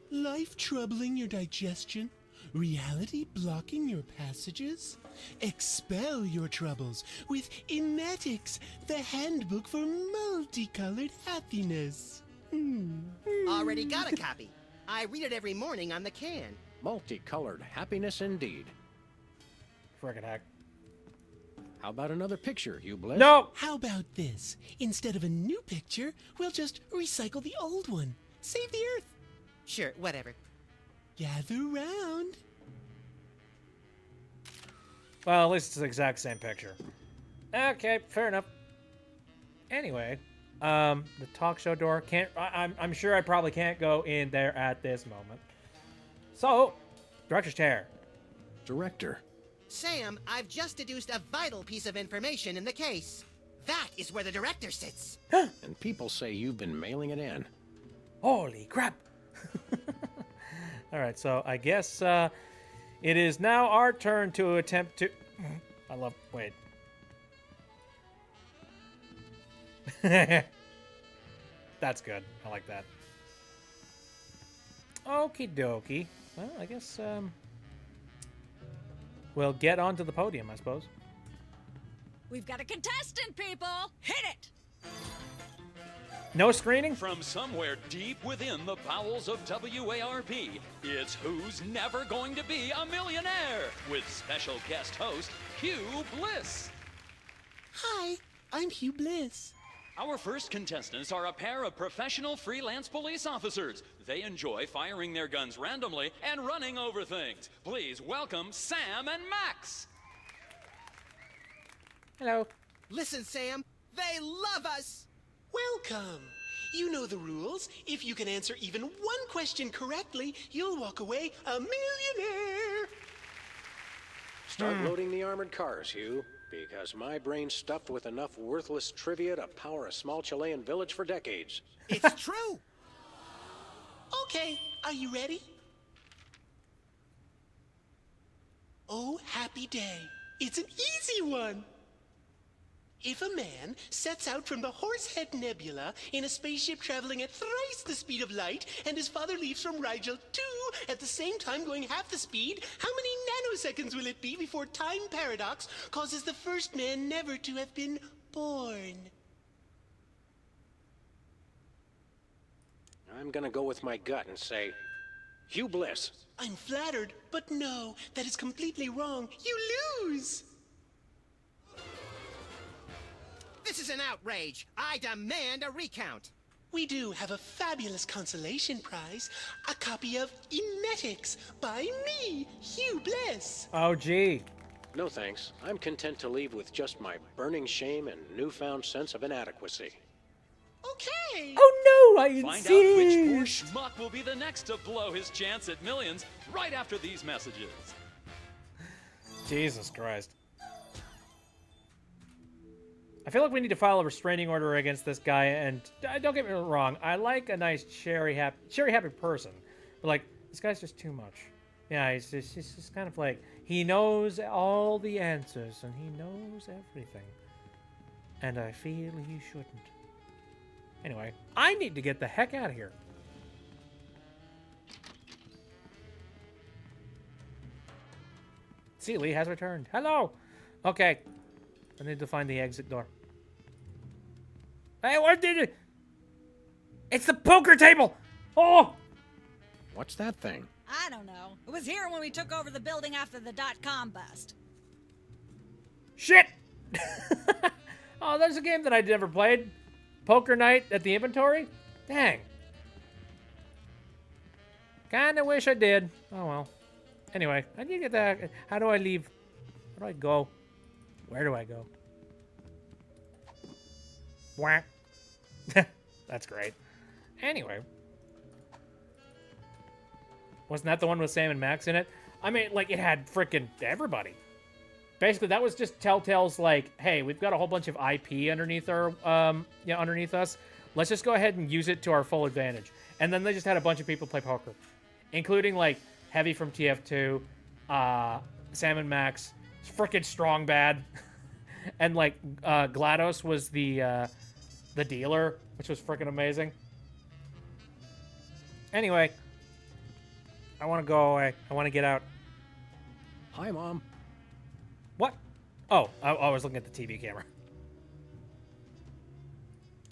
Life troubling your digestion? Reality blocking your passages? Expel your troubles with Emetics, the handbook for multicolored happiness. Already got a copy. I read it every morning on the can. Multicolored happiness indeed. Frickin' heck. How about another picture, Hugh Bliss? No! How about this? Instead of a new picture, we'll just recycle the old one. Save the Earth. Sure, whatever. Gather round. Well, at least it's the exact same picture. Okay, fair enough. Anyway, the talk show door can't. I'm sure I probably can't go in there at this moment. So, director's chair. Director. Sam, I've just deduced a vital piece of information in the case. That is where the director sits. And people say you've been mailing it in. Holy crap! All right, so I guess it is now our turn to attempt to. Wait. That's good. I like that. Okie dokie. Well, I guess we'll get onto the podium, I suppose. We've got a contestant, people! Hit it! No screening? From somewhere deep within the bowels of WARP, it's Who's Never Going to Be a Millionaire with special guest host Hugh Bliss. Hi, I'm Hugh Bliss. Our first contestants are a pair of professional freelance police officers. They enjoy firing their guns randomly and running over things. Please welcome Sam and Max. Hello. Listen, Sam, they love us. Welcome. You know the rules. If you can answer even one question correctly, you'll walk away a millionaire. Start loading the armored cars, Hugh, because my brain's stuffed with enough worthless trivia to power a small Chilean village for decades. It's true. Okay, are you ready? Oh, happy day. It's an easy one. If a man sets out from the Horsehead Nebula in a spaceship traveling at thrice the speed of light, and his father leaves from Rigel 2 at the same time going half the speed, how many nanoseconds will it be before time paradox causes the first man never to have been born? I'm gonna go with my gut and say, Hugh Bliss. I'm flattered, but no, that is completely wrong. You lose! This is an outrage. I demand a recount. We do have a fabulous consolation prize, a copy of Emetics by me, Hugh Bliss. Oh, gee. No thanks. I'm content to leave with just my burning shame and newfound sense of inadequacy. Okay. Oh no, I Find insist. out which poor schmuck will be the next to blow his chance at millions right after these messages. Jesus Christ. I feel like we need to file a restraining order against this guy, and don't get me wrong, I like a nice cherry happy person, but like, this guy's just too much. Yeah, he's just kind of like, he knows all the answers, and he knows everything. And I feel he shouldn't. Anyway, I need to get the heck out of here. Seely has returned. Hello! Okay. I need to find the exit door. Hey, what did it? It's the poker table! Oh! What's that thing? I don't know. It was here when we took over the building after the .com bust. Shit! Oh, there's a game that I never played. Poker Night at the Inventory? Dang. Kinda wish I did. Oh well. Anyway, I need to get that. How do I leave? Where do I go? Where do I go? Whack. That's great. Anyway. Wasn't that the one with Sam and Max in it? I mean, like, it had frickin' everybody. Basically, that was just Telltale's like, hey, we've got a whole bunch of IP underneath our, underneath us. Let's just go ahead and use it to our full advantage. And then they just had a bunch of people play poker, including like Heavy from TF2, Sam and Max, frickin' Strong Bad, and like GLaDOS was the dealer, which was frickin' amazing. Anyway, I want to go away. I want to get out. Hi, Mom. What? Oh, I was looking at the TV camera.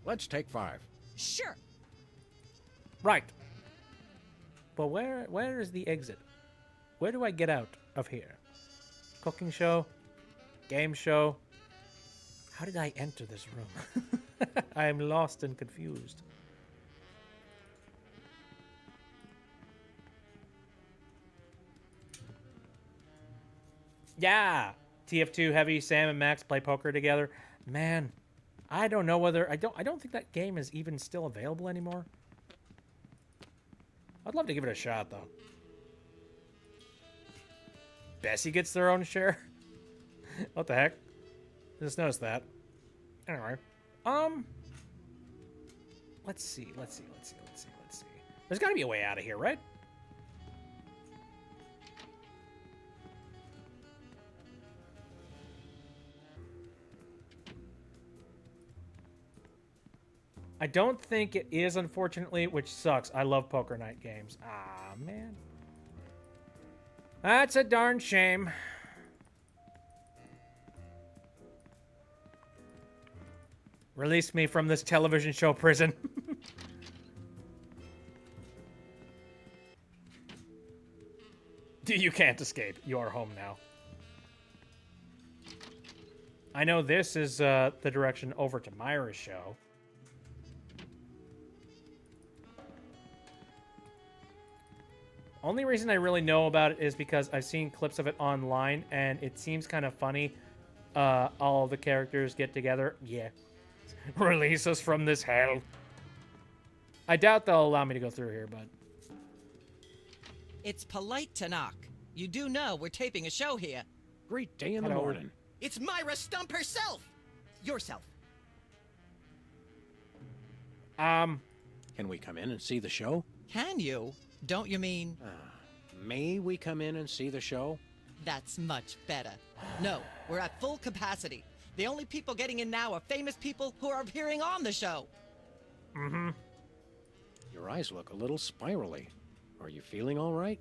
Let's take 5. Sure. Right. But where is the exit? Where do I get out of here? Cooking show? Game show? How did I enter this room? I am lost and confused. Yeah. TF2 Heavy, Sam and Max play poker together. Man, I don't know whether I don't think that game is even still available anymore. I'd love to give it a shot though. Bessie gets their own share. What the heck? Just noticed that. Anyway, let's see. There's got to be a way out of here, right? I don't think it is, unfortunately, which sucks. I love Poker Night games. Ah, man. That's a darn shame. Release me from this television show prison. You can't escape. You are home now. I know this is the direction over to Myra's show. Only reason I really know about it is because I've seen clips of it online, and it seems kind of funny. All the characters get together. Yeah. Release us from this hell. I doubt they'll allow me to go through here, but... It's polite to knock. You do know we're taping a show here. Great day in the morning. It's Myra Stump herself! Yourself. Can we come in and see the show? Can you? Don't you mean... May we come in and see the show? That's much better. No, we're at full capacity. The only people getting in now are famous people who are appearing on the show. Mm-hmm. Your eyes look a little spirally. Are you feeling all right?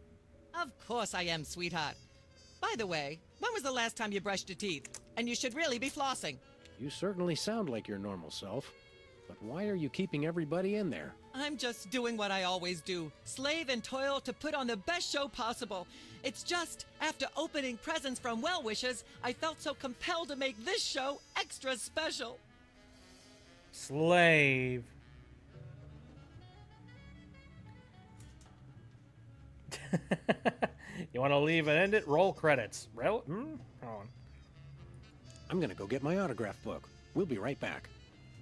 Of course I am, sweetheart. By the way, when was the last time you brushed your teeth? And you should really be flossing. You certainly sound like your normal self. But why are you keeping everybody in there? I'm just doing what I always do. Slave and toil to put on the best show possible. It's just, after opening presents from well-wishers, I felt so compelled to make this show extra special. Slave. You want to leave and end it? Roll credits. Hold on. I'm gonna go get my autograph book. We'll be right back.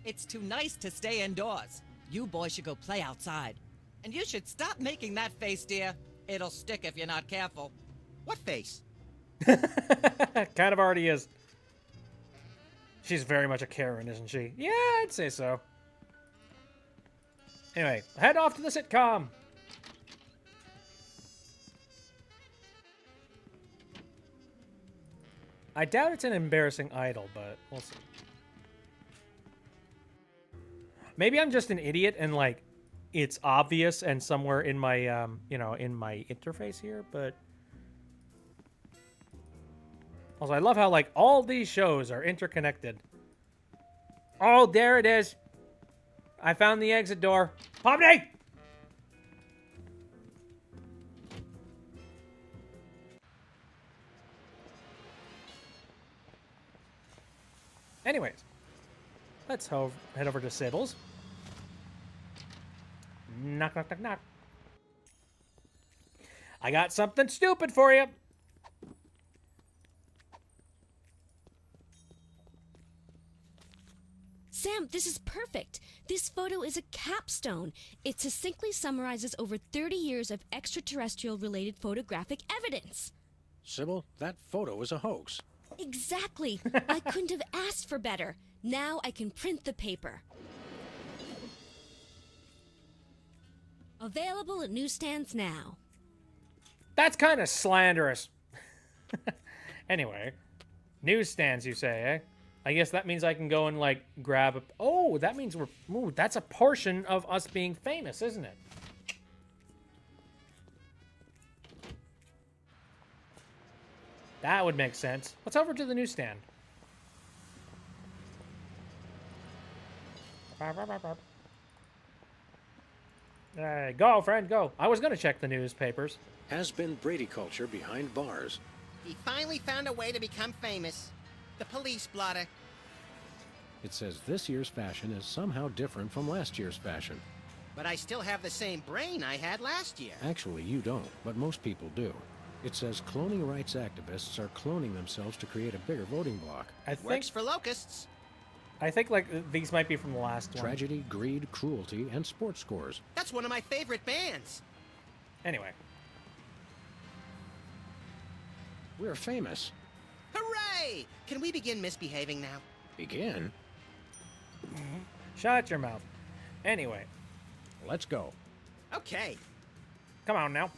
It's too nice to stay indoors. You boys should go play outside. And you should stop making that face, dear. It'll stick if you're not careful. What face? Kind of already is. She's very much a Karen, isn't she? Yeah, I'd say so. Anyway, head off to the sitcom. I doubt it's an embarrassing idol, but we'll see. Maybe I'm just an idiot and, like, it's obvious and somewhere in my, in my interface here, but... Also, I love how, like, all these shows are interconnected. Oh, there it is. I found the exit door. Pomni! Anyways, let's head over to Sybil's. Knock, knock, knock, knock. I got something stupid for you. Sam, this is perfect. This photo is a capstone. It succinctly summarizes over 30 years of extraterrestrial-related photographic evidence. Sybil, that photo is a hoax. Exactly. I couldn't have asked for better. Now I can print the paper. Available at newsstands now. That's kind of slanderous. Anyway, newsstands, you say, eh? I guess that means I can go and, like, grab a... Oh, that means we're... Ooh, that's a portion of us being famous, isn't it? That would make sense. Let's over to the newsstand. Go, friend, go. I was going to check the newspapers. Has been Brady culture behind bars. He finally found a way to become famous. The police blotter. It says this year's fashion is somehow different from last year's fashion. But I still have the same brain I had last year. Actually, you don't, but most people do. It says cloning rights activists are cloning themselves to create a bigger voting bloc. Works for locusts. I think, like, these might be from the last one. Tragedy, greed, cruelty, and sports scores. That's one of my favorite bands. Anyway. We're famous. Hooray! Can we begin misbehaving now? Begin? Shut your mouth. Anyway. Let's go. Okay. Come on now.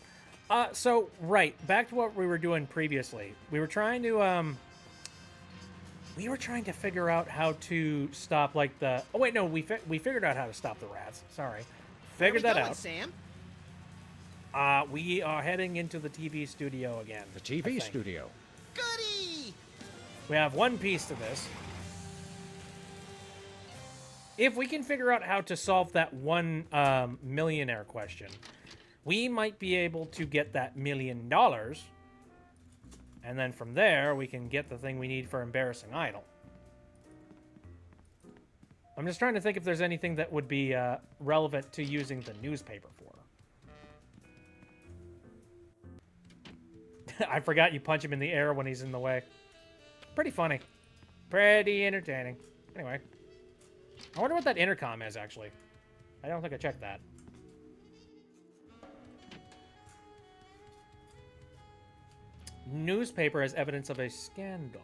Right, back to what we were doing previously. We were trying to, figure out how to stop, like, the... Oh, wait, no, we figured out how to stop the rats. Sorry. Figured that out. Sam? We are heading into the TV studio again. The TV studio? Goody! We have one piece to this. If we can figure out how to solve that one millionaire question, we might be able to get that $1 million. And then from there, we can get the thing we need for Embarrassing Idol. I'm just trying to think if there's anything that would be relevant to using the newspaper for. I forgot you punch him in the air when he's in the way. Pretty funny. Pretty entertaining. Anyway. I wonder what that intercom is, actually. I don't think I checked that. Newspaper as evidence of a scandal.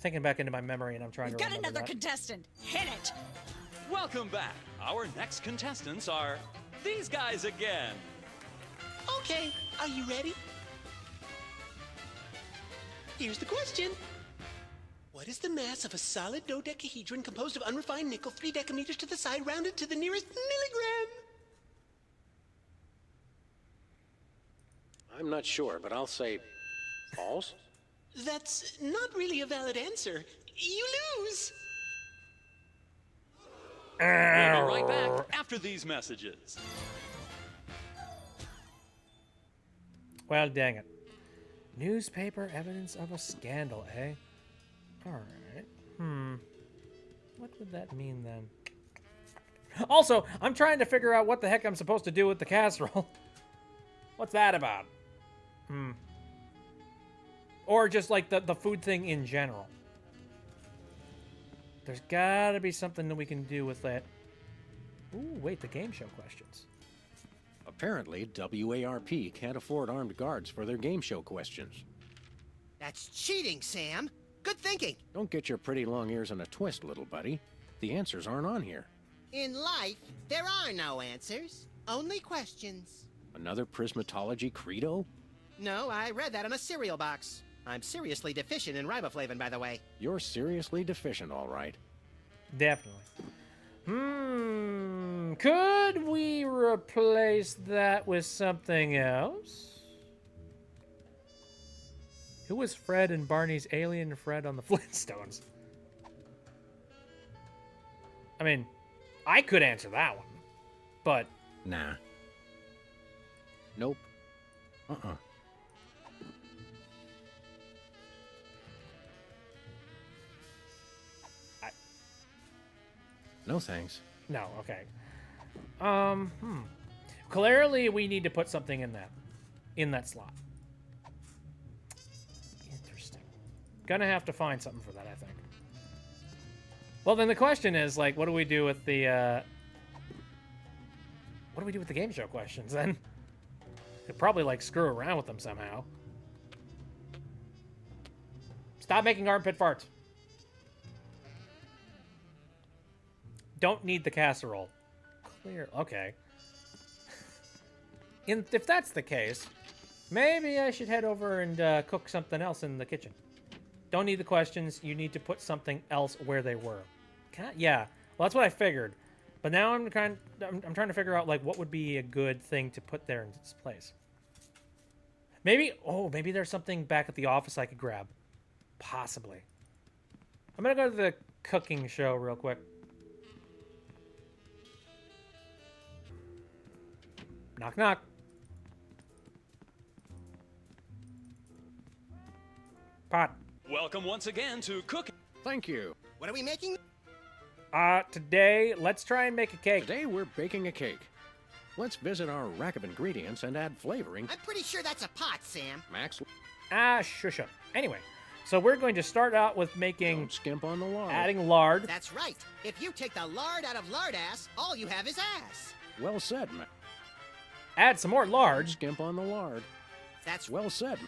thinking back into my memory, and I'm trying We've to got remember another that. contestant. Hit it. Welcome back. Our next contestants are these guys again. Okay, are you ready? Here's the question. What is the mass of a solid dodecahedron composed of unrefined nickel 3 decameters to the side, rounded to the nearest milligram? I'm not sure, but I'll say false. That's not really a valid answer. You lose. We'll be right back after these messages. Well, dang it. Newspaper evidence of a scandal, eh? Alright. What would that mean then? Also, I'm trying to figure out what the heck I'm supposed to do with the casserole. What's that about? Or just like the food thing in general. There's gotta be something that we can do with that. Ooh, wait, the game show questions. Apparently, WARP can't afford armed guards for their game show questions. That's cheating, Sam. Good thinking. Don't get your pretty long ears in a twist, little buddy. The answers aren't on here. In life, there are no answers, only questions. Another prismatology credo? No, I read that on a cereal box. I'm seriously deficient in riboflavin, by the way. You're seriously deficient, all right. Definitely. Could we replace that with something else? Who was Fred and Barney's alien Fred on the Flintstones? I mean, I could answer that one, but... Nah. Nope. No thanks. No, okay. Clearly, we need to put something in that slot. Interesting. Gonna have to find something for that, I think. Well, then the question is, like, what do we do with the, what do we do with the game show questions, then? Could probably, like, screw around with them somehow. Stop making armpit farts. Don't need the casserole. Clear. Okay. If that's the case, maybe I should head over and cook something else in the kitchen. Don't need the questions. You need to put something else where they were. Yeah. Well, that's what I figured. But now I'm trying to figure out, like, what would be a good thing to put there in its place. Maybe there's something back at the office I could grab. Possibly. I'm gonna go to the cooking show real quick. Knock, knock. Pot. Welcome once again to Cooking. Thank you. What are we making? Today, let's try and make a cake. Today we're baking a cake. Let's visit our rack of ingredients and add flavoring. I'm pretty sure that's a pot, Sam. Max. Shush up. Anyway, so we're going to start out with making... Don't skimp on the lard. Adding lard. That's right. If you take the lard out of lard ass, all you have is ass. Well said, Max. Add some more lard. Skimp on the lard. That's well said.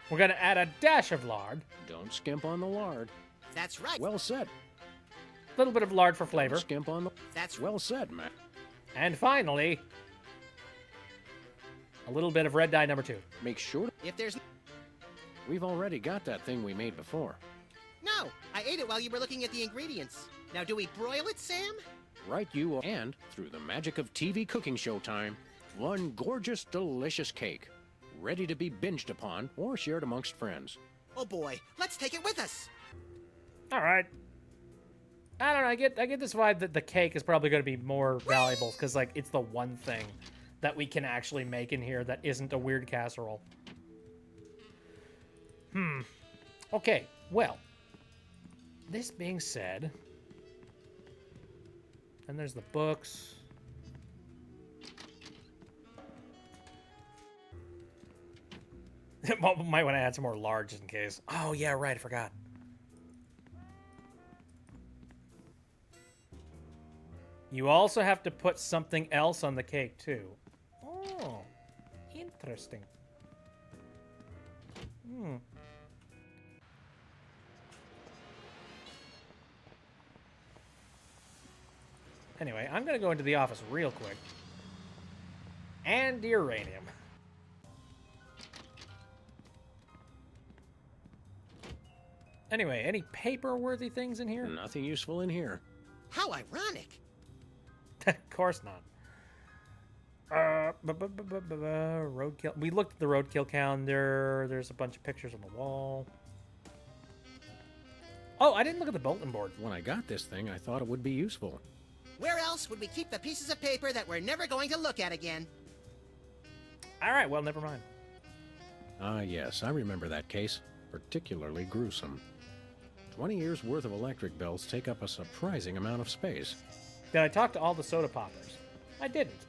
We're going to add a dash of lard. Don't skimp on the lard. That's right. Well said. A little bit of lard for flavor. Don't skimp on the... That's well said, Matt. And finally, a little bit of red dye number 2. Make sure... If there's... We've already got that thing we made before. No, I ate it while you were looking at the ingredients. Now, do we broil it, Sam? Right you are. And, through the magic of TV cooking show time, one gorgeous, delicious cake, ready to be binged upon or shared amongst friends. Oh boy, let's take it with us. All right. I don't know. I get this vibe that the cake is probably going to be more valuable because, like, it's the one thing that we can actually make in here that isn't a weird casserole. Okay. Well, this being said, and there's the books. Might want to add some more lard just in case. Oh, yeah, right. I forgot. You also have to put something else on the cake, too. Oh, interesting. Anyway, I'm gonna go into the office real quick. And the uranium. Anyway, any paper-worthy things in here? Nothing useful in here. How ironic. Of course not. Roadkill. We looked at the roadkill calendar. There's a bunch of pictures on the wall. Oh, I didn't look at the bulletin board. When I got this thing, I thought it would be useful. Where else would we keep the pieces of paper that we're never going to look at again? All right, well, never mind. Ah, yes, I remember that case. Particularly gruesome. 20 years worth of electric bills take up a surprising amount of space. Did I talk to all the soda poppers? I didn't.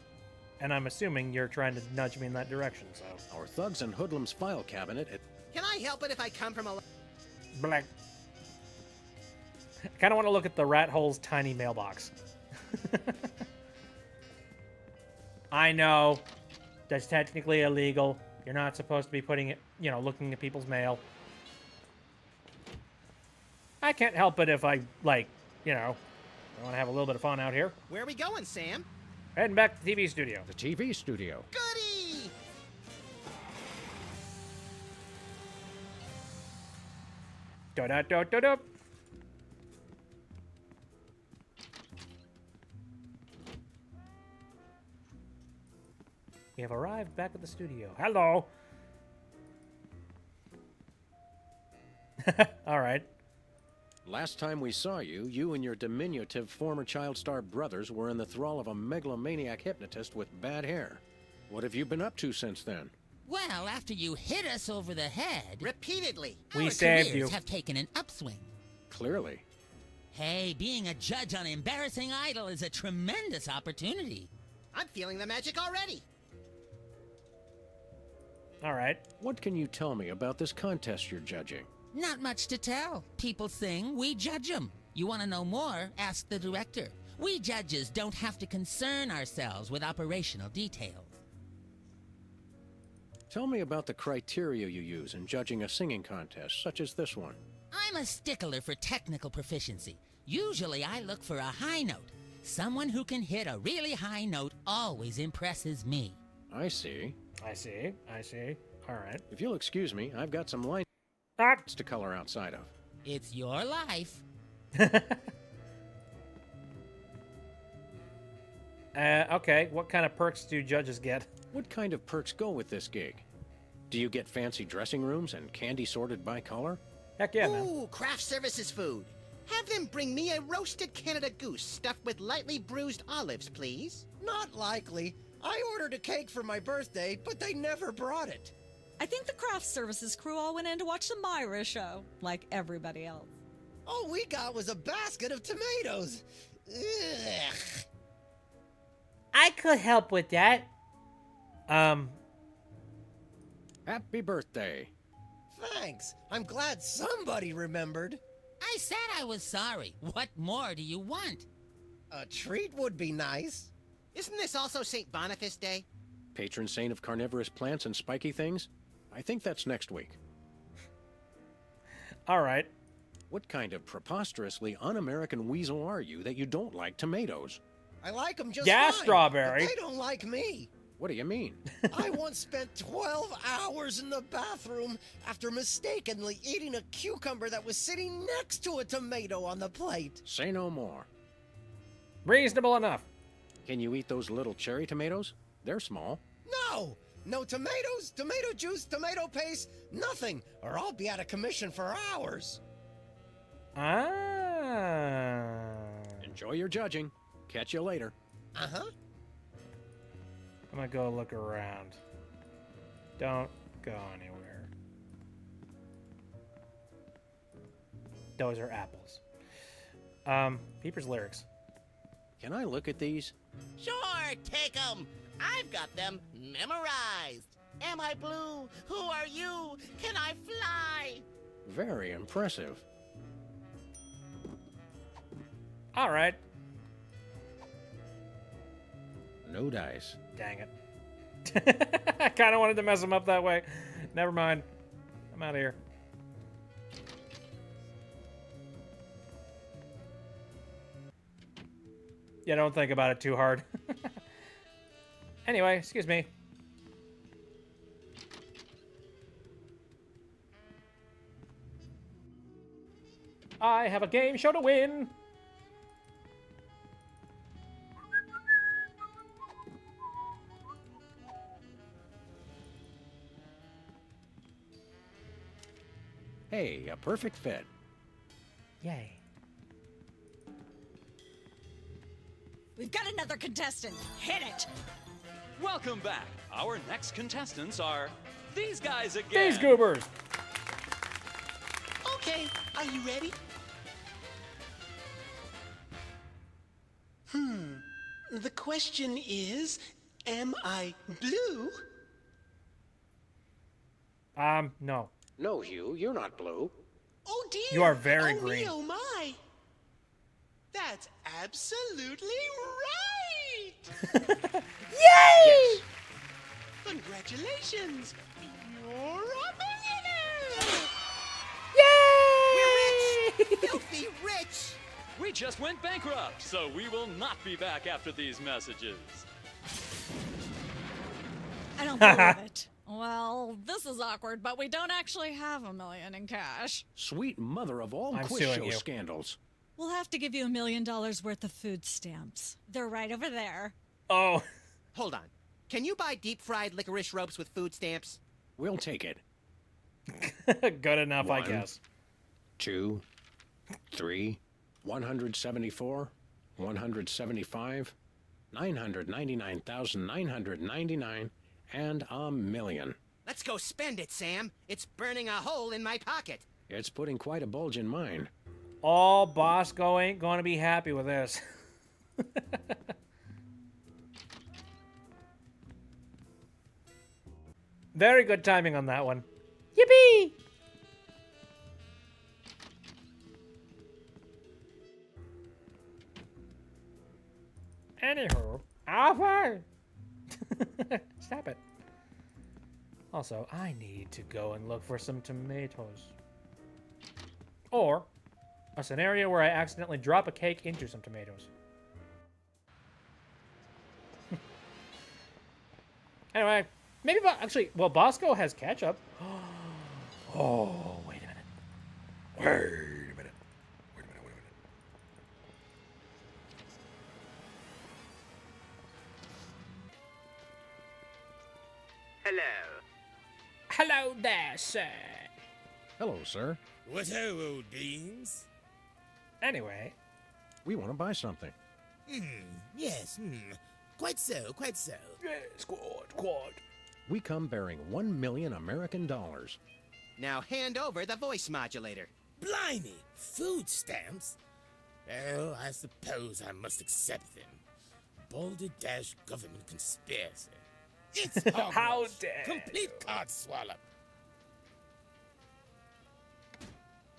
And I'm assuming you're trying to nudge me in that direction, so... Our Thugs and Hoodlums file cabinet at... Can I help it if I come from a... Black. I kind of want to look at the rat hole's tiny mailbox. I know. That's technically illegal. You're not supposed to be putting it, you know, looking at people's mail. I can't help it if I, like, you know, I want to have a little bit of fun out here. Where are we going, Sam? Heading back to the TV studio. The TV studio. Goody! Da-da-da-da-da. We have arrived back at the studio. Hello. All right. Last time we saw you, you and your diminutive former child star brothers were in the thrall of a megalomaniac hypnotist with bad hair. What have you been up to since then? Well, after you hit us over the head... Repeatedly. We our saved careers you. have taken an upswing. Clearly. Hey, being a judge on Embarrassing Idol is a tremendous opportunity. I'm feeling the magic already. All right. What can you tell me about this contest you're judging? Not much to tell. People sing, we judge them. You want to know more? Ask the director. We judges don't have to concern ourselves with operational details. Tell me about the criteria you use in judging a singing contest, such as this one. I'm a stickler for technical proficiency. Usually I look for a high note. Someone who can hit a really high note always impresses me. I see. I see. I see. All right. If you'll excuse me, I've got some lines to color outside of. It's your life. Okay. What kind of perks do judges get? What kind of perks go with this gig? Do you get fancy dressing rooms and candy sorted by color? Heck yeah, man. Ooh, craft services food. Have them bring me a roasted Canada goose stuffed with lightly bruised olives, please. Not likely. I ordered a cake for my birthday, but they never brought it. I think the craft services crew all went in to watch the Myra show, like everybody else. All we got was a basket of tomatoes. Ugh. I could help with that. Happy birthday. Thanks. I'm glad somebody remembered. I said I was sorry. What more do you want? A treat would be nice. Isn't this also St. Boniface Day? Patron saint of carnivorous plants and spiky things? I think that's next week. All right. What kind of preposterously un-American weasel are you that you don't like tomatoes? I like them just Yeah, fine, strawberry. but they don't like me. What do you mean? I once spent 12 hours in the bathroom after mistakenly eating a cucumber that was sitting next to a tomato on the plate. Say no more. Reasonable enough. Can you eat those little cherry tomatoes? They're small. No! No tomatoes, tomato juice, tomato paste, nothing, or I'll be out of commission for hours. Ah. Enjoy your judging. Catch you later. Uh-huh. I'm gonna go look around. Don't go anywhere. Those are apples. Peeper's lyrics. Can I look at these? Sure, take them. I've got them memorized. Am I blue? Who are you? Can I fly? Very impressive. All right. No dice. Dang it. I kind of wanted to mess him up that way. Never mind. I'm out of here. Yeah, don't think about it too hard. Anyway, excuse me. I have a game show to win. Hey, a perfect fit. Yay. We've got another contestant. Hit it. Welcome back. Our next contestants are these guys again. These goobers. Okay, are you ready? The question is, am I blue? No. No, Hugh, you're not blue. Oh dear! You are very oh green. Me, oh my! That's absolutely right! Yay! Yes. Congratulations! You're a millionaire! Yay! Filthy rich! We just went bankrupt, so we will not be back after these messages. I don't believe it. Well, this is awkward, but we don't actually have $1 million in cash. Sweet mother of all I'm quiz suing show you. scandals. We'll have to give you $1 million worth of food stamps. They're right over there. Oh. Hold on. Can you buy deep-fried licorice ropes with food stamps? We'll take it. Good enough, I One. guess. 2, 3, 174, 175, 999,999, and $1 million. Let's go spend it, Sam. It's burning a hole in my pocket. It's putting quite a bulge in mine. Oh, Bosco ain't gonna be happy with this. Very good timing on that one. Yippee! Anywho, Alpha! Stop it. Also, I need to go and look for some tomatoes. Or a scenario where I accidentally drop a cake into some tomatoes. Anyway, maybe, actually, well, Bosco has ketchup. Oh, wait a minute. Wait a minute. Hello. Hello there, sir. Hello, sir. What ho, old beans? Anyway. We want to buy something. Yes, Quite so, quite so. Yes, quad. We come bearing 1 million American dollars. Now hand over the voice modulator. Blimey, food stamps? Well, I suppose I must accept them. Balderdash government conspiracy. It's hogwash. How dare Complete card swallow.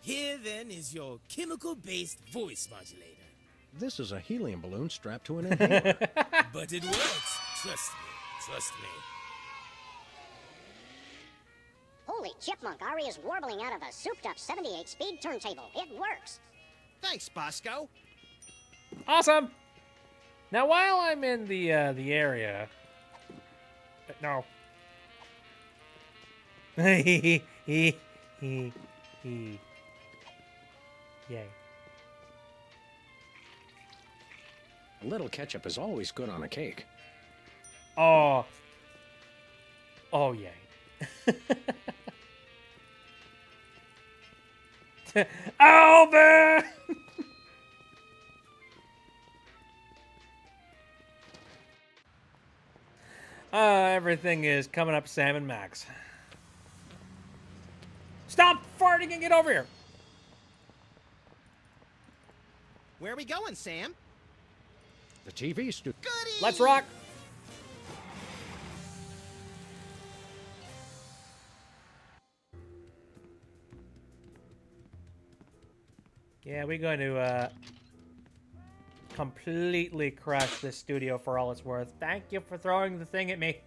Here then is your chemical-based voice modulator. This is a helium balloon strapped to an inhaler. But it works. Trust me. Trust me. Holy chipmunk, Ari is warbling out of a souped-up 78-speed turntable. It works. Thanks, Bosco. Awesome. Now, while I'm in the area, no. Yay. A little ketchup is always good on a cake. Oh. Oh, yay. Alvin! Everything is coming up Sam and Max. Stop farting and get over here! Where are we going, Sam? The TV studio. Goody! Let's rock! Yeah, we're going to completely crash this studio for all it's worth. Thank you for throwing the thing at me.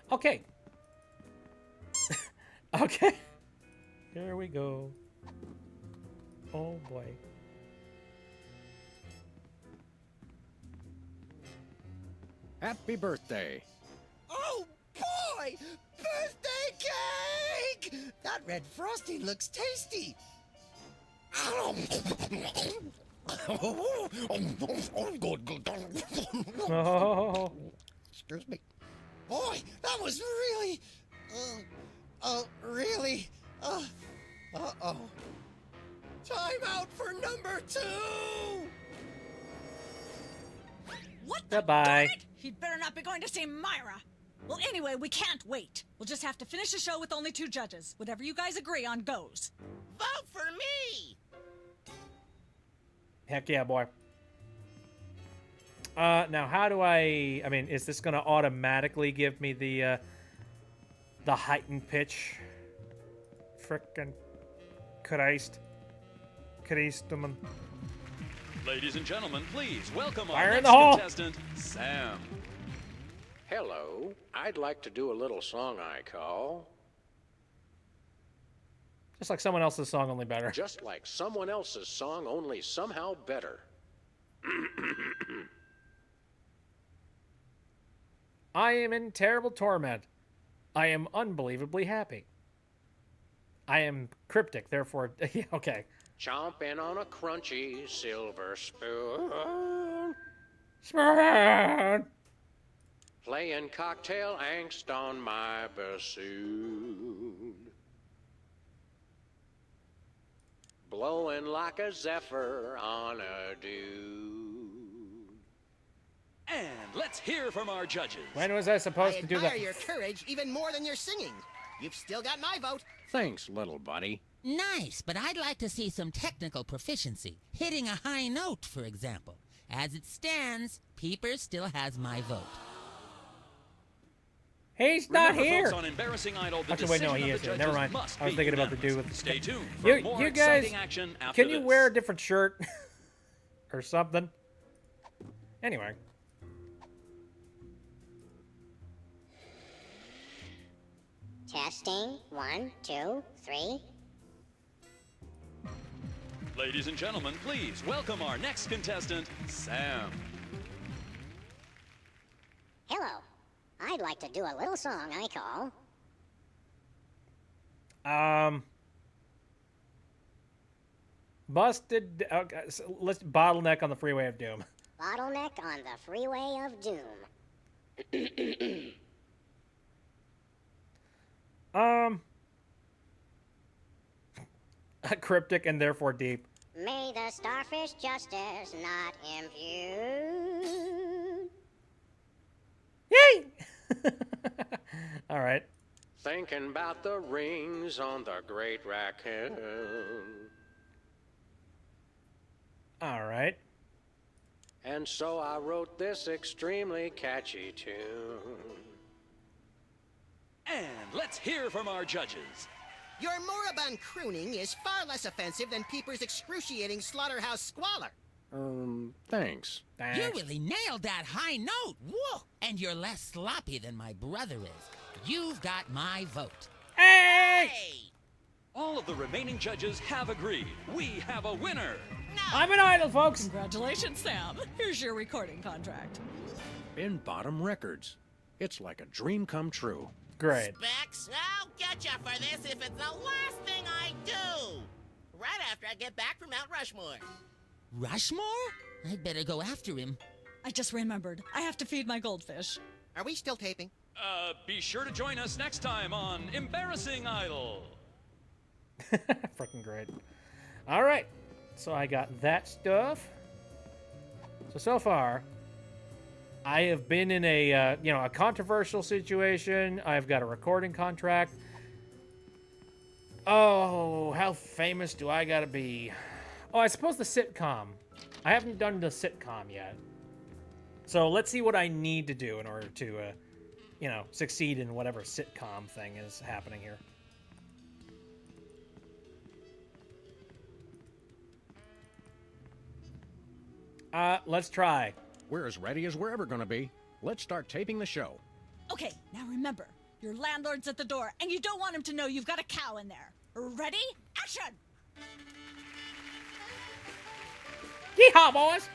Okay. Okay. Here we go. Oh boy. Happy birthday. Oh boy! Birthday cake! That red frosting looks tasty. Oh. Excuse me. Boy, that was really, really, uh-oh. Time out for number 2! What Goodbye. He'd better not be going to see Myra. Well, anyway, we can't wait. We'll just have to finish the show with only 2 judges. Whatever you guys agree on goes. Vote for me! Heck yeah, boy. Now how do I mean, is this gonna automatically give me the heightened pitch? Frickin' Christ. Christum. Ladies and gentlemen, please welcome Fire our in next the hole. contestant, Sam. Hello. I'd like to do a little song I call Just like someone else's song, only better. Just Like Someone Else's Song, Only Somehow Better. I am in terrible torment. I am unbelievably happy. I am cryptic, therefore... yeah, okay. Chomping on a crunchy silver spoon. Spoon! Playing cocktail angst on my bassoon. Blowing like a zephyr on a dune. And let's hear from our judges. When was I supposed I to do admire that? your courage even more than your singing. You've still got my vote. Thanks, little buddy. Nice, but I'd like to see some technical proficiency. Hitting a high note, for example. As it stands, Peepers still has my vote. He's not Remember, here. folks, on Embarrassing Idol, the Actually, wait, no, decision he of is the here. Never judges mind. must I was be thinking about the dude unanimous. with the... Stay tuned for more you guys, exciting action after can you this. wear a different shirt? Or something? Anyway. Testing. 1, 2, 3. Ladies and gentlemen, please welcome our next contestant, Sam. Hello. I'd like to do a little song I call Busted... Okay, so let's bottleneck on the freeway of doom. Bottleneck on the Freeway of Doom. Cryptic and therefore deep. May the starfish justice not impute. Yay! All right. Thinking about the rings on the great raccoon. All right. And so I wrote this extremely catchy tune. And let's hear from our judges. Your moribund crooning is far less offensive than Peeper's excruciating slaughterhouse squalor. Thanks. You really nailed that high note. Whoa! And you're less sloppy than my brother is. You've got my vote. Hey! All of the remaining judges have agreed. We have a winner. I'm an idol, folks. Congratulations, Sam. Here's your recording contract. In Bottom Records. It's like a dream come true. Great. Specs, I'll get you for this if it's the last thing I do. Right after I get back from Mount Rushmore. Rushmore? I'd better go after him. I just remembered. I have to feed my goldfish. Are we still taping? Be sure to join us next time on Embarrassing Idol. Freaking great. All right. So I got that stuff. So far, I have been in a, a controversial situation. I've got a recording contract. Oh, how famous do I gotta be? Oh, I suppose the sitcom. I haven't done the sitcom yet. So let's see what I need to do in order to, succeed in whatever sitcom thing is happening here. Let's try. We're as ready as we're ever gonna be. Let's start taping the show. Okay, now remember, your landlord's at the door, and you don't want him to know you've got a cow in there. Ready? Action! Yeehaw, boys!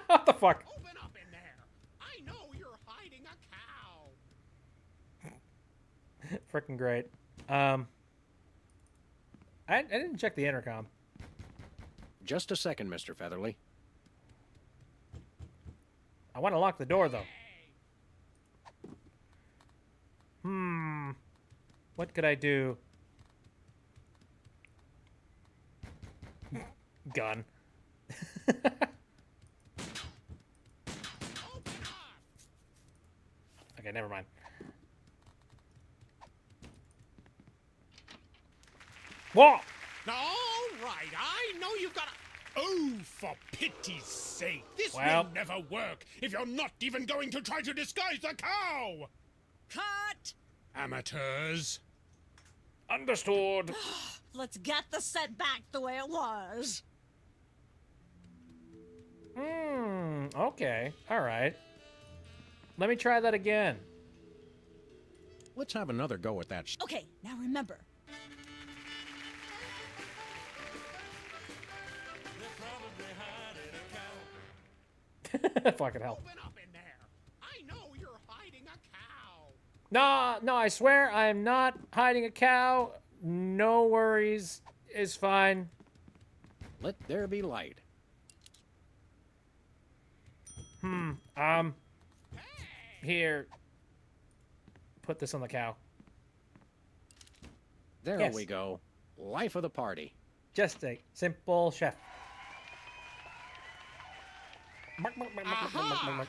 What the fuck? Open up in there. I know you're hiding a cow. Freaking great. I didn't check the intercom. Just a second, Mr. Featherly. I want to lock the door, though. What could I do? Gun. Okay, never mind. Whoa! Now, all right, I know you've got a... Oh, for pity's sake, this Well. will never work if you're not even going to try to disguise the cow! Cut! Amateurs. Understood. Let's get the set back the way it was. Okay. All right. Let me try that again. Let's have another go at that. Okay, now remember. Fucking hell. Open up in there. I know you're hiding a cow. No, I swear I am not hiding a cow. No worries. It's fine. Let there be light. Here. Put this on the cow. There Yes. we go. Life of the party. Just a simple chef. Aha!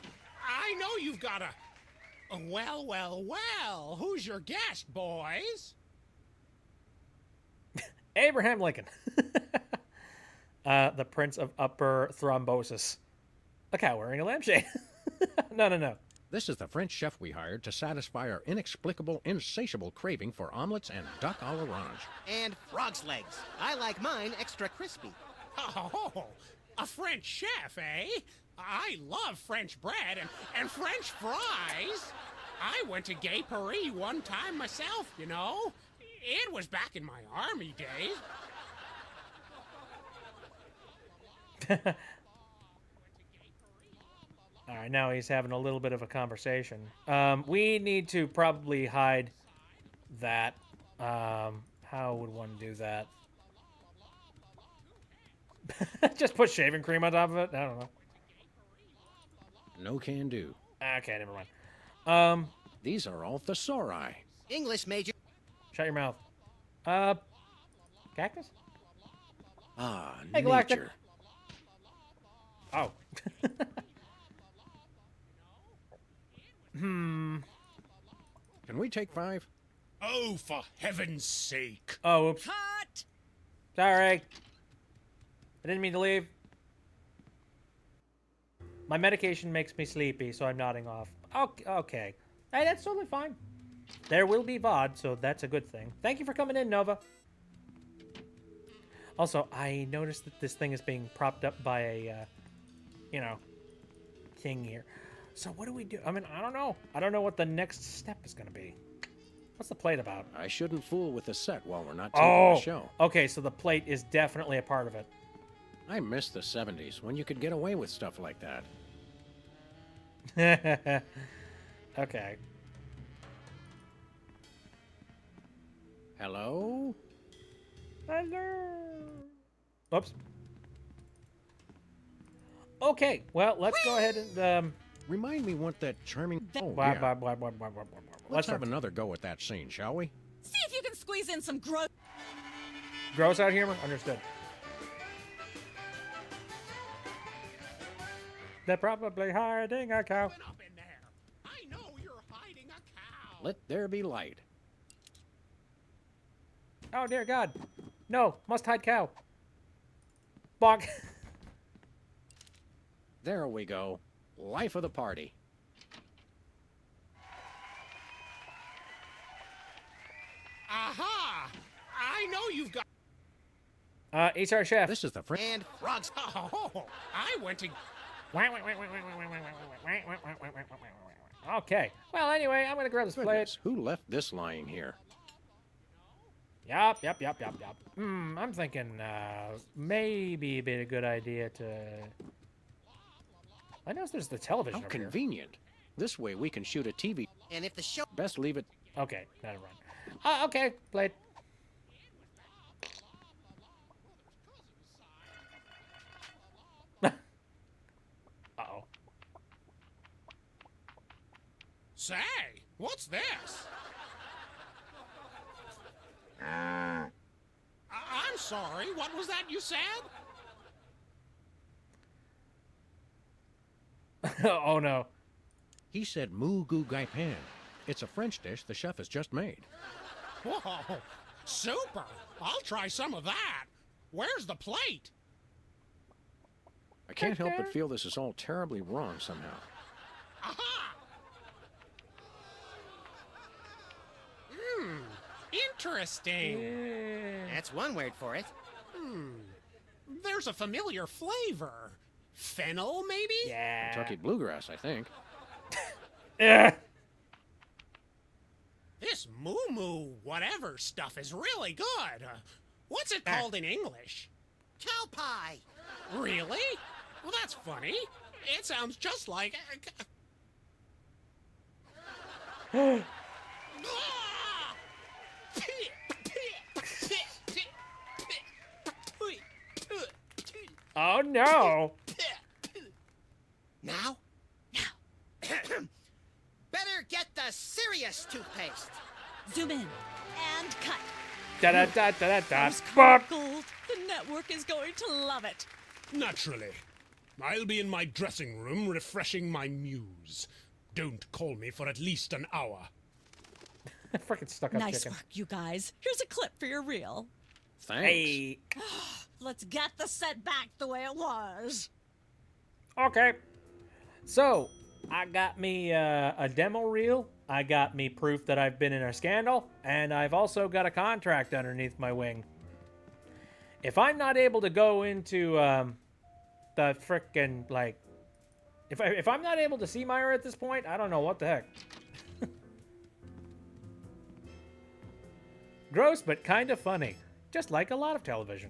I know you've got a... Well, well, well. Who's your guest, boys? Abraham Lincoln. The Prince of Upper Thrombosis. A cow wearing a lampshade. No. This is the French chef we hired to satisfy our inexplicable, insatiable craving for omelets and duck à l'orange. And frog's legs. I like mine extra crispy. Oh, a French chef, eh? I love French bread and French fries. I went to Gay Paris one time myself, you know. It was back in my army days. All right, now he's having a little bit of a conversation. We need to probably hide that. How would one do that? Just put shaving cream on top of it? I don't know. No can do. Okay, never mind. These are all thesauri. English major. Shut your mouth. Cactus? Ah, Hey, Galactic. nature. Oh. Can we take 5? Oh, for heaven's sake. Oh, oops. Cut! Sorry. I didn't mean to leave. My medication makes me sleepy, so I'm nodding off. Okay. Hey, that's totally fine. There will be VOD, so that's a good thing. Thank you for coming in, Nova. Also, I noticed that this thing is being propped up by a, thing here. So what do we do? I mean, I don't know. I don't know what the next step is going to be. What's the plate about? I shouldn't fool with the set while we're not taping the show. Okay, so the plate is definitely a part of it. I miss the 70s when you could get away with stuff like that. Okay. Hello? Hello. Oops. Okay, well, let's go ahead and Remind me what that charming... Oh, blah, yeah. blah, blah, blah, blah, blah, blah. Let's have another go at that scene, shall we? See if you can squeeze in some gross. Gross out humor? Understood. They're probably hiding a cow. Open up in there. I know you're hiding a cow. Let there be light. Oh, dear God. No, must hide cow. Bonk. There we go. Life of the party. Aha! I know you've got... He's our chef. This is the friend. And frogs. Oh, I went to... Okay. Well, anyway, I'm gonna grab this plate. Goodness, who left this lying here? Yup. I'm thinking, maybe it'd be a good idea to... I noticed there's the television How over here. convenient. This way we can shoot a TV. And if the show... Best leave it... Okay, never mind. Okay, played. Uh-oh. Say, what's this? I'm sorry, what was that you said? Oh no. He said moo goo gai pan. It's a French dish the chef has just made. Whoa, super! I'll try some of that. Where's the plate? I can't help but feel this is all terribly wrong somehow. Aha! Interesting. That's one word for it. There's a familiar flavor. Fennel, maybe? Yeah. Kentucky bluegrass, I think. Yeah. This moo moo whatever stuff is really good. What's it called in English? Cow pie. Really? Well, that's funny. It sounds just like... Ah! Oh no. Now? Better get the serious toothpaste. Zoom in and cut. Da da da da da Those da. gold. The network is going to love it. Naturally. I'll be in my dressing room refreshing my muse. Don't call me for at least an hour. Freaking stuck up Nice chicken. work, you guys. Here's a clip for your reel. Thanks. Hey. Let's get the set back the way it was. Okay. So, I got me a demo reel. I got me proof that I've been in a scandal, and I've also got a contract underneath my wing. If I'm not able to go into the frickin' like, if I'm not able to see Myra at this point, I don't know what the heck. Gross, but kind of funny, just like a lot of television.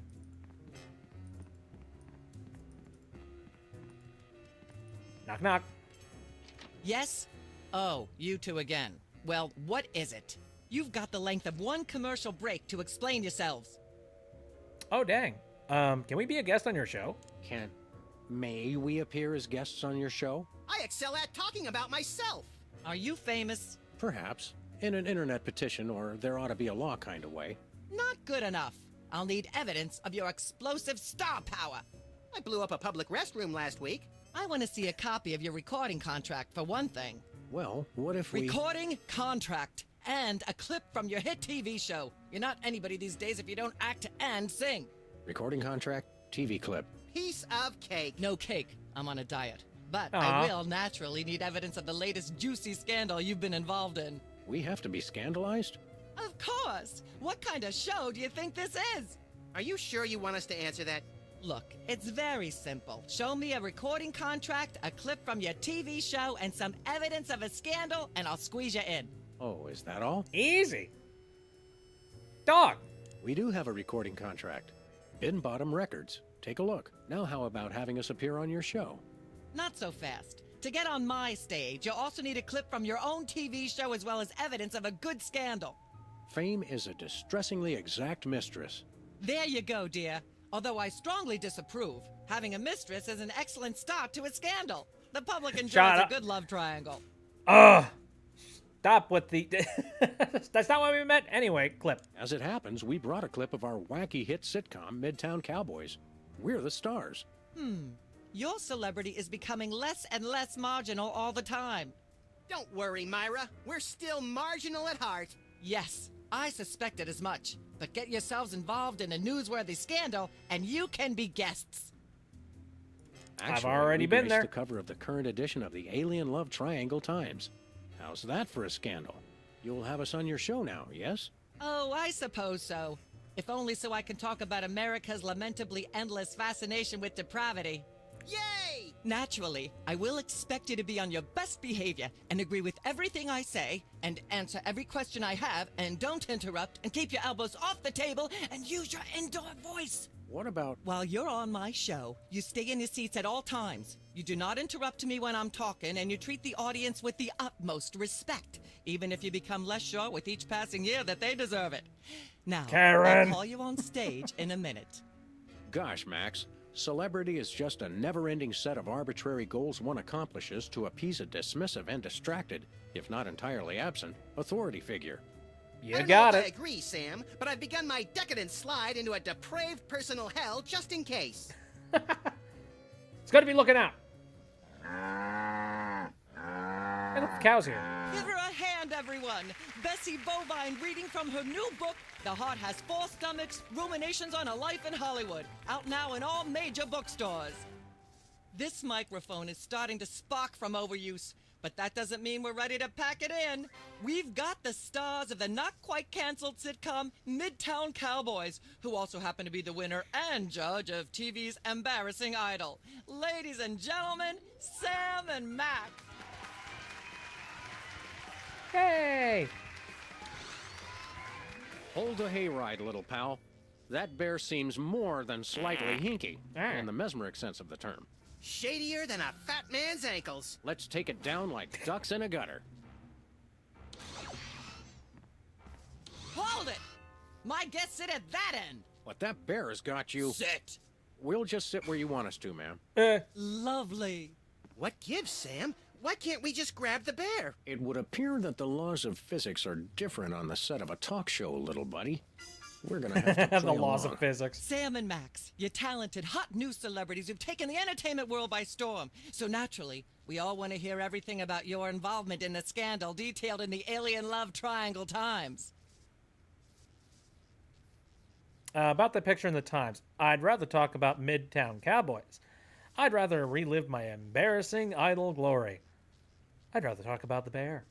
Knock knock. Yes? Oh, you two again. Well, what is it? You've got the length of one commercial break to explain yourselves. Oh, dang. Can we be a guest on your show? May we appear as guests on your show? I excel at talking about myself. Are you famous? Perhaps. In an internet petition, or there ought to be a law kind of way. Not good enough. I'll need evidence of your explosive star power. I blew up a public restroom last week. I want to see a copy of your recording contract, for one thing. Well, what if we... Recording contract and a clip from your hit TV show. You're not anybody these days if you don't act and sing. Recording contract, TV clip. Piece of cake. No cake. I'm on a diet. But Aw. I will naturally need evidence of the latest juicy scandal you've been involved in. We have to be scandalized? Of course. What kind of show do you think this is? Are you sure you want us to answer that? Look, it's very simple. Show me a recording contract, a clip from your TV show, and some evidence of a scandal, and I'll squeeze you in. Oh, is that all? Easy. Dog. We do have a recording contract. Bin Bottom Records. Take a look. Now how about having us appear on your show? Not so fast. To get on my stage, you'll also need a clip from your own TV show as well as evidence of a good scandal. Fame is a distressingly exact mistress. There you go, dear. Although I strongly disapprove, having a mistress is an excellent start to a scandal. The public enjoys Shut a up. good love triangle. Stop with the... That's not what we meant. Anyway, clip. As it happens, we brought a clip of our wacky hit sitcom, Midtown Cowboys. We're the stars. Your celebrity is becoming less and less marginal all the time. Don't worry, Myra. We're still marginal at heart. Yes, I suspected as much. But get yourselves involved in a newsworthy scandal, and you can be guests. Actually, already we been graced there. the cover of the current edition of the Alien Love Triangle Times. How's that for a scandal? You'll have us on your show now, yes? Oh, I suppose so. If only so I can talk about America's lamentably endless fascination with depravity. Yay! Naturally, I will expect you to be on your best behavior and agree with everything I say and answer every question I have and don't interrupt and keep your elbows off the table and use your indoor voice. What about... While you're on my show, you stay in your seats at all times. You do not interrupt me when I'm talking, and you treat the audience with the utmost respect, even if you become less sure with each passing year that they deserve it. Now, Karen. I'll call you on stage in a minute. Gosh, Max. Celebrity is just a never-ending set of arbitrary goals one accomplishes to appease a dismissive and distracted, if not entirely absent, authority figure. You I don't got know it. if I agree, Sam, but I've begun my decadent slide into a depraved personal hell just in case. It's gonna be looking out. Hey, look, the cow's here. Give her a hand, everyone. Bessie Bovine reading from her new book, The Heart Has Four Stomachs, Ruminations on a Life in Hollywood. Out now in all major bookstores. This microphone is starting to spark from overuse, but that doesn't mean we're ready to pack it in. We've got the stars of the not-quite-canceled sitcom Midtown Cowboys, who also happen to be the winner and judge of TV's Embarrassing Idol. Ladies and gentlemen, Sam and Mac. Hey! Hold the hayride, little pal. That bear seems more than slightly hinky, in the mesmeric sense of the term. Shadier than a fat man's ankles. Let's take it down like ducks in a gutter. Hold it! My guests sit at that end. But that bear has got you... Sit! We'll just sit where you want us to, ma'am. Lovely. What gives, Sam? Why can't we just grab the bear? It would appear that the laws of physics are different on the set of a talk show, little buddy. We're gonna have to play The laws along. of physics. Sam and Max, you're talented, hot new celebrities who've taken the entertainment world by storm. So naturally, we all want to hear everything about your involvement in the scandal detailed in the Alien Love Triangle Times. About the picture in the Times, I'd rather talk about Midtown Cowboys. I'd rather relive my embarrassing idol glory. I'd rather talk about the bear.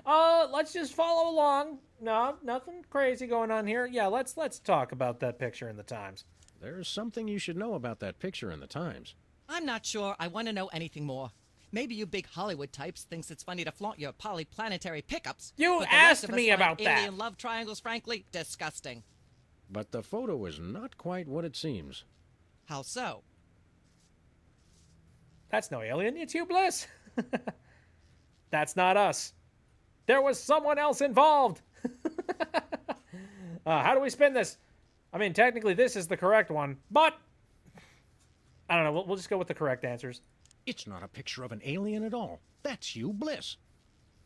Let's just follow along. No, nothing crazy going on here. Yeah, let's talk about that picture in the Times. There's something you should know about that picture in the Times. I'm not sure I want to know anything more. Maybe you big Hollywood types thinks it's funny to flaunt your polyplanetary pickups. You but the rest asked of us me find about that. Alien love triangles, frankly, disgusting. But the photo is not quite what it seems. How so? That's no alien. It's Hugh Bliss. That's not us. There was someone else involved. How do we spin this? I mean, technically, this is the correct one, but I don't know. We'll just go with the correct answers. It's not a picture of an alien at all. That's Hugh Bliss.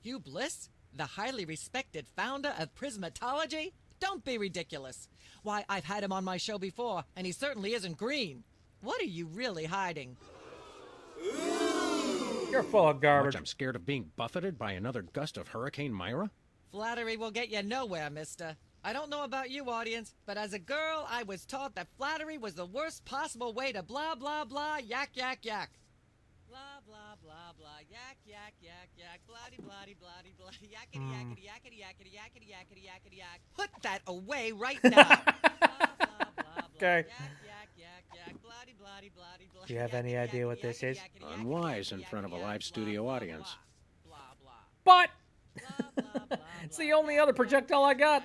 Hugh Bliss? The highly respected founder of Prismatology? Don't be ridiculous. Why, I've had him on my show before, and he certainly isn't green. What are you really hiding? You're full of garbage. I'm scared of being buffeted by another gust of Hurricane Myra? Flattery will get you nowhere, mister. I don't know about you, audience, but as a girl, I was taught that flattery was the worst possible way to blah, blah, blah, yak, yak, yak. Blah, blah, blah, blah, yak, yak, yak, yak, bloody, bloody, bloody, bloody, yakety, yakety, yakety, yakety, yakety, yakety, yakety, yak. Put that away right now. Blah, blah, blah, Okay. yak, yak, yak, yak, bloody, bloody, bloody, bloody. Do you have any idea what this is? Unwise in front of a live studio audience. But it's the only other projectile I got.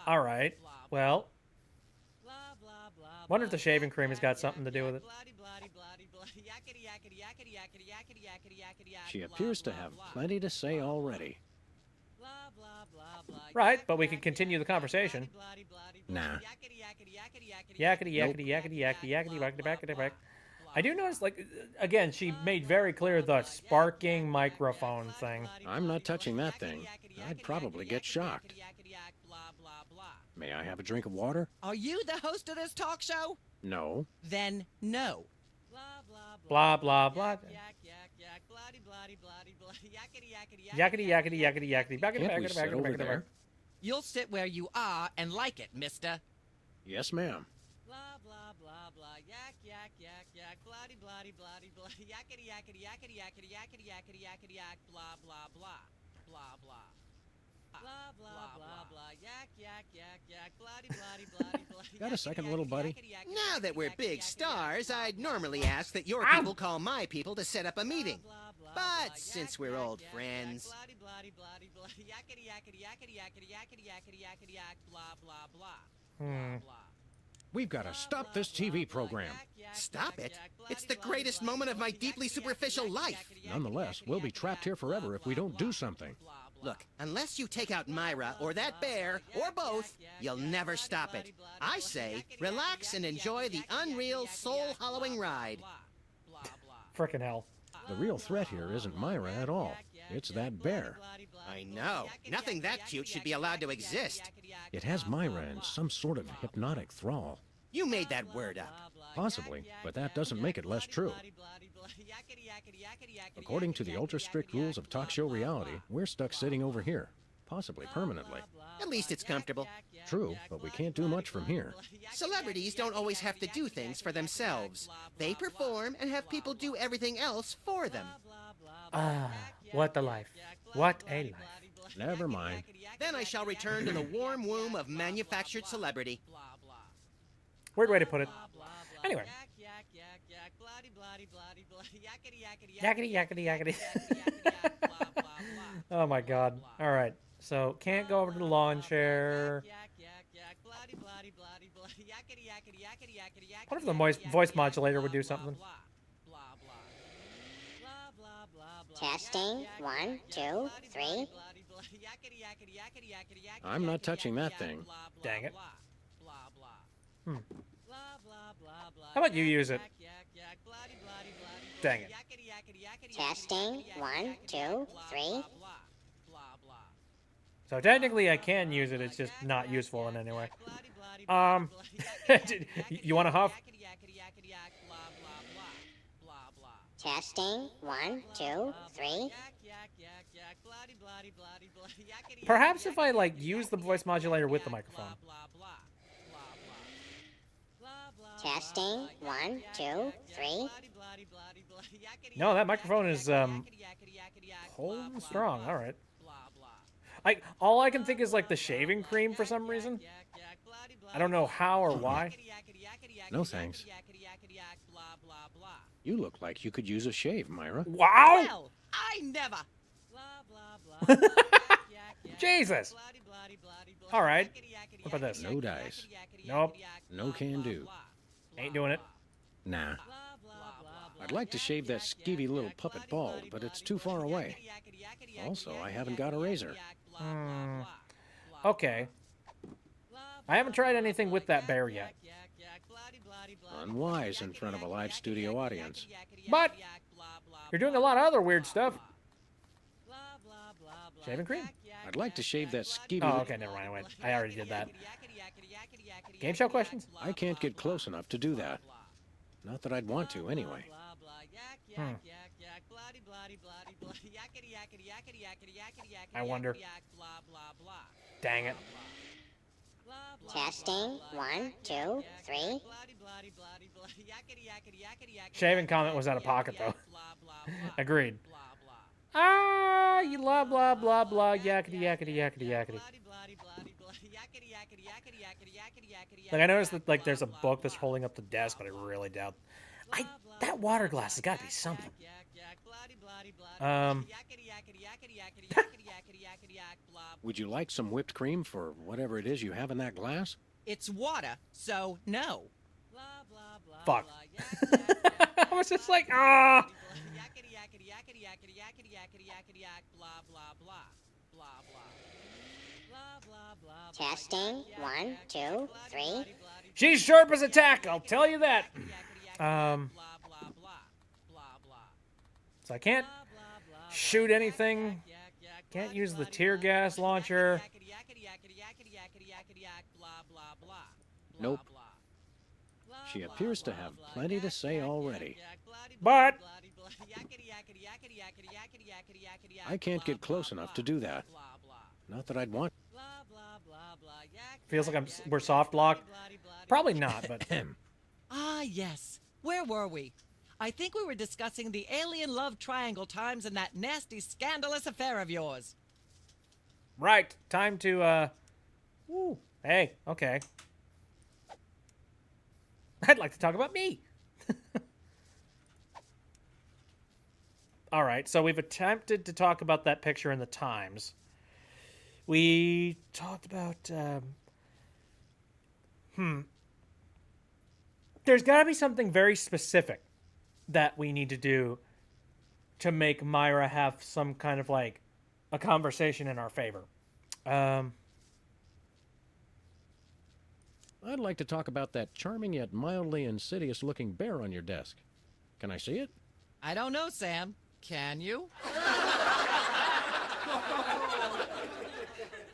All right. Well, wonder if the shaving cream has got something to do with it. She appears to have plenty to say already. Right, but we could continue the conversation. Nah. Yakety, yakety, yakety, yakety, yakety, yakety, yakety, yakety. I do notice, like, again, she made very clear the sparking microphone thing. I'm not touching that thing. I'd probably get shocked. May I have a drink of water? Are you the host of this talk show? No. Then no. Blah, blah, blah. Yakety, yakety, yakety, yakety, yakety, Can't we yakety, sit yakety, over yakety, there? You'll sit where you are and like it, mister. Yes, ma'am. Blah, blah, blah, blah, yak, yak, yak, yak, bloody, bloody, bloody, bloody, yakety, yakety, yakety, yakety, yakety, yakety, yakety, yak, blah, blah, blah, blah, blah. Blah, blah, blah, blah, Got a second, little buddy? Now that we're big stars, I'd normally ask that your people call my people to set up a meeting. But since we're old friends... We've got to stop this TV program. Stop it? It's the greatest moment of my deeply superficial life. Nonetheless, we'll be trapped here forever if we don't do something. Look, unless you take out Myra or that bear, or both, you'll never stop it. I say, relax and enjoy the unreal, soul-hollowing ride. Frickin' hell. The real threat here isn't Myra at all. It's that bear. I know. Nothing that cute should be allowed to exist. It has Myra in some sort of hypnotic thrall. You made that word up. Possibly, but that doesn't make it less true. According to the ultra-strict rules of talk show reality, we're stuck sitting over here, possibly permanently. At least it's comfortable. True, but we can't do much from here. Celebrities don't always have to do things for themselves. They perform and have people do everything else for them. Ah, what a life. What a life. Never mind. Then I shall return to the warm womb of manufactured celebrity. Weird way to put it. Anyway. Yakety, yakety, yakety. Oh my god. Alright. So, can't go over to the lawn chair. What if the voice modulator would do something? Testing. 1, 2, 3. I'm not touching that thing. Dang it. How about you use it? Dang it. Testing. 1, 2, 3. So technically I can use it, it's just not useful in any way. You want to huff? Testing. 1, 2, 3. Perhaps if I, like, use the voice modulator with the microphone. Testing. 1, 2, 3. No, that microphone is, holding strong. All right. All I can think is, like, the shaving cream for some reason. I don't know how or why. No thanks. You look like you could use a shave, Myra. Wow! Well, I never. Jesus! All right. What about this? No dice. Nope. No can do. Ain't doing it. Nah. I'd like to shave that skeevy little puppet bald, but it's too far away. Also, I haven't got a razor. Okay. I haven't tried anything with that bear yet. Unwise in front of a live studio audience. But you're doing a lot of other weird stuff. Shaving cream? I'd like to shave that skeevy... Oh, okay, never mind. Wait, I already did that. Game show questions? I can't get close enough to do that. Not that I'd want to, anyway. I wonder. Dang it. Testing. 1, 2, 3. Shaving comment was out of pocket, though. Agreed. Ah, you blah, blah, blah, blah, yakety, yakety, yakety, yakety. Like, I noticed that, like, there's a book that's holding up the desk, but I really doubt... That water glass has got to be something. Would you like some whipped cream for whatever it is you have in that glass? It's water, so no. Fuck. I was just like, ah! Testing. 1, 2, 3. She's sharp as a tack, I'll tell you that. So I can't shoot anything. Can't use the tear gas launcher. Nope. She appears to have plenty to say already. But I can't get close enough to do that. Not that I'd want. feels like we're soft locked. Probably not, but Ah, yes. Where were we? I think we were discussing the alien love triangle times and that nasty, scandalous affair of yours. right. Time to Ooh. Hey, okay. I'd like to talk about me. All right, so we've attempted to talk about that picture in the Times. We talked about, There's got to be something very specific that we need to do to make Myra have some kind of, like, a conversation in our favor. I'd like to talk about that charming yet mildly insidious-looking bear on your desk. Can I see it? I don't know, Sam. Can you?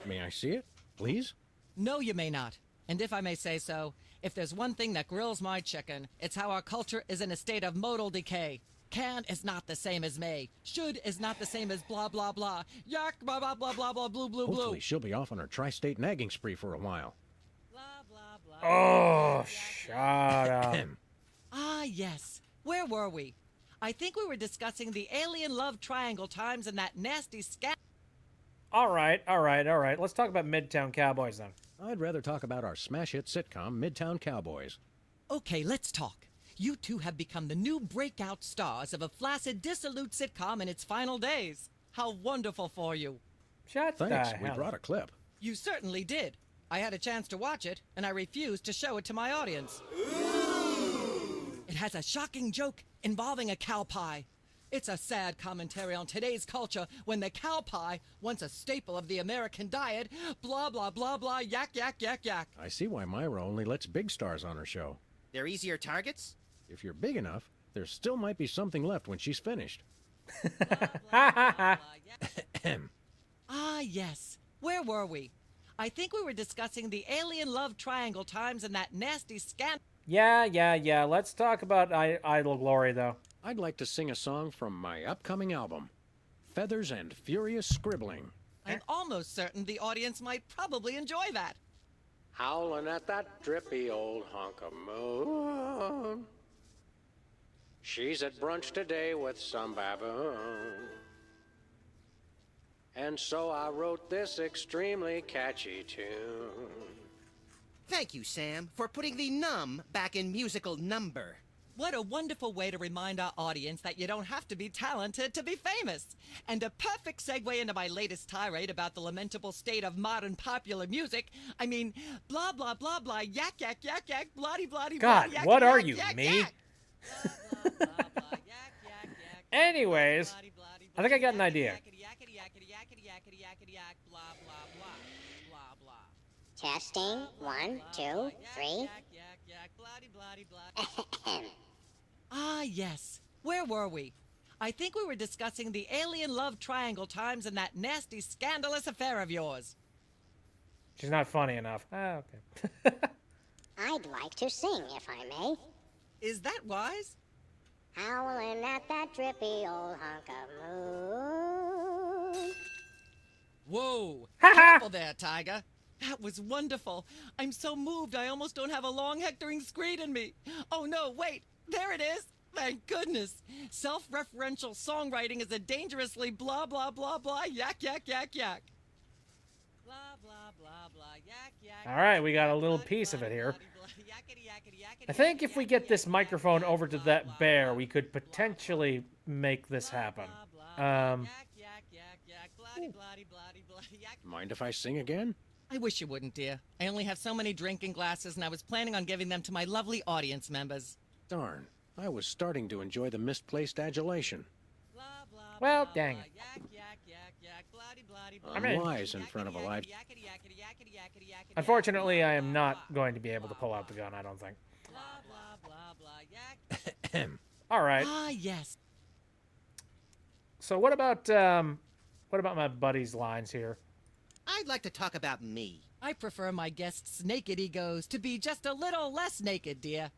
May I see it, please? No, you may not. And if I may say so, if there's one thing that grills my chicken, it's how our culture is in a state of modal decay. Can is not the same as may. Should is not the same as blah, blah, blah. Yak, blah, blah, blah, blah, blah, blue, blue, blue. Hopefully she'll be off on her tri-state nagging spree for a while. Oh, shut up. Ah, yes. Where were we? I think we were discussing the alien love triangle times and that nasty scat. All right. Let's talk about Midtown Cowboys then. I'd rather talk about our smash hit sitcom, Midtown Cowboys. Okay, let's talk. You two have become the new breakout stars of a flaccid, dissolute sitcom in its final days. How wonderful for you. Shut Thanks, the we hell brought a up. clip. You certainly did. I had a chance to watch it, and I refused to show it to my audience. It has a shocking joke involving a cow pie. It's a sad commentary on today's culture when the cow pie, once a staple of the American diet, blah, blah, blah, blah, yak, yak, yak, yak. I see why Myra only lets big stars on her show. They're easier targets? If you're big enough, there still might be something left when she's finished. Ah, yes. Where were we? I think we were discussing the alien love triangle times and that nasty scandal. Yeah. Let's talk about Idle Glory, though. I'd like to sing a song from my upcoming album, Feathers and Furious Scribbling. I'm almost certain the audience might probably enjoy that. Howling at that drippy old hunk of moon. She's at brunch today with some baboon. And so I wrote this extremely catchy tune. Thank you, Sam, for putting the num back in musical number. What a wonderful way to remind our audience that you don't have to be talented to be famous. And a perfect segue into my latest tirade about the lamentable state of modern popular music. I mean, blah, blah, blah, blah, yak, yak, yak, yak, bloody, bloody, God, yak, what yak, are yak, you, yak, me? yak. Anyways, I think I got an idea. Testing. 1, 2, 3. Ah, yes. Where were we? I think we were discussing the alien love triangle times and that nasty, scandalous affair of yours. She's not funny enough. Ah, okay. I'd like to sing, if I may. Is that wise? Howling at that drippy old hunk of moon. Whoa! Careful there, Tiger. That was wonderful. I'm so moved I almost don't have a long hectoring screed in me. Oh no, wait! There it is! Thank goodness! Self-referential songwriting is a dangerously blah blah blah blah yak yak yak yak. Blah blah blah blah yak yak. All right, we got a little piece of it here. I think if we get this microphone over to that bear, we could potentially make this happen. Mind if I sing again? I wish you wouldn't, dear. I only have so many drinking glasses, and I was planning on giving them to my lovely audience members. Darn, I was starting to enjoy the misplaced adulation. Well, dang it. I'm wise in front of a live... Unfortunately, I am not going to be able to pull out the gun, I don't think. All right. Ah, yes. So what about my buddy's lines here? I'd like to talk about me. I prefer my guests' naked egos to be just a little less naked, dear.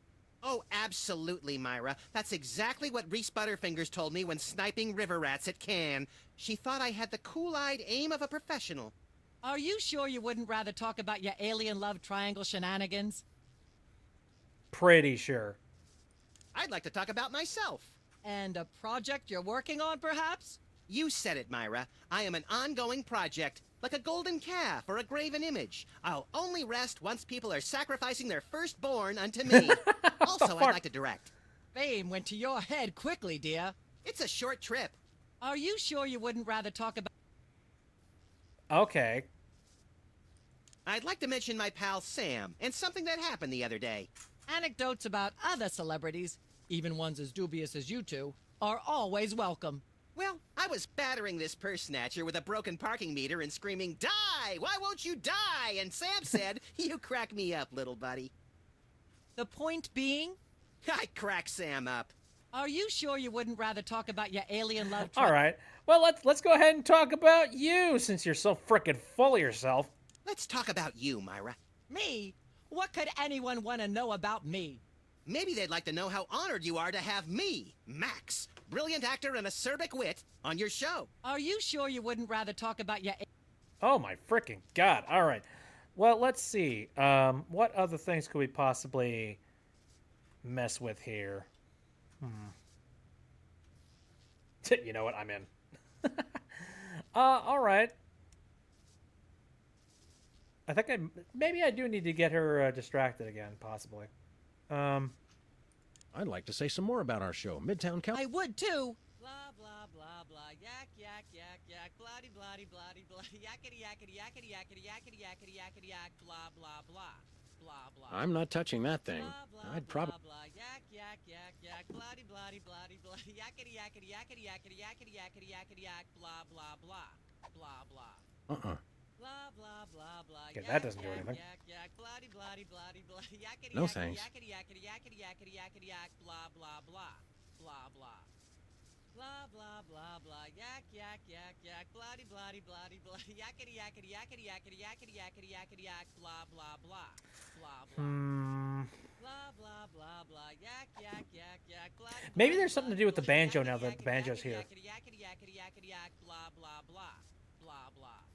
Oh, absolutely, Myra. That's exactly what Reese Butterfingers told me when sniping river rats at Cannes. She thought I had the cool-eyed aim of a professional. Are you sure you wouldn't rather talk about your alien love triangle shenanigans? Pretty sure. I'd like to talk about myself. And a project you're working on, perhaps? You said it, Myra. I am an ongoing project, like a golden calf or a graven image. I'll only rest once people are sacrificing their firstborn unto me. Also, I'd like to direct. Fame went to your head quickly, dear. It's a short trip. Are you sure you wouldn't rather talk about... Okay. I'd like to mention my pal Sam and something that happened the other day. Anecdotes about other celebrities, even ones as dubious as you two, are always welcome. Well, I was battering this purse snatcher with a broken parking meter and screaming, "Die! Why won't you die?" And Sam said, "You crack me up, little buddy." The point being? I crack Sam up. Are you sure you wouldn't rather talk about your alien love? All right. Well, let's go ahead and talk about you, since you're so frickin' full of yourself. Let's talk about you, Myra. Me? What could anyone want to know about me? Maybe they'd like to know how honored you are to have me, Max, brilliant actor and acerbic wit, on your show. Are you sure you wouldn't rather talk about your... Oh my frickin' God. All right. Well, let's see. What other things could we possibly mess with here? You know what? I'm in. All right. I think maybe I do need to get her distracted again, possibly. I'd like to say some more about our show, Midtown Cal. I would too. Blah blah blah blah. Yak yak yak yak. Bloody bloody bloody bloody. Yakety yakety yakety yakety yakety yakety yakety yak. Blah blah blah. Blah blah. I'm not touching that thing. I'd probably. Blah blah. Yak yak yak yak. Bloody bloody bloody bloody. Yakety yakety yakety yakety yakety yakety yakety yak. Blah blah blah. Blah blah. Blah blah blah blah. Okay, that doesn't do anything. Bloody bloody bloody bloody. Yakety No thanks. yakety yakety yakety yakety yakety yak. Blah blah blah. Blah blah. Blah blah blah blah. Yak yak yak yak. Bloody bloody bloody bloody. Yakety yakety yakety yakety yakety yakety yakety yak. Blah blah blah. Blah blah. Blah blah blah blah. Yak yak yak yak. Maybe there's something to do with the banjo now that the banjo's here. Yakety yakety yakety yakety yak. Blah blah blah. Blah blah.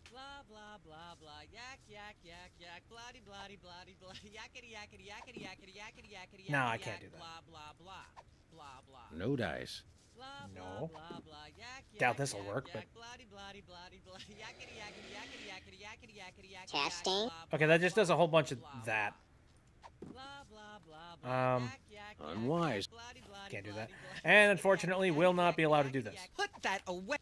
Blah blah blah blah. Yak yak yak yak. Bloody bloody bloody bloody. Yakety yakety yakety yakety yakety yakety. No, I can't do that. Blah blah blah. Blah blah. No dice. No. Doubt this will work, but. Testing. Okay, that just does a whole bunch of that. Unwise. Can't do that. And unfortunately, will not be allowed to do this. Put that away.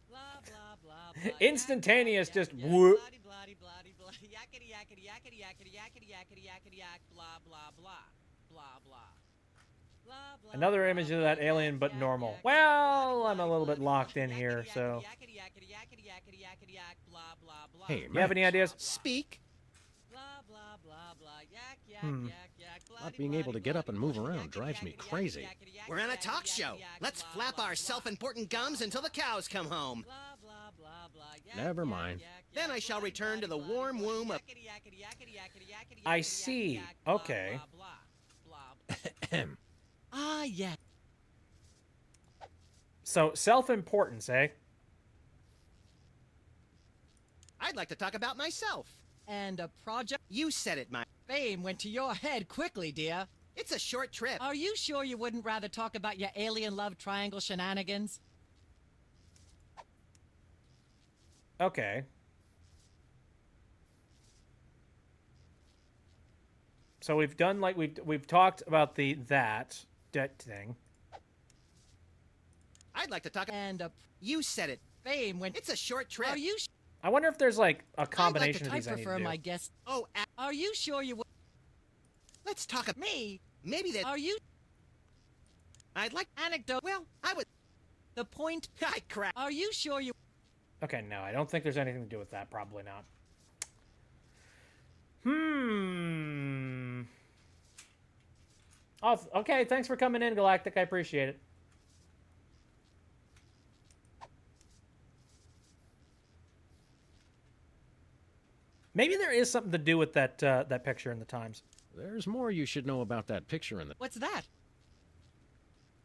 Instantaneous, just whoop. Yakety yakety yakety yakety yakety yakety yakety yak. Blah blah blah. Blah blah. Another image of that alien, but normal. Well, I'm a little bit locked in here, so. Hey, you have any ideas? Speak. Not being able to get up and move around drives me crazy. We're on a talk show. Let's flap our self-important gums until the cows come home. Never mind. Then I shall return to the warm womb of... I see. Okay. Ah, yeah. So, self-importance, eh? I'd like to talk about myself. And a project? You said it, my... Fame went to your head quickly, dear. It's a short trip. Are you sure you wouldn't rather talk about your alien love triangle shenanigans? Okay. So we've done like we've talked about that thing. I'd like to talk. And you said it. Fame went. It's a short trip. Are you? I wonder if there's like a combination I'd like of to these I need to prefer do. my guest. Oh, are you sure you would? Let's talk about me. Maybe that. Are you? I'd like anecdote. Well, I would. The point. I crap. Are you sure you? Okay, no, I don't think there's anything to do with that. Probably not. Oh, okay, thanks for coming in, Galactic. I appreciate it. Maybe there is something to do with that that picture in the Times. There's more you should know about that picture in the... What's that?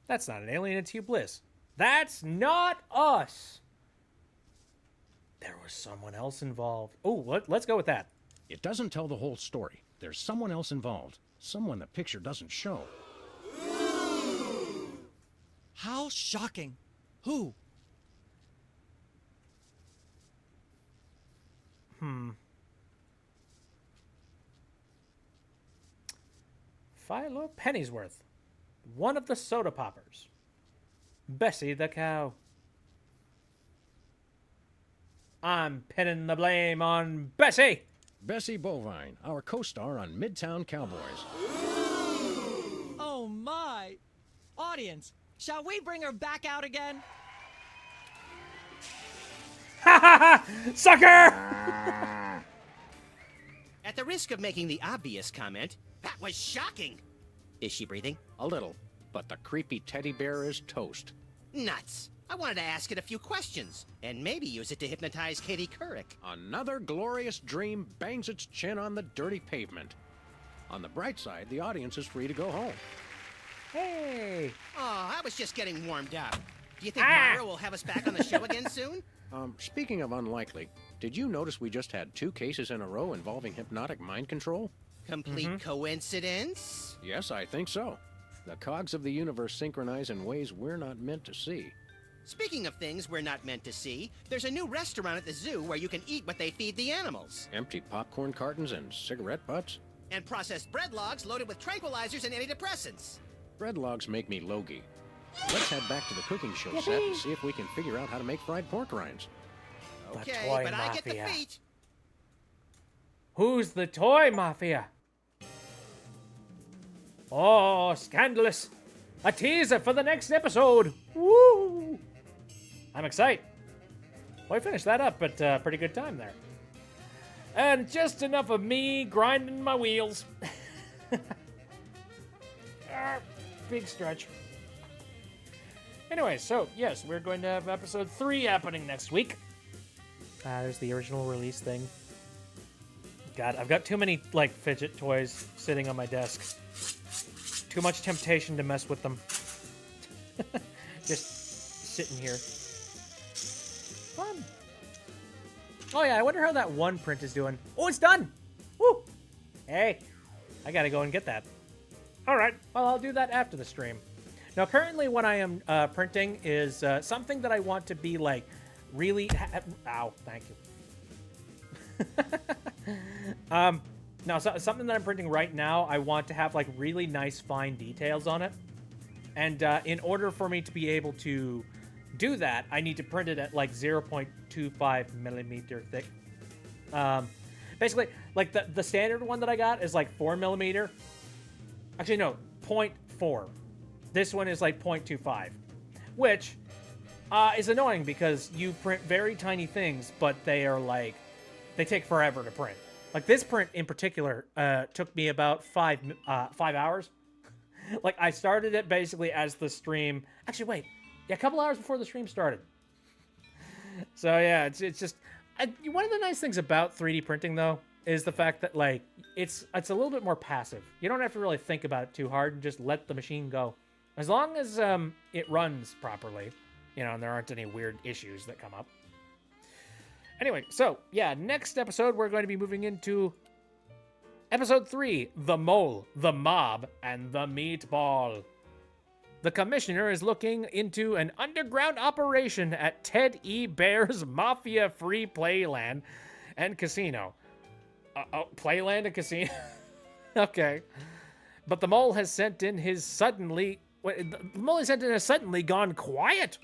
That's not an alien, it's Hugh Bliss. That's not us! There was someone else involved. Oh, let's go with that. It doesn't tell the whole story. There's someone else involved. Someone the picture doesn't show. How shocking. Who? Philo Pennyworth. One of the soda poppers. Bessie the cow. I'm pinning the blame on Bessie. Bessie Bovine, our co-star on Midtown Cowboys. Oh my! Audience, shall we bring her back out again? Ha ha ha! Sucker! At the risk of making the obvious comment, that was shocking. Is she breathing? A little, but the creepy teddy bear is toast. Nuts. I wanted to ask it a few questions, and maybe use it to hypnotize Katie Couric. Another glorious dream bangs its chin on the dirty pavement. On the bright side, the audience is free to go home. Hey! Oh, I was just getting warmed up. Do you think Myra will have us back on the show again soon? Speaking of unlikely, did you notice we just had 2 cases in a row involving hypnotic mind control? Complete coincidence? Yes, I think so. The cogs of the universe synchronize in ways we're not meant to see. Speaking of things we're not meant to see, there's a new restaurant at the zoo where you can eat what they feed the animals. Empty popcorn cartons and cigarette butts? And processed bread logs loaded with tranquilizers and antidepressants. Bread logs make me logy. Let's head back to the cooking show set and see if we can figure out how to make fried pork rinds. Okay, toy but I get the mafia. feet. Who's the toy mafia? Oh, scandalous. A teaser for the next episode. Woo! I'm excited. Well, I finished that up at a pretty good time there. And just enough of me grinding my wheels. Big stretch. Anyway, so, yes, we're going to have episode 3 happening next week. There's the original release thing. God, I've got too many, like, fidget toys sitting on my desk. Too much temptation to mess with them. Just sitting here. Fun. Oh, yeah, I wonder how that one print is doing. Oh, it's done! Woo! Hey, I gotta go and get that. All right, well, I'll do that after the stream. Now, currently what I am printing is something that I want to be, like, really... Ow, thank you. Now, something that I'm printing right now, I want to have, like, really nice, fine details on it. And in order for me to be able to do that, I need to print it at, like, 0.25 millimeter thick. Basically, like, the standard one that I got is, like, 4 millimeter. Actually, no, 0.4. This one is, like, 0.25. Which is annoying because you print very tiny things, but they are, like, they take forever to print. Like, this print in particular took me about 5 hours. Like, I started it basically as the stream... Actually, wait. Yeah, a couple hours before the stream started. So, yeah, it's just... one of the nice things about 3D printing, though, is the fact that, like, it's a little bit more passive. You don't have to really think about it too hard and just let the machine go. As long as it runs properly, you know, and there aren't any weird issues that come up. Anyway, so, yeah, next episode, we're going to be moving into episode 3, The Mole, the Mob, and the Meatball. The commissioner is looking into an underground operation at Ted E. Bear's Mafia-free Playland and Casino. Playland and Casino? Okay. But the mole has sent in his suddenly gone quiet.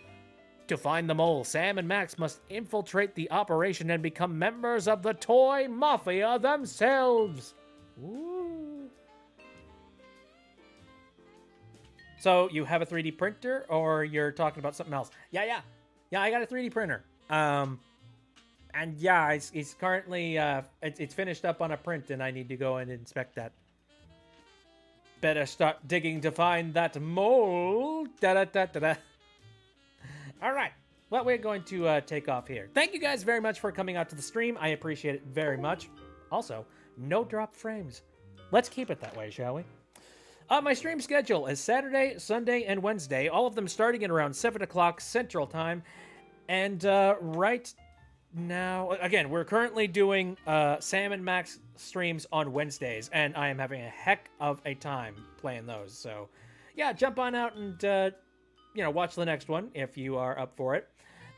To find the mole, Sam and Max must infiltrate the operation and become members of the Toy Mafia themselves. Ooh. So, you have a 3D printer, or you're talking about something else? Yeah, I got a 3D printer. And yeah, it's currently, it's finished up on a print, and I need to go and inspect that. Better start digging to find that mole. Da-da-da-da-da. All right. Well, we're going to take off here. Thank you guys very much for coming out to the stream. I appreciate it very much. Also, no drop frames. Let's keep it that way, shall we? My stream schedule is Saturday, Sunday, and Wednesday, all of them starting at around 7 o'clock Central Time. And right now, again, we're currently doing Sam and Max streams on Wednesdays, and I am having a heck of a time playing those. So, yeah, jump on out and, you know, watch the next one if you are up for it.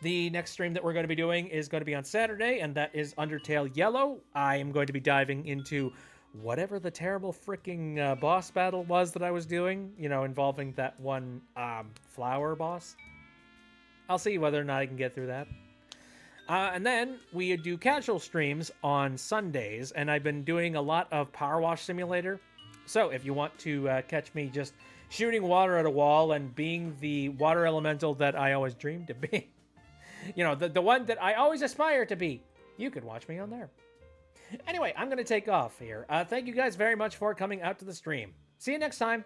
The next stream that we're going to be doing is going to be on Saturday, and that is Undertale Yellow. I am going to be diving into whatever the terrible freaking boss battle was that I was doing, you know, involving that one flower boss. I'll see whether or not I can get through that. And then we do casual streams on Sundays, and I've been doing a lot of Power Wash Simulator. So if you want to catch me just shooting water at a wall and being the water elemental that I always dreamed to be, you know, the one that I always aspire to be, you can watch me on there. Anyway, I'm going to take off here. Thank you guys very much for coming out to the stream. See you next time.